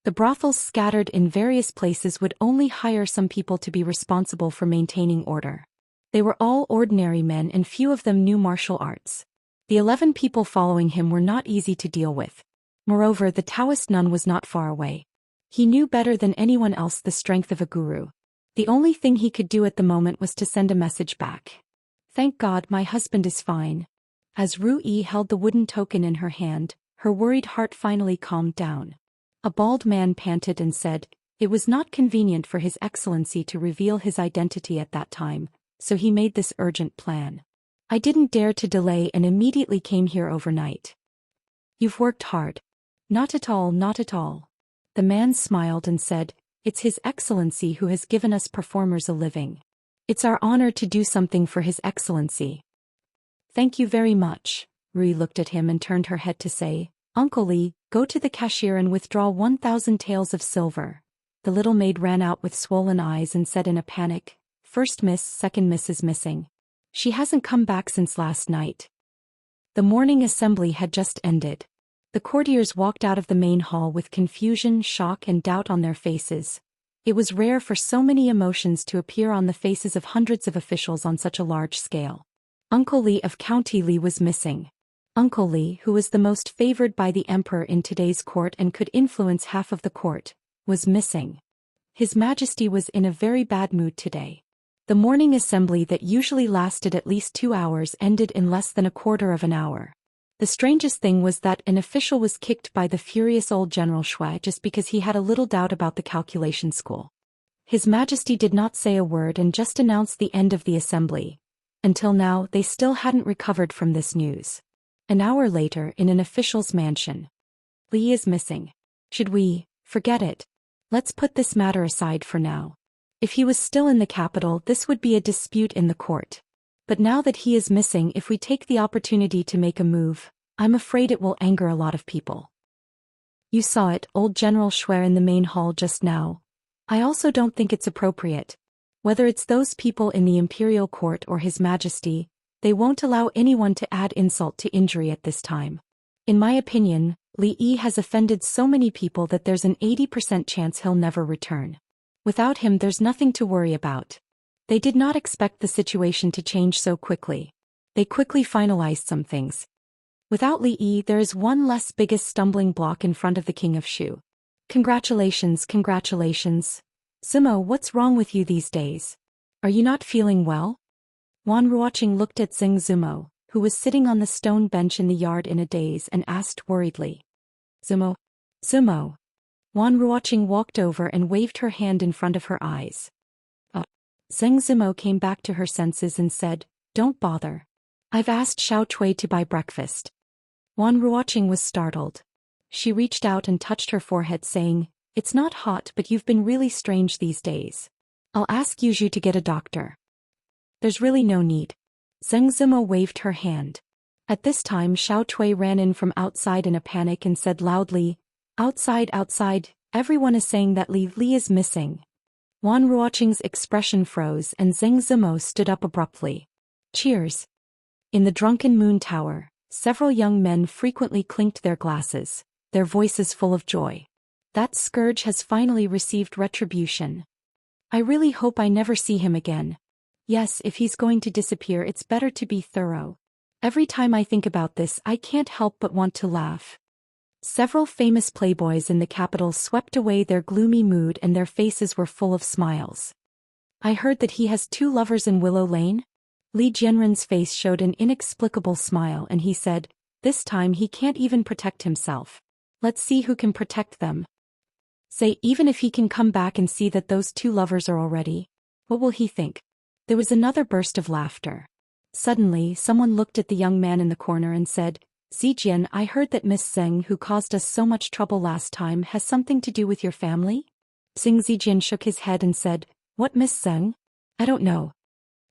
The brothels scattered in various places would only hire some people to be responsible for maintaining order. They were all ordinary men and few of them knew martial arts. The 11 people following him were not easy to deal with. Moreover, the Daoist nun was not far away. He knew better than anyone else the strength of a guru. The only thing he could do at the moment was to send a message back. "Thank God, my husband is fine." As Ru Yi held the wooden token in her hand, her worried heart finally calmed down. A bald man panted and said, "It was not convenient for His Excellency to reveal his identity at that time, so he made this urgent plan. I didn't dare to delay and immediately came here overnight." "You've worked hard." "Not at all, not at all." The man smiled and said, "It's His Excellency who has given us performers a living. It's our honor to do something for His Excellency." "Thank you very much." Rui looked at him and turned her head to say, "Uncle Li, go to the cashier and withdraw 1,000 taels of silver." The little maid ran out with swollen eyes and said in a panic, "First miss, second miss is missing. She hasn't come back since last night." The morning assembly had just ended. The courtiers walked out of the main hall with confusion, shock and doubt on their faces. It was rare for so many emotions to appear on the faces of hundreds of officials on such a large scale. Uncle Li of County Li was missing. Uncle Li, who was the most favored by the emperor in today's court and could influence half of the court, was missing. His Majesty was in a very bad mood today. The morning assembly that usually lasted at least 2 hours ended in less than a quarter of an hour. The strangest thing was that an official was kicked by the furious old General Shui just because he had a little doubt about the calculation school. His Majesty did not say a word and just announced the end of the assembly. Until now, they still hadn't recovered from this news. An hour later, in an official's mansion. "Li is missing. Should we forget it? Let's put this matter aside for now. If he was still in the capital, this would be a dispute in the court. But now that he is missing, if we take the opportunity to make a move, I'm afraid it will anger a lot of people." "You saw it, old General Shui in the main hall just now. I also don't think it's appropriate. Whether it's those people in the imperial court or His Majesty, they won't allow anyone to add insult to injury at this time. In my opinion, Li Yi has offended so many people that there's an 80% chance he'll never return. Without him, there's nothing to worry about." They did not expect the situation to change so quickly. They quickly finalized some things. Without Li Yi, there is one less biggest stumbling block in front of the King of Shu. "Congratulations, congratulations. Zumo, what's wrong with you these days? Are you not feeling well?" Wan Ruoqing looked at Xing Zumo, who was sitting on the stone bench in the yard in a daze, and asked worriedly. "Zumo? Zumo?" Wan Ruoqing walked over and waved her hand in front of her eyes. Zheng Zimo came back to her senses and said, "Don't bother. I've asked Xiao Cui to buy breakfast." Wan Ruoqing was startled. She reached out and touched her forehead saying, "It's not hot, but you've been really strange these days. I'll ask Yuzhu to get a doctor." "There's really no need." Zheng Zimo waved her hand. At this time Xiao Cui ran in from outside in a panic and said loudly, "Outside, outside, everyone is saying that Li is missing." Wan Ruoqing's expression froze and Zheng Zimo stood up abruptly. "Cheers." In the drunken moon tower, several young men frequently clinked their glasses, their voices full of joy. "That scourge has finally received retribution. I really hope I never see him again. Yes, if he's going to disappear, it's better to be thorough. Every time I think about this, I can't help but want to laugh." Several famous playboys in the capital swept away their gloomy mood and their faces were full of smiles. "I heard that he has 2 lovers in Willow Lane?" Li Jianren's face showed an inexplicable smile and he said, "This time he can't even protect himself. Let's see who can protect them. Say, even if he can come back and see that those 2 lovers are already, what will he think?" There was another burst of laughter. Suddenly, someone looked at the young man in the corner and said, "Zijian, I heard that Miss Zheng, who caused us so much trouble last time, has something to do with your family?" Xing Zijian shook his head and said, "What Miss Zheng? I don't know."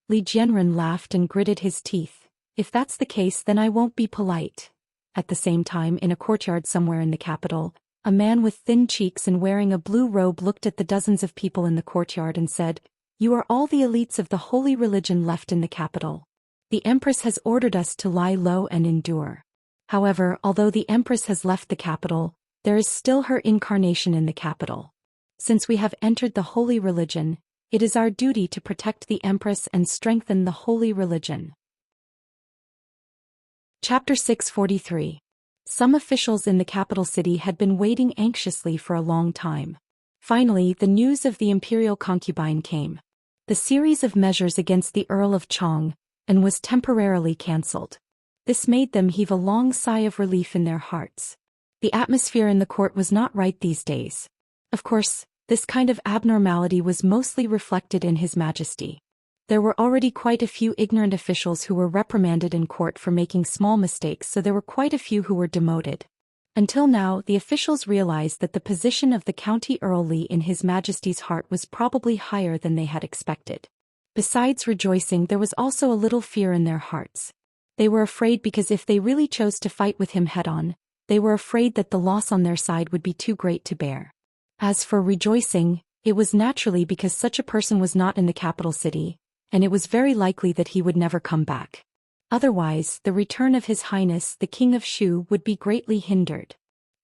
Li Jianren laughed and gritted his teeth. "If that's the case, then I won't be polite." At the same time, in a courtyard somewhere in the capital, a man with thin cheeks and wearing a blue robe looked at the dozens of people in the courtyard and said, "You are all the elites of the holy religion left in the capital. The Empress has ordered us to lie low and endure. However, although the Empress has left the capital, there is still her incarnation in the capital. Since we have entered the holy religion, it is our duty to protect the Empress and strengthen the holy religion." Chapter 643. Some officials in the capital city had been waiting anxiously for a long time. Finally, the news of the imperial concubine came. The series of measures against the Earl of Chong and was temporarily cancelled. This made them heave a long sigh of relief in their hearts. The atmosphere in the court was not right these days. Of course, this kind of abnormality was mostly reflected in His Majesty. There were already quite a few ignorant officials who were reprimanded in court for making small mistakes, so there were quite a few who were demoted. Until now, the officials realized that the position of the county Earl Li in His Majesty's heart was probably higher than they had expected. Besides rejoicing, there was also a little fear in their hearts. They were afraid because if they really chose to fight with him head-on, they were afraid that the loss on their side would be too great to bear. As for rejoicing, it was naturally because such a person was not in the capital city, and it was very likely that he would never come back. Otherwise, the return of His Highness, the King of Shu, would be greatly hindered.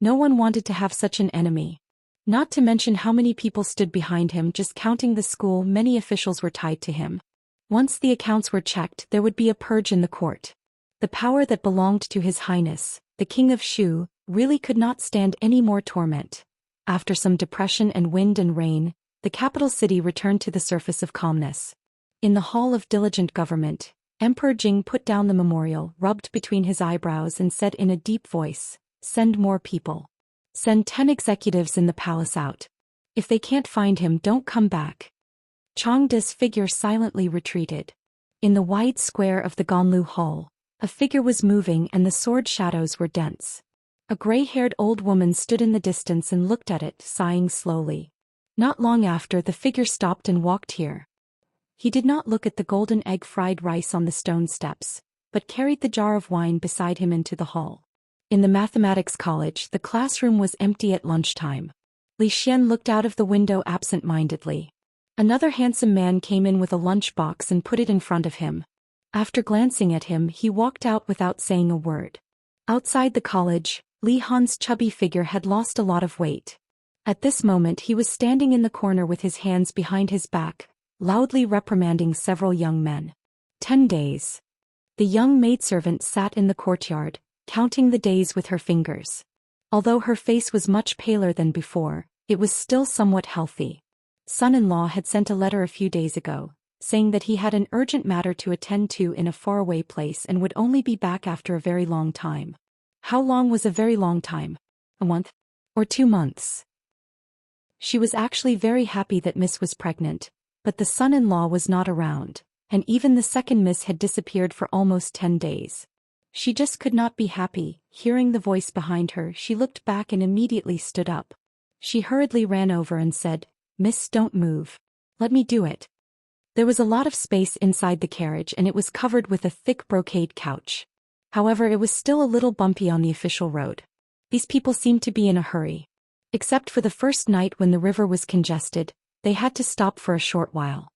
No one wanted to have such an enemy. Not to mention how many people stood behind him. Just counting the school, many officials were tied to him. Once the accounts were checked, there would be a purge in the court. The power that belonged to His Highness, the King of Shu, really could not stand any more torment. After some depression and wind and rain, the capital city returned to the surface of calmness. In the Hall of Diligent Government, Emperor Jing put down the memorial, rubbed between his eyebrows and said in a deep voice, "Send more people. Send 10 executives in the palace out. If they can't find him, don't come back." Changda's figure silently retreated. In the wide square of the Ganlu Hall, a figure was moving and the sword shadows were dense. A gray-haired old woman stood in the distance and looked at it, sighing slowly. Not long after, the figure stopped and walked here. He did not look at the golden egg fried rice on the stone steps, but carried the jar of wine beside him into the hall. In the mathematics college, the classroom was empty at lunchtime. Li Xian looked out of the window absent-mindedly. Another handsome man came in with a lunchbox and put it in front of him. After glancing at him, he walked out without saying a word. Outside the college, Li Han's chubby figure had lost a lot of weight. At this moment he was standing in the corner with his hands behind his back, loudly reprimanding several young men. 10 days. The young maidservant sat in the courtyard, counting the days with her fingers. Although her face was much paler than before, it was still somewhat healthy. Son-in-law had sent a letter a few days ago, saying that he had an urgent matter to attend to in a faraway place and would only be back after a very long time. How long was a very long time? A month? Or 2 months? She was actually very happy that Miss was pregnant, But the son-in-law was not around, and even the second miss had disappeared for almost 10 days. She just could not be happy. Hearing the voice behind her, she looked back and immediately stood up. She hurriedly ran over and said, "Miss, don't move. Let me do it." There was a lot of space inside the carriage and it was covered with a thick brocade couch. However, it was still a little bumpy on the official road. These people seemed to be in a hurry. Except for the first night when the river was congested, they had to stop for a short while.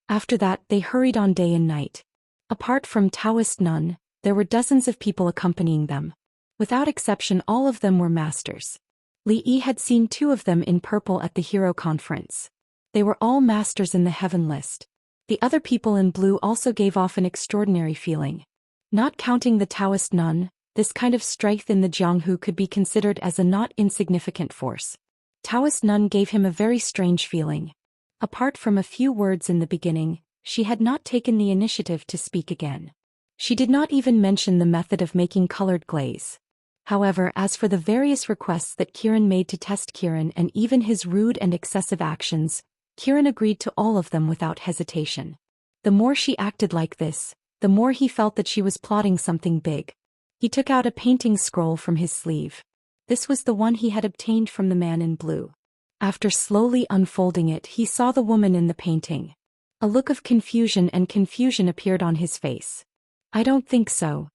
After that, they hurried on day and night. Apart from Daoist nun, there were dozens of people accompanying them. Without exception, all of them were masters. Li Yi had seen 2 of them in purple at the hero conference. They were all masters in the heaven list. The other people in blue also gave off an extraordinary feeling. Not counting the Daoist nun, this kind of strength in the Jianghu could be considered as a not insignificant force. Daoist nun gave him a very strange feeling. Apart from a few words in the beginning, she had not taken the initiative to speak again. She did not even mention the method of making colored glaze. However, as for the various requests that Kiran made to test Kiran and even his rude and excessive actions, Kiran agreed to all of them without hesitation. The more she acted like this, the more he felt that she was plotting something big. He took out a painting scroll from his sleeve. This was the one he had obtained from the man in blue. After slowly unfolding it, he saw the woman in the painting. A look of confusion appeared on his face. "I don't think so."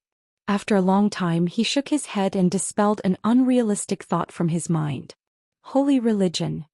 After a long time, he shook his head and dispelled an unrealistic thought from his mind. "Holy religion."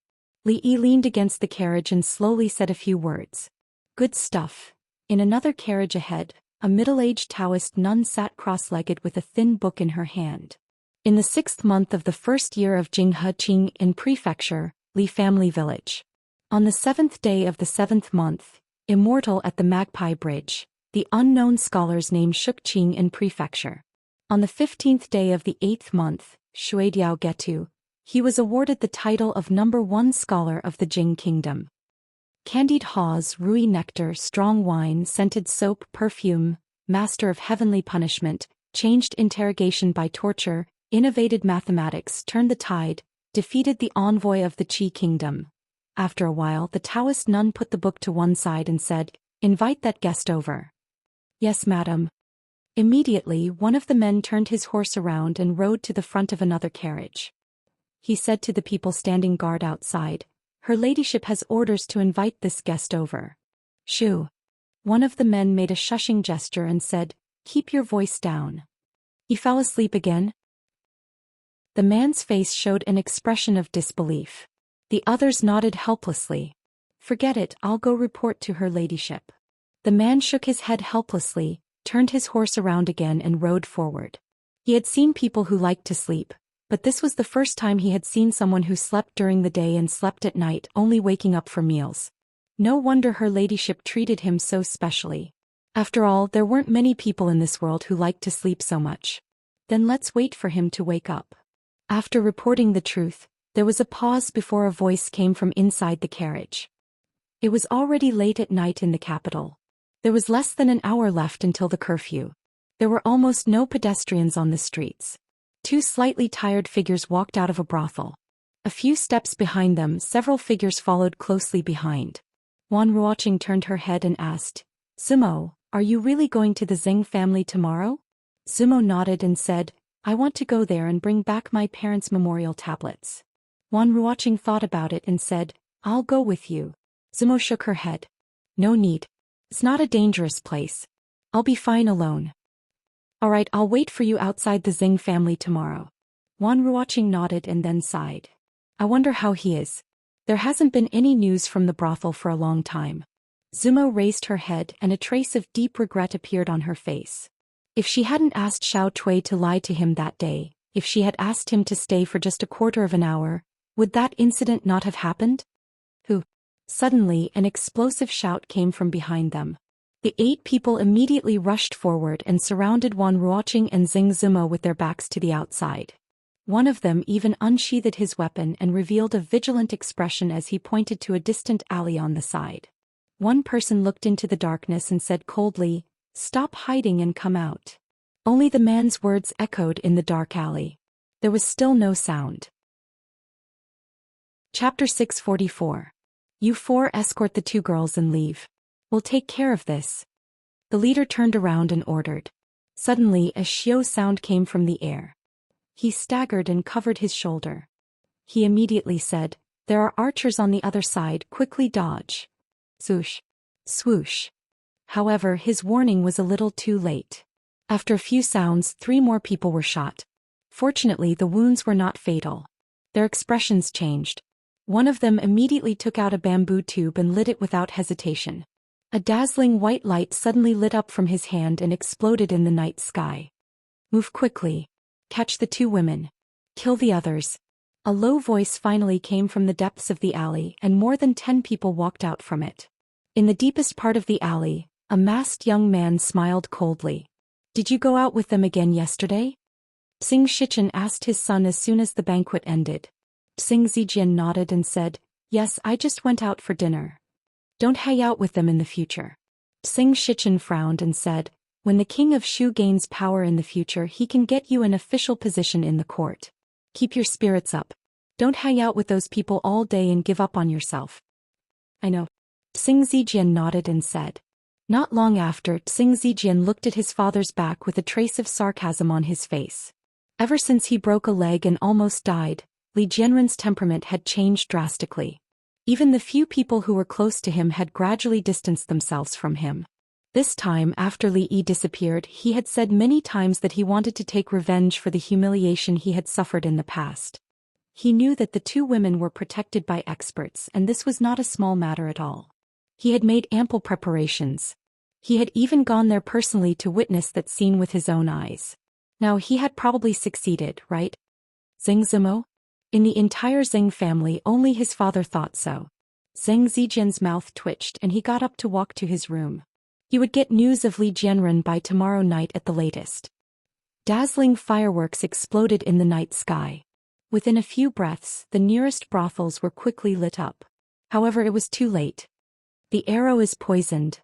Li Yi leaned against the carriage and slowly said a few words. "Good stuff." In another carriage ahead, a middle-aged Taoist nun sat cross-legged with a thin book in her hand. In the 6th month of the first year of Jinghe in Prefecture, Li family village. On the 7th day of the 7th month, Immortal at the Magpie Bridge, the unknown scholar's name Shuqing in Prefecture. On the 15th day of the 8th month, Shuidiao Getu, he was awarded the title of number 1 scholar of the Jing Kingdom. Candied haws, rui nectar, strong wine, scented soap, perfume, master of heavenly punishment, changed interrogation by torture, innovated mathematics, turned the tide, defeated the envoy of the Qi Kingdom. After a while, the Taoist nun put the book to one side and said, "Invite that guest over." "Yes, madam." Immediately, one of the men turned his horse around and rode to the front of another carriage. He said to the people standing guard outside, "Her ladyship has orders to invite this guest over." "Shoo." One of the men made a shushing gesture and said, "Keep your voice down." "He fell asleep again?" The man's face showed an expression of disbelief. The others nodded helplessly. "Forget it, I'll go report to her ladyship." The man shook his head helplessly, turned his horse around again and rode forward. He had seen people who liked to sleep, but this was the first time he had seen someone who slept during the day and slept at night, only waking up for meals. No wonder her ladyship treated him so specially. After all, there weren't many people in this world who liked to sleep so much. Then let's wait for him to wake up. After reporting the truth, there was a pause before a voice came from inside the carriage. It was already late at night in the capital. There was less than an hour left until the curfew. There were almost no pedestrians on the streets. 2 slightly tired figures walked out of a brothel. A few steps behind them, several figures followed closely behind. Wan Ruoqing turned her head and asked, "Zumo, are you really going to the Zing family tomorrow?" Zumo nodded and said, "I want to go there and bring back my parents' memorial tablets." Wan Ruoqing thought about it and said, "I'll go with you." Zumo shook her head. "No need. It's not a dangerous place. I'll be fine alone." "All right, I'll wait for you outside the Zing family tomorrow." Wan Ruoqing nodded and then sighed. "I wonder how he is. There hasn't been any news from the brothel for a long time." Zumo raised her head and a trace of deep regret appeared on her face. If she hadn't asked Xiao Tui to lie to him that day, if she had asked him to stay for just a quarter of an hour, would that incident not have happened? Who? Suddenly, an explosive shout came from behind them. The 8 people immediately rushed forward and surrounded Wan Ruoqing and Zing Zumo with their backs to the outside. One of them even unsheathed his weapon and revealed a vigilant expression as he pointed to a distant alley on the side. One person looked into the darkness and said coldly, "Stop hiding and come out." Only the man's words echoed in the dark alley. There was still no sound. Chapter 644. You four escort the two girls and leave. We'll take care of this. The leader turned around and ordered. Suddenly a xiao sound came from the air. He staggered and covered his shoulder. He immediately said, "There are archers on the other side, quickly dodge." Swoosh. Swoosh. However, his warning was a little too late. After a few sounds, 3 more people were shot. Fortunately, the wounds were not fatal. Their expressions changed. One of them immediately took out a bamboo tube and lit it without hesitation. A dazzling white light suddenly lit up from his hand and exploded in the night sky. Move quickly. Catch the 2 women. Kill the others. A low voice finally came from the depths of the alley, and more than 10 people walked out from it. In the deepest part of the alley, a masked young man smiled coldly. "Did you go out with them again yesterday?" Zhou Xian asked his son as soon as the banquet ended. Zhou Xian nodded and said, "Yes, I just went out for dinner." "Don't hang out with them in the future." Zhou Xian frowned and said, "When the king of Shu gains power in the future, he can get you an official position in the court. Keep your spirits up. Don't hang out with those people all day and give up on yourself." "I know." Zhou Xian nodded and said. Not long after, Zhou Xian looked at his father's back with a trace of sarcasm on his face. Ever since he broke a leg and almost died, Li Jianren's temperament had changed drastically. Even the few people who were close to him had gradually distanced themselves from him. This time, after Li Yi disappeared, he had said many times that he wanted to take revenge for the humiliation he had suffered in the past. He knew that the 2 women were protected by experts, and this was not a small matter at all. He had made ample preparations. He had even gone there personally to witness that scene with his own eyes. Now he had probably succeeded, right? Zheng Zimo? In the entire Zheng family, only his father thought so. Zheng Zijian's mouth twitched and he got up to walk to his room. He would get news of Li Jianren by tomorrow night at the latest. Dazzling fireworks exploded in the night sky. Within a few breaths, the nearest brothels were quickly lit up. However, it was too late. The arrow is poisoned.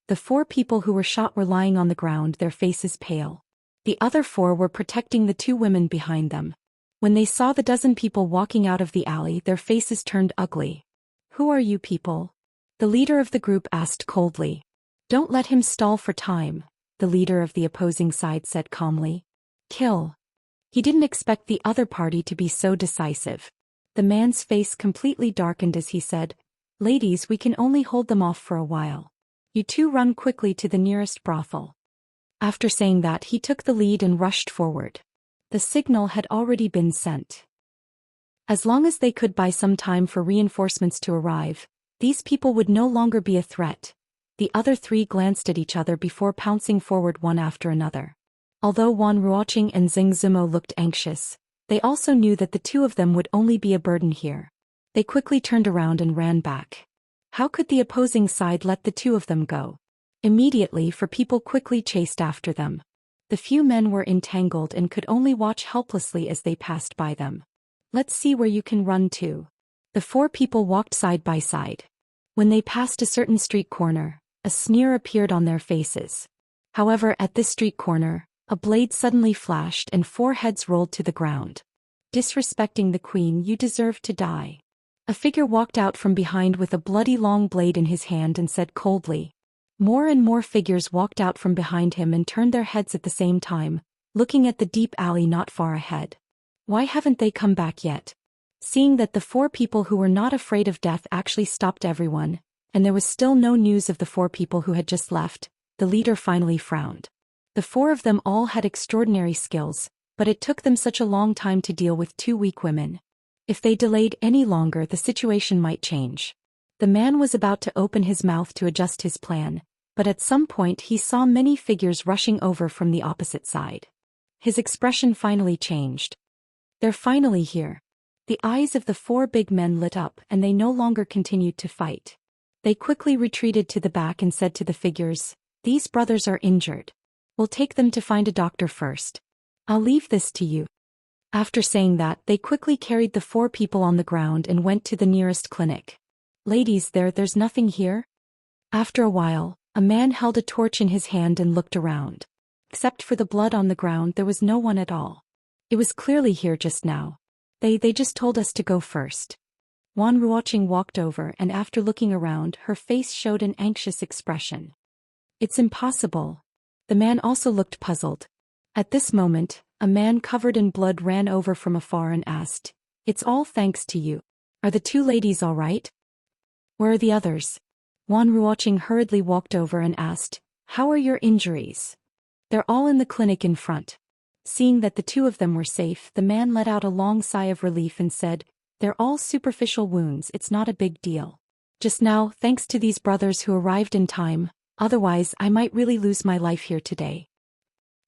The 4 people who were shot were lying on the ground, their faces pale. The other 4 were protecting the 2 women behind them. When they saw the dozen people walking out of the alley, their faces turned ugly. "Who are you people?" the leader of the group asked coldly. "Don't let him stall for time," the leader of the opposing side said calmly. "Kill." He didn't expect the other party to be so decisive. The man's face completely darkened as he said, "Ladies, we can only hold them off for a while. You 2 run quickly to the nearest brothel." After saying that, he took the lead and rushed forward. The signal had already been sent. As long as they could buy some time for reinforcements to arrive, these people would no longer be a threat. The other 3 glanced at each other before pouncing forward one after another. Although Wan Ruoqing and Zheng Zimo looked anxious, they also knew that the 2 of them would only be a burden here. They quickly turned around and ran back. How could the opposing side let the 2 of them go? Immediately, 4 people quickly chased after them. The few men were entangled and could only watch helplessly as they passed by them. "Let's see where you can run to." The 4 people walked side by side. When they passed a certain street corner, a sneer appeared on their faces. However, at this street corner, a blade suddenly flashed and 4 heads rolled to the ground. "Disrespecting the queen, you deserve to die." A figure walked out from behind with a bloody long blade in his hand and said coldly. More and more figures walked out from behind him and turned their heads at the same time, looking at the deep alley not far ahead. Why haven't they come back yet? Seeing that the 4 people who were not afraid of death actually stopped everyone, and there was still no news of the 4 people who had just left, the leader finally frowned. The 4 of them all had extraordinary skills, but it took them such a long time to deal with 2 weak women. If they delayed any longer, the situation might change. The man was about to open his mouth to adjust his plan, but at some point he saw many figures rushing over from the opposite side. His expression finally changed. "They're finally here." The eyes of the 4 big men lit up and they no longer continued to fight. They quickly retreated to the back and said to the figures, "These brothers are injured. We'll take them to find a doctor first. I'll leave this to you." After saying that, they quickly carried the 4 people on the ground and went to the nearest clinic. "Ladies, there's nothing here?" After a while, a man held a torch in his hand and looked around. Except for the blood on the ground, there was no one at all. It was clearly here just now. They just told us to go first. Wan Ruoqing walked over and after looking around her face showed an anxious expression. It's impossible. The man also looked puzzled. At this moment, a man covered in blood ran over from afar and asked, "It's all thanks to you. Are the two ladies all right? Where are the others?" Wan Ruoqing hurriedly walked over and asked, "How are your injuries?" "They're all in the clinic in front." Seeing that the two of them were safe, the man let out a long sigh of relief and said, "They're all superficial wounds, it's not a big deal. Just now, thanks to these brothers who arrived in time, otherwise I might really lose my life here today."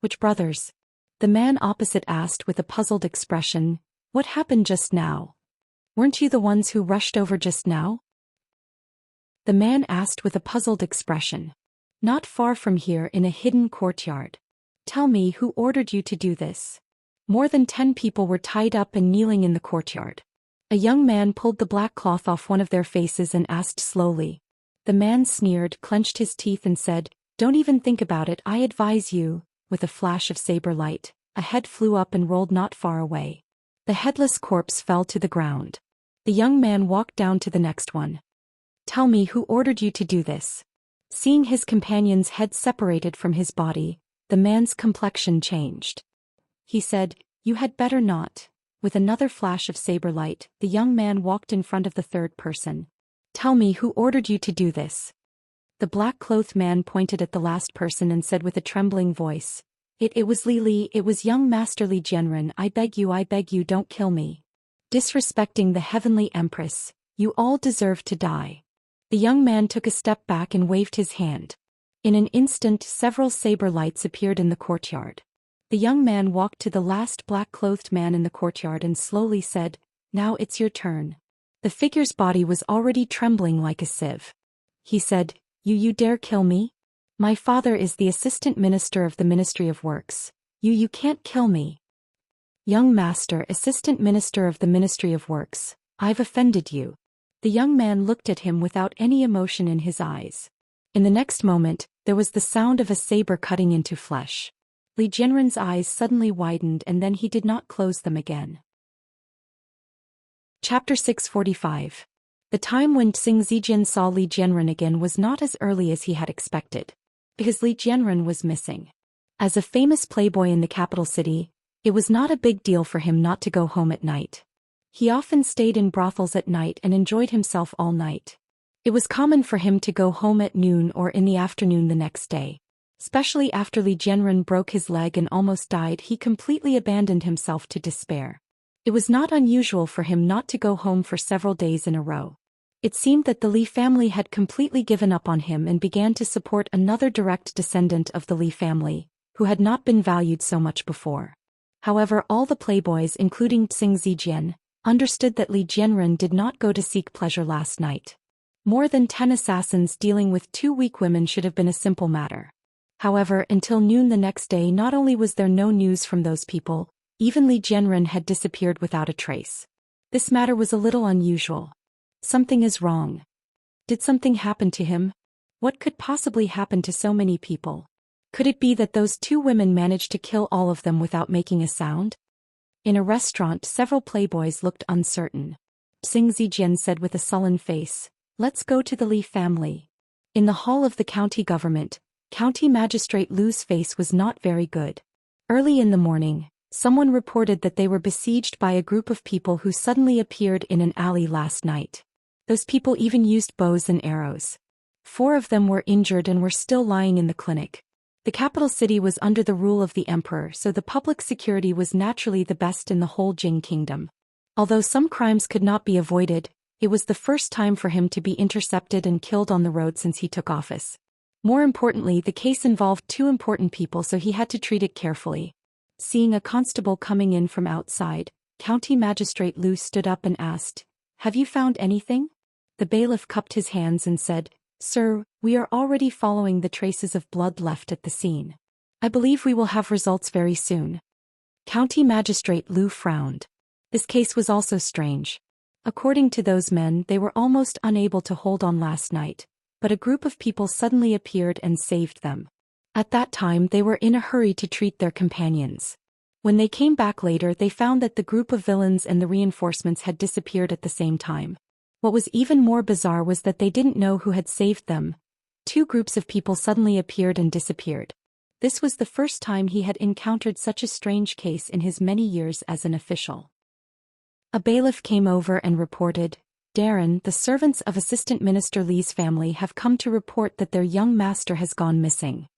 "Which brothers?" The man opposite asked with a puzzled expression. "What happened just now? Weren't you the ones who rushed over just now?" The man asked with a puzzled expression. "Not far from here in a hidden courtyard." "Tell me who ordered you to do this." More than 10 people were tied up and kneeling in the courtyard. A young man pulled the black cloth off one of their faces and asked slowly. The man sneered, clenched his teeth and said, "Don't even think about it, I advise you." With a flash of saber light, a head flew up and rolled not far away. The headless corpse fell to the ground. The young man walked down to the next one. "Tell me who ordered you to do this." Seeing his companion's head separated from his body, the man's complexion changed. He said, "You had better not." With another flash of saber light, the young man walked in front of the third person. "Tell me who ordered you to do this." The black-clothed man pointed at the last person and said with a trembling voice, It was Li, it was young Master Li Jianren, I beg you, don't kill me. Disrespecting the heavenly empress, you all deserve to die." The young man took a step back and waved his hand. In an instant, several saber lights appeared in the courtyard. The young man walked to the last black-clothed man in the courtyard and slowly said, "Now it's your turn." The figure's body was already trembling like a sieve. He said, You dare kill me? My father is the assistant minister of the Ministry of Works. You can't kill me." "Young master, assistant minister of the Ministry of Works, I've offended you." The young man looked at him without any emotion in his eyes. In the next moment, there was the sound of a saber cutting into flesh. Li Jianren's eyes suddenly widened and then he did not close them again. Chapter 645. The time when Xianxia saw Li Jianren again was not as early as he had expected. Because Li Jianren was missing. As a famous playboy in the capital city, it was not a big deal for him not to go home at night. He often stayed in brothels at night and enjoyed himself all night. It was common for him to go home at noon or in the afternoon the next day. Especially after Li Jianren broke his leg and almost died, he completely abandoned himself to despair. It was not unusual for him not to go home for several days in a row. It seemed that the Li family had completely given up on him and began to support another direct descendant of the Li family, who had not been valued so much before. However, all the playboys, including Xianxia, understood that Li Jianren did not go to seek pleasure last night. More than 10 assassins dealing with 2 weak women should have been a simple matter. However, until noon the next day, not only was there no news from those people, even Li Jianren had disappeared without a trace. This matter was a little unusual. Something is wrong. Did something happen to him? What could possibly happen to so many people? Could it be that those 2 women managed to kill all of them without making a sound? In a restaurant, several playboys looked uncertain. Xianxia said with a sullen face, "Let's go to the Li family." In the hall of the county government, County Magistrate Lu's face was not very good. Early in the morning, someone reported that they were besieged by a group of people who suddenly appeared in an alley last night. Those people even used bows and arrows. 4 of them were injured and were still lying in the clinic. The capital city was under the rule of the emperor, so the public security was naturally the best in the whole Jing kingdom. Although some crimes could not be avoided, it was the first time for him to be intercepted and killed on the road since he took office. More importantly, the case involved 2 important people, so he had to treat it carefully. Seeing a constable coming in from outside, County Magistrate Lu stood up and asked, "Have you found anything?" The bailiff cupped his hands and said, "Sir, we are already following the traces of blood left at the scene. I believe we will have results very soon." County Magistrate Lu frowned. This case was also strange. According to those men, they were almost unable to hold on last night, but a group of people suddenly appeared and saved them. At that time they were in a hurry to treat their companions. When they came back later, they found that the group of villains and the reinforcements had disappeared at the same time. What was even more bizarre was that they didn't know who had saved them. Two groups of people suddenly appeared and disappeared. This was the first time he had encountered such a strange case in his many years as an official. A bailiff came over and reported, "Darren, the servants of Assistant Minister Li's family have come to report that their young master has gone missing."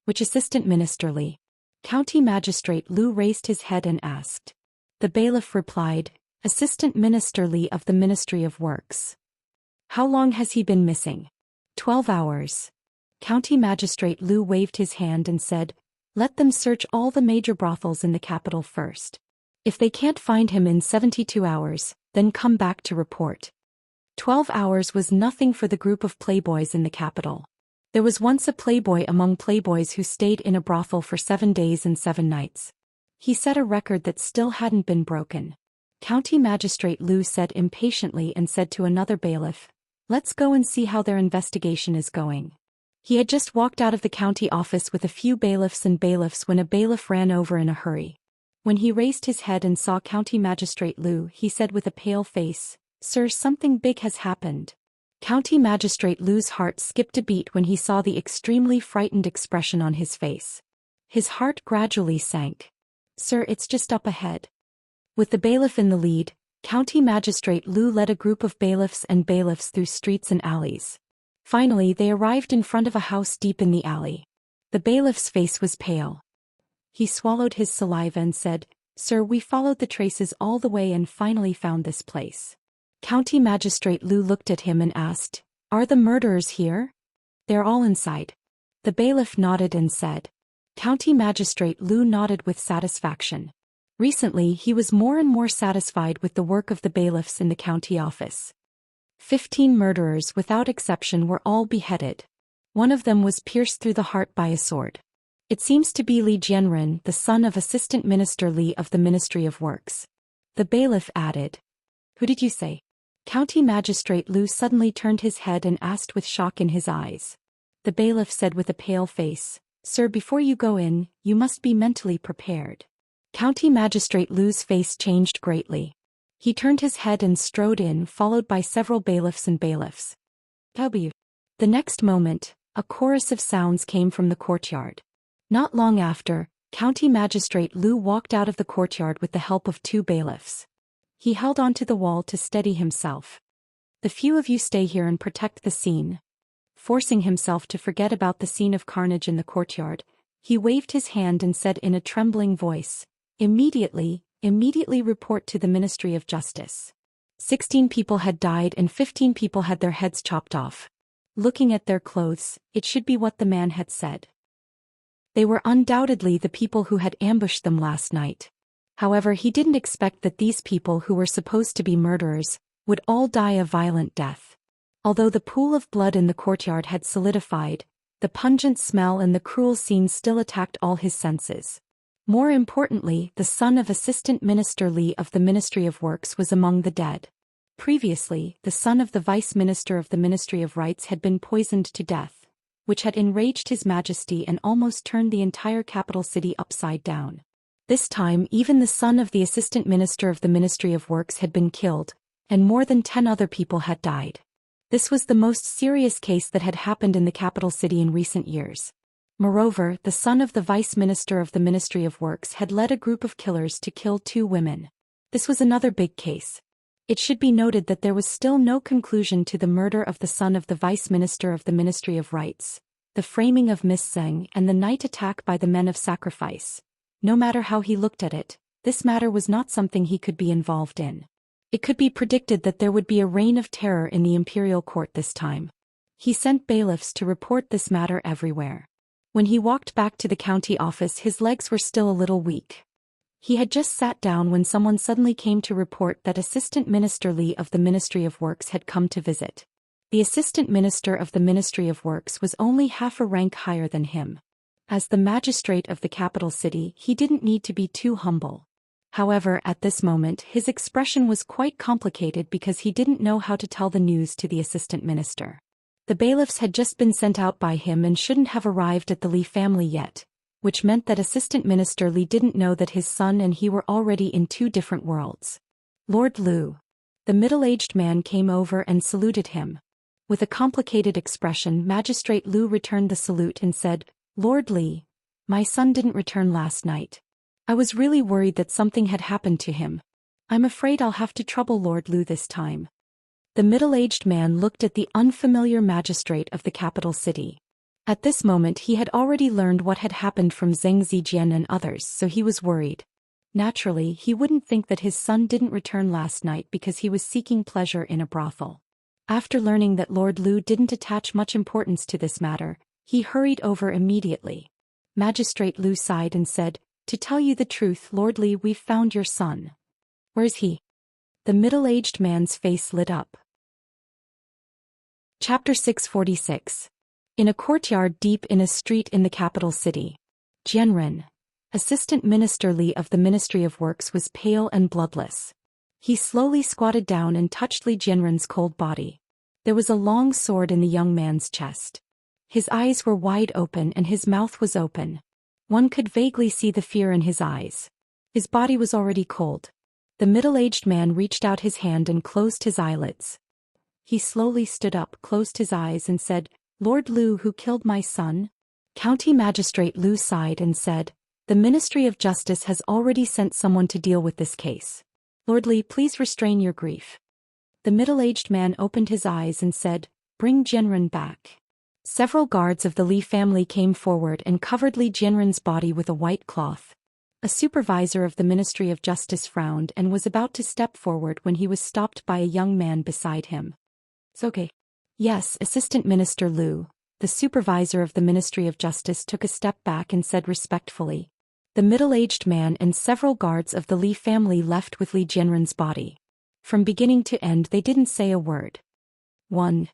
"Which Assistant Minister Li?" County Magistrate Lu raised his head and asked. The bailiff replied, "Assistant Minister Li of the Ministry of Works." "How long has he been missing?" 12 hours. County Magistrate Lu waved his hand and said, "Let them search all the major brothels in the capital first. If they can't find him in 72 hours, then come back to report." 12 hours was nothing for the group of playboys in the capital. There was once a playboy among playboys who stayed in a brothel for 7 days and 7 nights. He set a record that still hadn't been broken. County Magistrate Lu said impatiently and said to another bailiff, "Let's go and see how their investigation is going." He had just walked out of the county office with a few bailiffs when a bailiff ran over in a hurry. When he raised his head and saw County Magistrate Lu, he said with a pale face, "Sir, something big has happened." County Magistrate Lu's heart skipped a beat when he saw the extremely frightened expression on his face. His heart gradually sank. "Sir, it's just up ahead." With the bailiff in the lead, County Magistrate Lu led a group of bailiffs through streets and alleys. Finally they arrived in front of a house deep in the alley. The bailiff's face was pale. He swallowed his saliva and said, "Sir, we followed the traces all the way and finally found this place." County Magistrate Lu looked at him and asked, "Are the murderers here?" "They're all inside." The bailiff nodded and said. County Magistrate Lu nodded with satisfaction. Recently he was more and more satisfied with the work of the bailiffs in the county office. 15 murderers without exception were all beheaded. One of them was pierced through the heart by a sword. It seems to be Li Jianren, the son of Assistant Minister Li of the Ministry of Works. The bailiff added. "Who did you say?" County Magistrate Lu suddenly turned his head and asked with shock in his eyes. The bailiff said with a pale face, "Sir, before you go in, you must be mentally prepared." County Magistrate Lu's face changed greatly. He turned his head and strode in, followed by several bailiffs. W. The next moment, a chorus of sounds came from the courtyard. Not long after, County Magistrate Lu walked out of the courtyard with the help of 2 bailiffs. He held onto the wall to steady himself. "The few of you stay here and protect the scene." Forcing himself to forget about the scene of carnage in the courtyard, he waved his hand and said in a trembling voice, Immediately report to the Ministry of Justice." 16 people had died and 15 people had their heads chopped off. Looking at their clothes, it should be what the man had said. They were undoubtedly the people who had ambushed them last night. However, he didn't expect that these people who were supposed to be murderers would all die a violent death. Although the pool of blood in the courtyard had solidified, the pungent smell and the cruel scene still attacked all his senses. More importantly, the son of Assistant Minister Li of the Ministry of Works was among the dead. Previously, the son of the Vice Minister of the Ministry of Rights had been poisoned to death, which had enraged His Majesty and almost turned the entire capital city upside down. This time even the son of the Assistant Minister of the Ministry of Works had been killed, and more than 10 other people had died. This was the most serious case that had happened in the capital city in recent years. Moreover, the son of the Vice Minister of the Ministry of Works had led a group of killers to kill 2 women. This was another big case. It should be noted that there was still no conclusion to the murder of the son of the Vice Minister of the Ministry of Rights, the framing of Miss Zheng and the night attack by the men of sacrifice. No matter how he looked at it, this matter was not something he could be involved in. It could be predicted that there would be a reign of terror in the imperial court this time. He sent bailiffs to report this matter everywhere. When he walked back to the county office, his legs were still a little weak. He had just sat down when someone suddenly came to report that Assistant Minister Li of the Ministry of Works had come to visit. The Assistant Minister of the Ministry of Works was only half a rank higher than him. As the magistrate of the capital city, he didn't need to be too humble. However, at this moment his expression was quite complicated because he didn't know how to tell the news to the assistant minister. The bailiffs had just been sent out by him and shouldn't have arrived at the Li family yet, which meant that Assistant Minister Li didn't know that his son and he were already in 2 different worlds. "Lord Lu." The middle-aged man came over and saluted him. With a complicated expression, Magistrate Lu returned the salute and said, "Lord Li, my son didn't return last night. I was really worried that something had happened to him. I'm afraid I'll have to trouble Lord Lu this time." The middle-aged man looked at the unfamiliar magistrate of the capital city. At this moment he had already learned what had happened from Zheng Zijian and others, so he was worried. Naturally, he wouldn't think that his son didn't return last night because he was seeking pleasure in a brothel. After learning that Lord Lu didn't attach much importance to this matter, he hurried over immediately. Magistrate Lu sighed and said, "To tell you the truth, Lord Li, we've found your son." "Where's he?" The middle-aged man's face lit up. Chapter 646. In a courtyard deep in a street in the capital city, Jianren, Assistant Minister Li of the Ministry of Works, was pale and bloodless. He slowly squatted down and touched Li Jianren's cold body. There was a long sword in the young man's chest. His eyes were wide open and his mouth was open. One could vaguely see the fear in his eyes. His body was already cold. The middle-aged man reached out his hand and closed his eyelids. He slowly stood up, closed his eyes and said, "Lord Lu, who killed my son?" County Magistrate Lu sighed and said, "The Ministry of Justice has already sent someone to deal with this case. Lord Li, please restrain your grief." The middle-aged man opened his eyes and said, "Bring Jianren back." Several guards of the Li family came forward and covered Li Jianren's body with a white cloth. A supervisor of the Ministry of Justice frowned and was about to step forward when he was stopped by a young man beside him. "It's okay." "Yes, Assistant Minister Lu." The supervisor of the Ministry of Justice took a step back and said respectfully. The middle-aged man and several guards of the Li family left with Li Jianren's body. From beginning to end they didn't say a word. 1.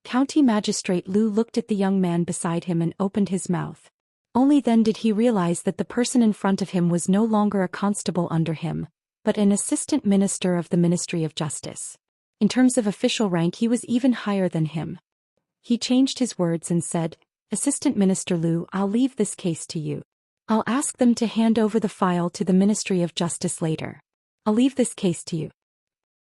County Magistrate Lu looked at the young man beside him and opened his mouth. Only then did he realize that the person in front of him was no longer a constable under him, but an assistant minister of the Ministry of Justice. In terms of official rank he was even higher than him. He changed his words and said, "Assistant Minister Lu, I'll leave this case to you. I'll ask them to hand over the file to the Ministry of Justice later. I'll leave this case to you."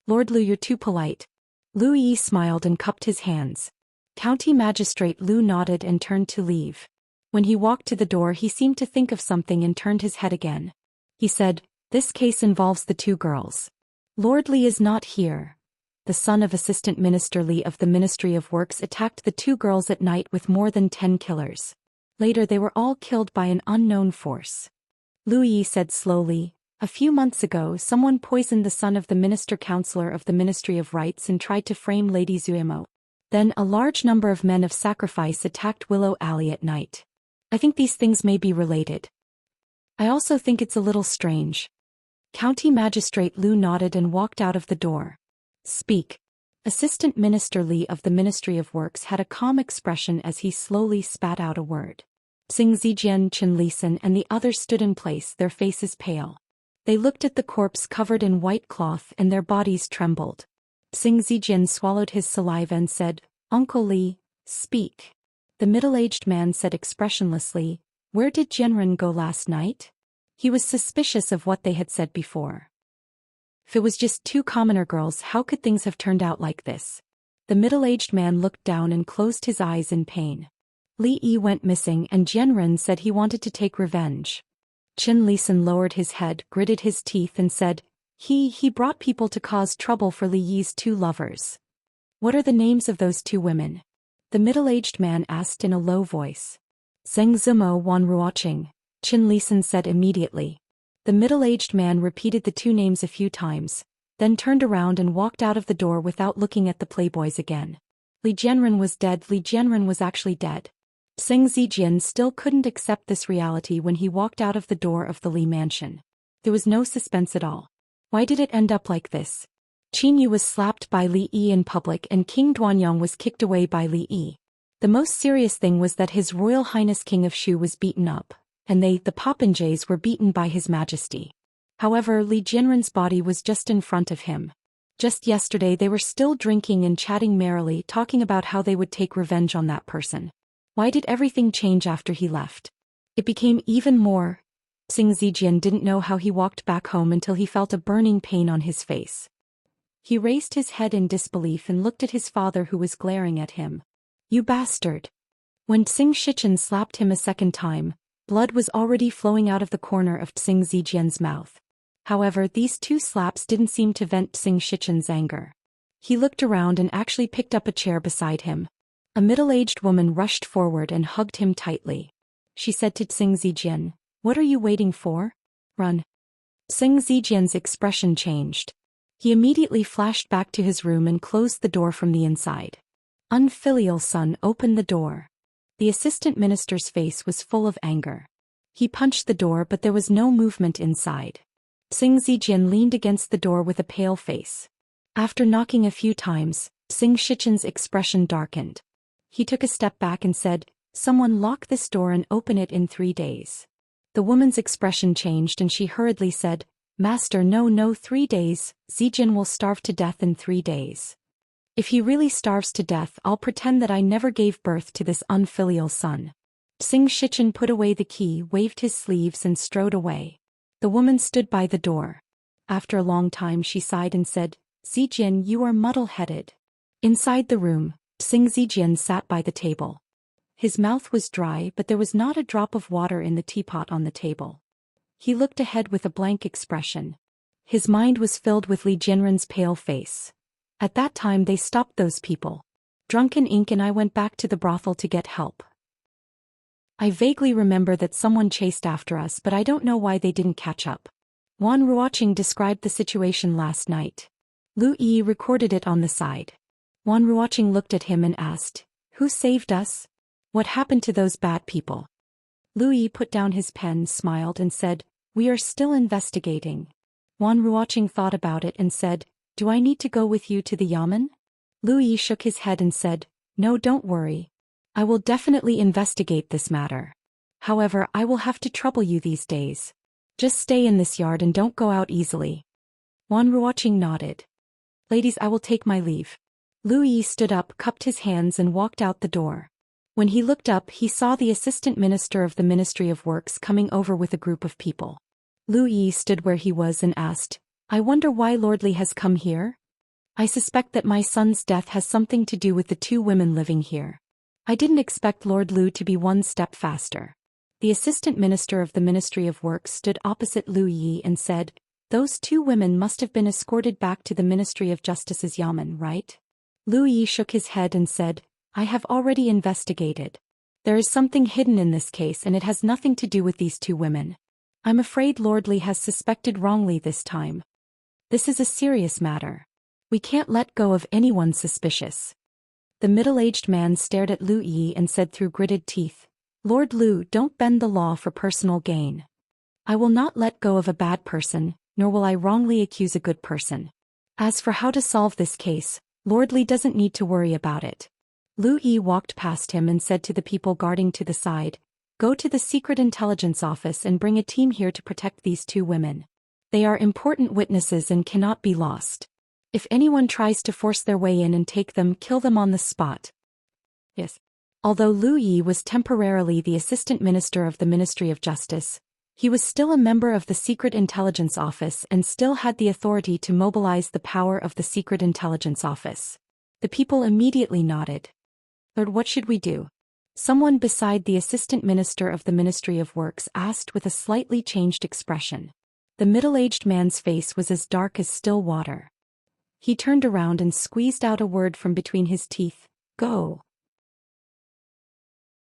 "Lord Lu, you're too polite." Lu Yi smiled and cupped his hands. County Magistrate Lu nodded and turned to leave. When he walked to the door he seemed to think of something and turned his head again. He said, "This case involves the two girls. Lord Li is not here." The son of Assistant Minister Li of the Ministry of Works attacked the two girls at night with more than 10 killers. Later they were all killed by an unknown force. Lu Yi said slowly, "A few months ago someone poisoned the son of the minister-counselor of the Ministry of Rights and tried to frame Lady Zuimo. Then a large number of men of sacrifice attacked Willow Alley at night. I think these things may be related. I also think it's a little strange." County Magistrate Lu nodded and walked out of the door. "Speak." Assistant Minister Li of the Ministry of Works had a calm expression as he slowly spat out a word. Zheng Zijian, Qin Lisan and the others stood in place, their faces pale. They looked at the corpse covered in white cloth and their bodies trembled. Zheng Zijian swallowed his saliva and said, "Uncle Li, speak." The middle-aged man said expressionlessly, "Where did Jianren go last night?" He was suspicious of what they had said before. If it was just two commoner girls, how could things have turned out like this? The middle-aged man looked down and closed his eyes in pain. Li Yi went missing and Jianren said he wanted to take revenge. Qin Lisan lowered his head, gritted his teeth and said, He brought people to cause trouble for Li Yi's two lovers." "What are the names of those two women?" the middle-aged man asked in a low voice. "Zheng Zimo, Wan Ruoqing," Qin Lisan said immediately. The middle-aged man repeated the two names a few times, then turned around and walked out of the door without looking at the playboys again. Li Jianren was dead. Li Jianren was actually dead. Zheng Zijian still couldn't accept this reality when he walked out of the door of the Li mansion. There was no suspense at all. Why did it end up like this? Qin Yu was slapped by Li Yi in public and King Duanyang was kicked away by Li Yi. The most serious thing was that His Royal Highness King of Shu was beaten up, and they, the Popinjays, were beaten by His Majesty. However, Li Jianren's body was just in front of him. Just yesterday they were still drinking and chatting merrily, talking about how they would take revenge on that person. Why did everything change after he left? It became even more. Zheng Zijian didn't know how he walked back home until he felt a burning pain on his face. He raised his head in disbelief and looked at his father, who was glaring at him. "You bastard!" When Xianxia slapped him a second time, blood was already flowing out of the corner of Xianxia's mouth. However, these two slaps didn't seem to vent Xianxia's anger. He looked around and actually picked up a chair beside him. A middle-aged woman rushed forward and hugged him tightly. She said to Xianxia, "What are you waiting for? Run." Xianxia's expression changed. He immediately flashed back to his room and closed the door from the inside. Unfilial son, open the door. The assistant minister's face was full of anger. He punched the door, but there was no movement inside. Xianxia leaned against the door with a pale face. After knocking a few times, Xianxia's expression darkened. He took a step back and said, "Someone lock this door and open it in 3 days." The woman's expression changed and she hurriedly said, "Master, no 3 days, Xian will starve to death in 3 days. If he really starves to death, I'll pretend that I never gave birth to this unfilial son." Xianxia put away the key, waved his sleeves and strode away. The woman stood by the door. After a long time she sighed and said, "Xian, you are muddle-headed." Inside the room, Xianxia sat by the table. His mouth was dry, but there was not a drop of water in the teapot on the table. He looked ahead with a blank expression. His mind was filled with Li Jianren's pale face. At that time they stopped those people. Drunken Ink and I went back to the brothel to get help. I vaguely remember that someone chased after us, but I don't know why they didn't catch up. Wan Ruoqing described the situation last night. Lu Yi recorded it on the side. Wan Ruoqing looked at him and asked, "Who saved us? What happened to those bad people?" Lu Yi put down his pen, smiled and said, "We are still investigating." Wan Ruoqing thought about it and said, "Do I need to go with you to the yamen?" Lu Yi shook his head and said, "No, don't worry. I will definitely investigate this matter. However, I will have to trouble you these days. Just stay in this yard and don't go out easily." Wan Ruoqing nodded. "Ladies, I will take my leave." Lu Yi stood up, cupped his hands and walked out the door. When he looked up, he saw the assistant minister of the Ministry of Works coming over with a group of people. Lu Yi stood where he was and asked, "I wonder why Lord Li has come here? I suspect that my son's death has something to do with the 2 women living here. I didn't expect Lord Lu to be 1 step faster." The assistant minister of the Ministry of Works stood opposite Lu Yi and said, "Those 2 women must have been escorted back to the Ministry of Justice's yamen, right?" Lu Yi shook his head and said, "I have already investigated. There is something hidden in this case and it has nothing to do with these 2 women. I'm afraid Lord Li has suspected wrongly this time. This is a serious matter. We can't let go of anyone suspicious." The middle-aged man stared at Lu Yi and said through gritted teeth, "Lord Lu, don't bend the law for personal gain. I will not let go of a bad person, nor will I wrongly accuse a good person. As for how to solve this case, Lord Li doesn't need to worry about it." Lu Yi walked past him and said to the people guarding to the side, "Go to the Secret Intelligence Office and bring a team here to protect these 2 women. They are important witnesses and cannot be lost. If anyone tries to force their way in and take them, kill them on the spot." Yes. Although Lu Yi was temporarily the assistant minister of the Ministry of Justice, he was still a member of the Secret Intelligence Office and still had the authority to mobilize the power of the Secret Intelligence Office. The people immediately nodded. "Lord, what should we do?" Someone beside the assistant minister of the Ministry of Works asked with a slightly changed expression. The middle-aged man's face was as dark as still water. He turned around and squeezed out a word from between his teeth, "Go."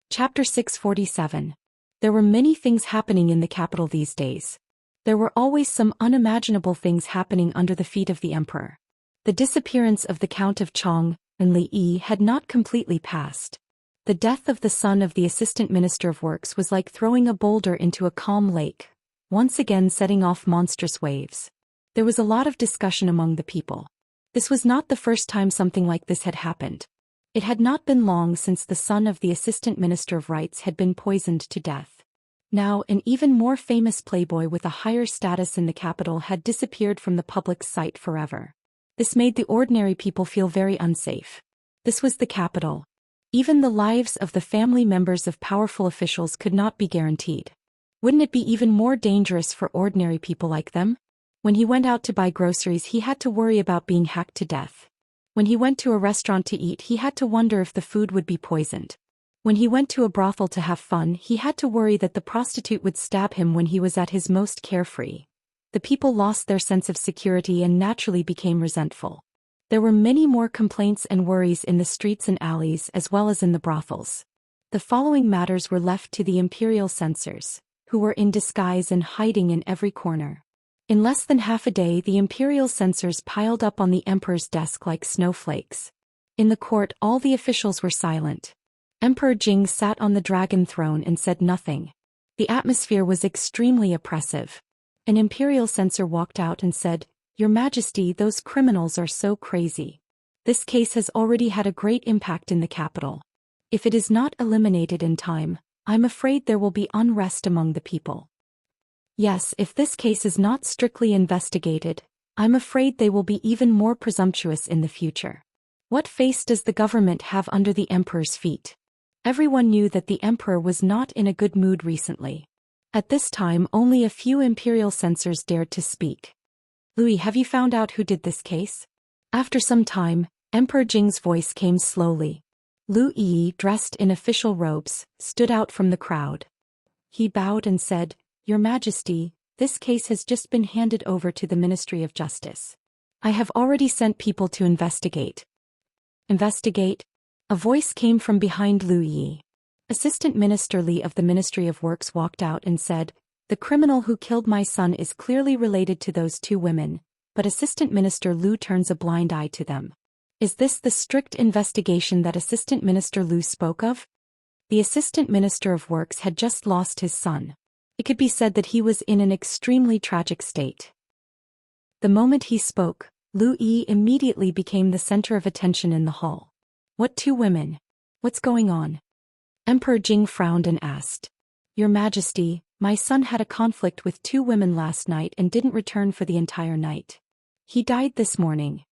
Chapter 647. There were many things happening in the capital these days. There were always some unimaginable things happening under the feet of the emperor. The disappearance of the Count of Chong and Li Yi had not completely passed. The death of the son of the assistant minister of works was like throwing a boulder into a calm lake, once again setting off monstrous waves. There was a lot of discussion among the people. This was not the first time something like this had happened. It had not been long since the son of the assistant minister of rights had been poisoned to death. Now, an even more famous playboy with a higher status in the capital had disappeared from the public's sight forever. This made the ordinary people feel very unsafe. This was the capital. Even the lives of the family members of powerful officials could not be guaranteed. Wouldn't it be even more dangerous for ordinary people like them? When he went out to buy groceries, he had to worry about being hacked to death. When he went to a restaurant to eat, he had to wonder if the food would be poisoned. When he went to a brothel to have fun, he had to worry that the prostitute would stab him when he was at his most carefree. The people lost their sense of security and naturally became resentful. There were many more complaints and worries in the streets and alleys as well as in the brothels. The following matters were left to the imperial censors, who were in disguise and hiding in every corner. In less than half a day, the imperial censors piled up on the emperor's desk like snowflakes. In the court, all the officials were silent. Emperor Jing sat on the dragon throne and said nothing. The atmosphere was extremely oppressive. An imperial censor walked out and said, "Your Majesty, those criminals are so crazy. This case has already had a great impact in the capital. If it is not eliminated in time, I'm afraid there will be unrest among the people. Yes, if this case is not strictly investigated, I'm afraid they will be even more presumptuous in the future. What face does the government have under the emperor's feet?" Everyone knew that the emperor was not in a good mood recently. At this time, only a few imperial censors dared to speak. "Louis, have you found out who did this case?" After some time, Emperor Jing's voice came slowly. Lu Yi, dressed in official robes, stood out from the crowd. He bowed and said, "Your Majesty, this case has just been handed over to the Ministry of Justice. I have already sent people to investigate." "Investigate?" A voice came from behind Lu Yi. Assistant Minister Li of the Ministry of Works walked out and said, "The criminal who killed my son is clearly related to those two women," but Assistant Minister Lu turns a blind eye to them. Is this the strict investigation that Assistant Minister Lu spoke of? The Assistant Minister of Works had just lost his son. It could be said that he was in an extremely tragic state. The moment he spoke, Lu Yi immediately became the center of attention in the hall. "What two women? What's going on?" Emperor Jing frowned and asked. "Your Majesty, my son had a conflict with two women last night and didn't return for the entire night. He died this morning."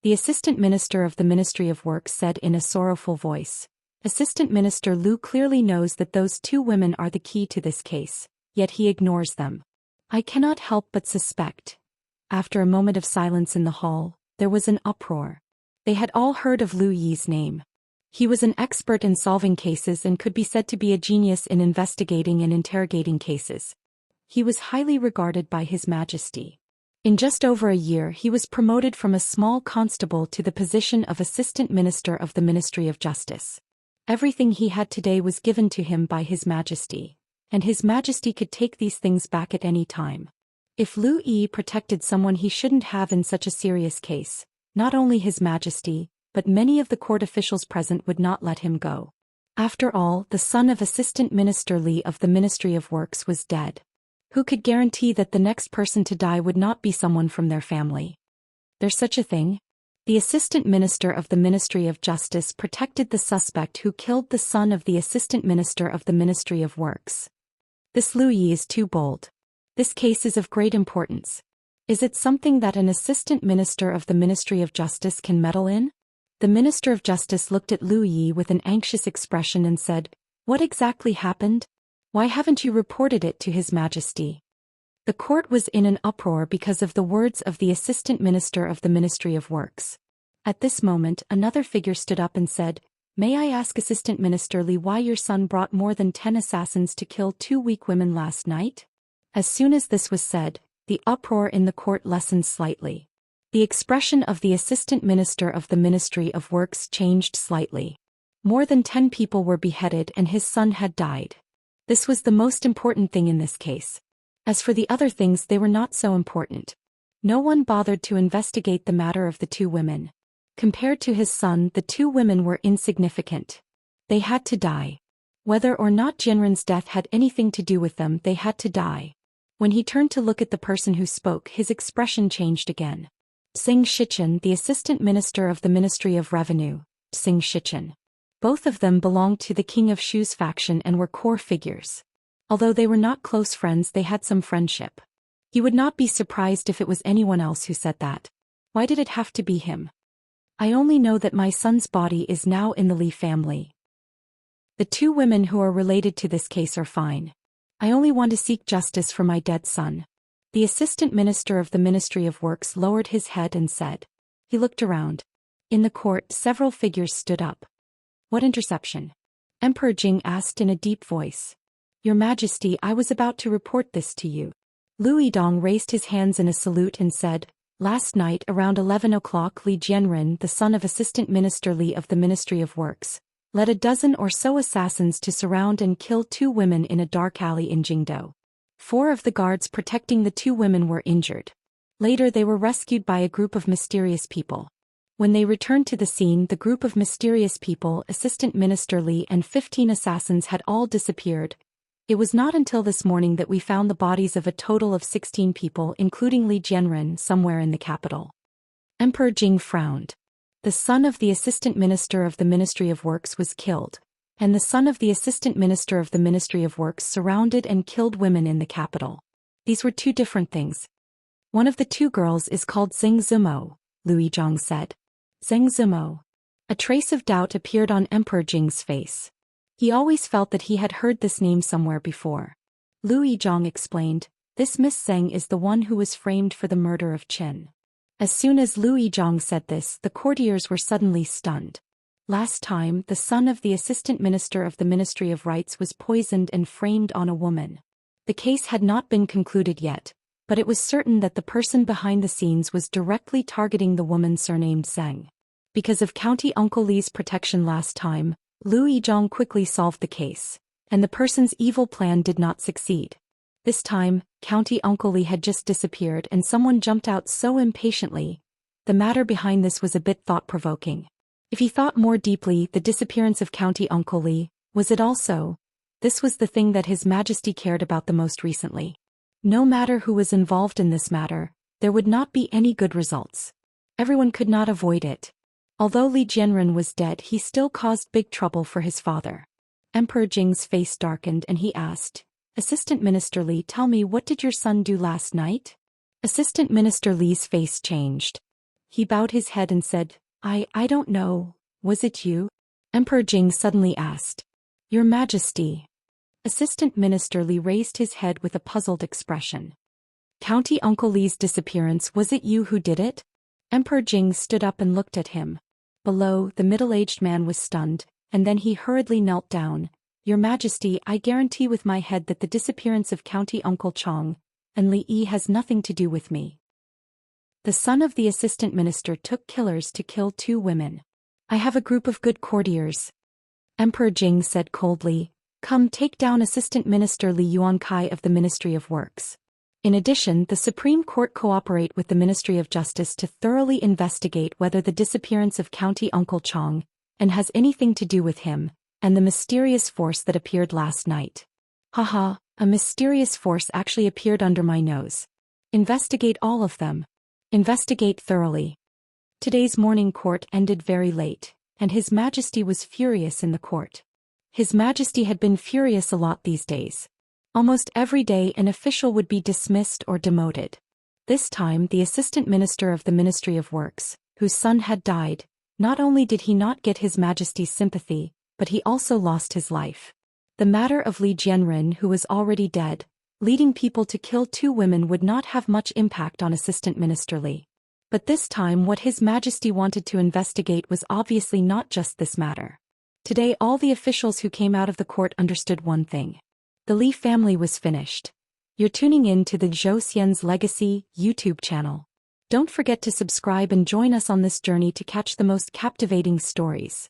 The Assistant Minister of the Ministry of Works said in a sorrowful voice. Assistant Minister Lu clearly knows that those two women are the key to this case, yet he ignores them. "I cannot help but suspect." After a moment of silence in the hall, there was an uproar. They had all heard of Lu Yi's name. He was an expert in solving cases and could be said to be a genius in investigating and interrogating cases. He was highly regarded by His Majesty. In just over a year, he was promoted from a small constable to the position of Assistant Minister of the Ministry of Justice. Everything he had today was given to him by His Majesty, and His Majesty could take these things back at any time. If Lu Yi protected someone he shouldn't have in such a serious case, not only His Majesty, but many of the court officials present would not let him go. After all, the son of Assistant Minister Li of the Ministry of Works was dead. Who could guarantee that the next person to die would not be someone from their family? There's such a thing? The Assistant Minister of the Ministry of Justice protected the suspect who killed the son of the Assistant Minister of the Ministry of Works. This Lu Yi is too bold. This case is of great importance. Is it something that an Assistant Minister of the Ministry of Justice can meddle in? The Minister of Justice looked at Lu Yi with an anxious expression and said, "What exactly happened? Why haven't you reported it to His Majesty?" The court was in an uproar because of the words of the Assistant Minister of the Ministry of Works. At this moment, another figure stood up and said, "May I ask Assistant Minister Li why your son brought more than 10 assassins to kill two weak women last night?" As soon as this was said, the uproar in the court lessened slightly. The expression of the Assistant Minister of the Ministry of Works changed slightly. More than 10 people were beheaded and his son had died. This was the most important thing in this case. As for the other things, they were not so important. No one bothered to investigate the matter of the two women. Compared to his son, the two women were insignificant. They had to die. Whether or not Jianren's death had anything to do with them, they had to die. When he turned to look at the person who spoke, his expression changed again. Xianxia, the Assistant Minister of the Ministry of Revenue, Xianxia. Both of them belonged to the King of Shu's faction and were core figures. Although they were not close friends, they had some friendship. He would not be surprised if it was anyone else who said that. Why did it have to be him? "I only know that my son's body is now in the Li family. The two women who are related to this case are fine. I only want to seek justice for my dead son." The assistant minister of the Ministry of Works lowered his head and said. He looked around. In the court, several figures stood up. What interception? Emperor Jing asked in a deep voice. Your Majesty, I was about to report this to you. Lu Yidong raised his hands in a salute and said, Last night around 11 o'clock Li Jianren, the son of Assistant Minister Li of the Ministry of Works, led a dozen or so assassins to surround and kill 2 women in a dark alley in Jingdou. 4 of the guards protecting the 2 women were injured. Later they were rescued by a group of mysterious people. When they returned to the scene, the group of mysterious people, Assistant Minister Li and 15 assassins had all disappeared. It was not until this morning that we found the bodies of a total of 16 people including Li Jianren somewhere in the capital. Emperor Jing frowned. The son of the Assistant Minister of the Ministry of Works was killed, and the son of the Assistant Minister of the Ministry of Works surrounded and killed women in the capital. These were 2 different things. One of the 2 girls is called Zheng Zimo, Lu Yizhong said. Zheng Zimo. A trace of doubt appeared on Emperor Jing's face. He always felt that he had heard this name somewhere before. Lu Yizhong explained, This Miss Zheng is the one who was framed for the murder of Qin. As soon as Lu Yizhong said this, the courtiers were suddenly stunned. Last time, the son of the Assistant Minister of the Ministry of Rights was poisoned and framed on a woman. The case had not been concluded yet, but it was certain that the person behind the scenes was directly targeting the woman surnamed Zheng. Because of County Uncle Li's protection last time, Lu Yizhong quickly solved the case, and the person's evil plan did not succeed. This time, County Uncle Li had just disappeared and someone jumped out so impatiently. The matter behind this was a bit thought-provoking. If he thought more deeply, the disappearance of County Uncle Li, was it also? This was the thing that His Majesty cared about the most recently. No matter who was involved in this matter, there would not be any good results. Everyone could not avoid it. Although Li Jianren was dead, he still caused big trouble for his father. Emperor Jing's face darkened and he asked, Assistant Minister Li, tell me, what did your son do last night? Assistant Minister Li's face changed. He bowed his head and said, I don't know, was it you? Emperor Jing suddenly asked. Your Majesty. Assistant Minister Li raised his head with a puzzled expression. County Uncle Li's disappearance, was it you who did it? Emperor Jing stood up and looked at him. Below, the middle-aged man was stunned, and then he hurriedly knelt down. Your Majesty, I guarantee with my head that the disappearance of County Uncle Chong and Li Yi has nothing to do with me. The son of the assistant minister took killers to kill 2 women. I have a group of good courtiers. Emperor Jing said coldly, Come take down Assistant Minister Li Yuankai of the Ministry of Works. In addition, the Supreme Court cooperate with the Ministry of Justice to thoroughly investigate whether the disappearance of County Uncle Chong and has anything to do with him, and the mysterious force that appeared last night. Haha, a mysterious force actually appeared under my nose. Investigate all of them. Investigate thoroughly. Today's morning court ended very late, and His Majesty was furious in the court. His Majesty had been furious a lot these days. Almost every day an official would be dismissed or demoted. This time the Assistant Minister of the Ministry of Works, whose son had died, not only did he not get His Majesty's sympathy, but he also lost his life. The matter of Li Jianren, who was already dead, leading people to kill 2 women would not have much impact on Assistant Minister Li. But this time what His Majesty wanted to investigate was obviously not just this matter. Today all the officials who came out of the court understood one thing. The Li family was finished. You're tuning in to the Zhou Xian's Legacy YouTube channel. Don't forget to subscribe and join us on this journey to catch the most captivating stories.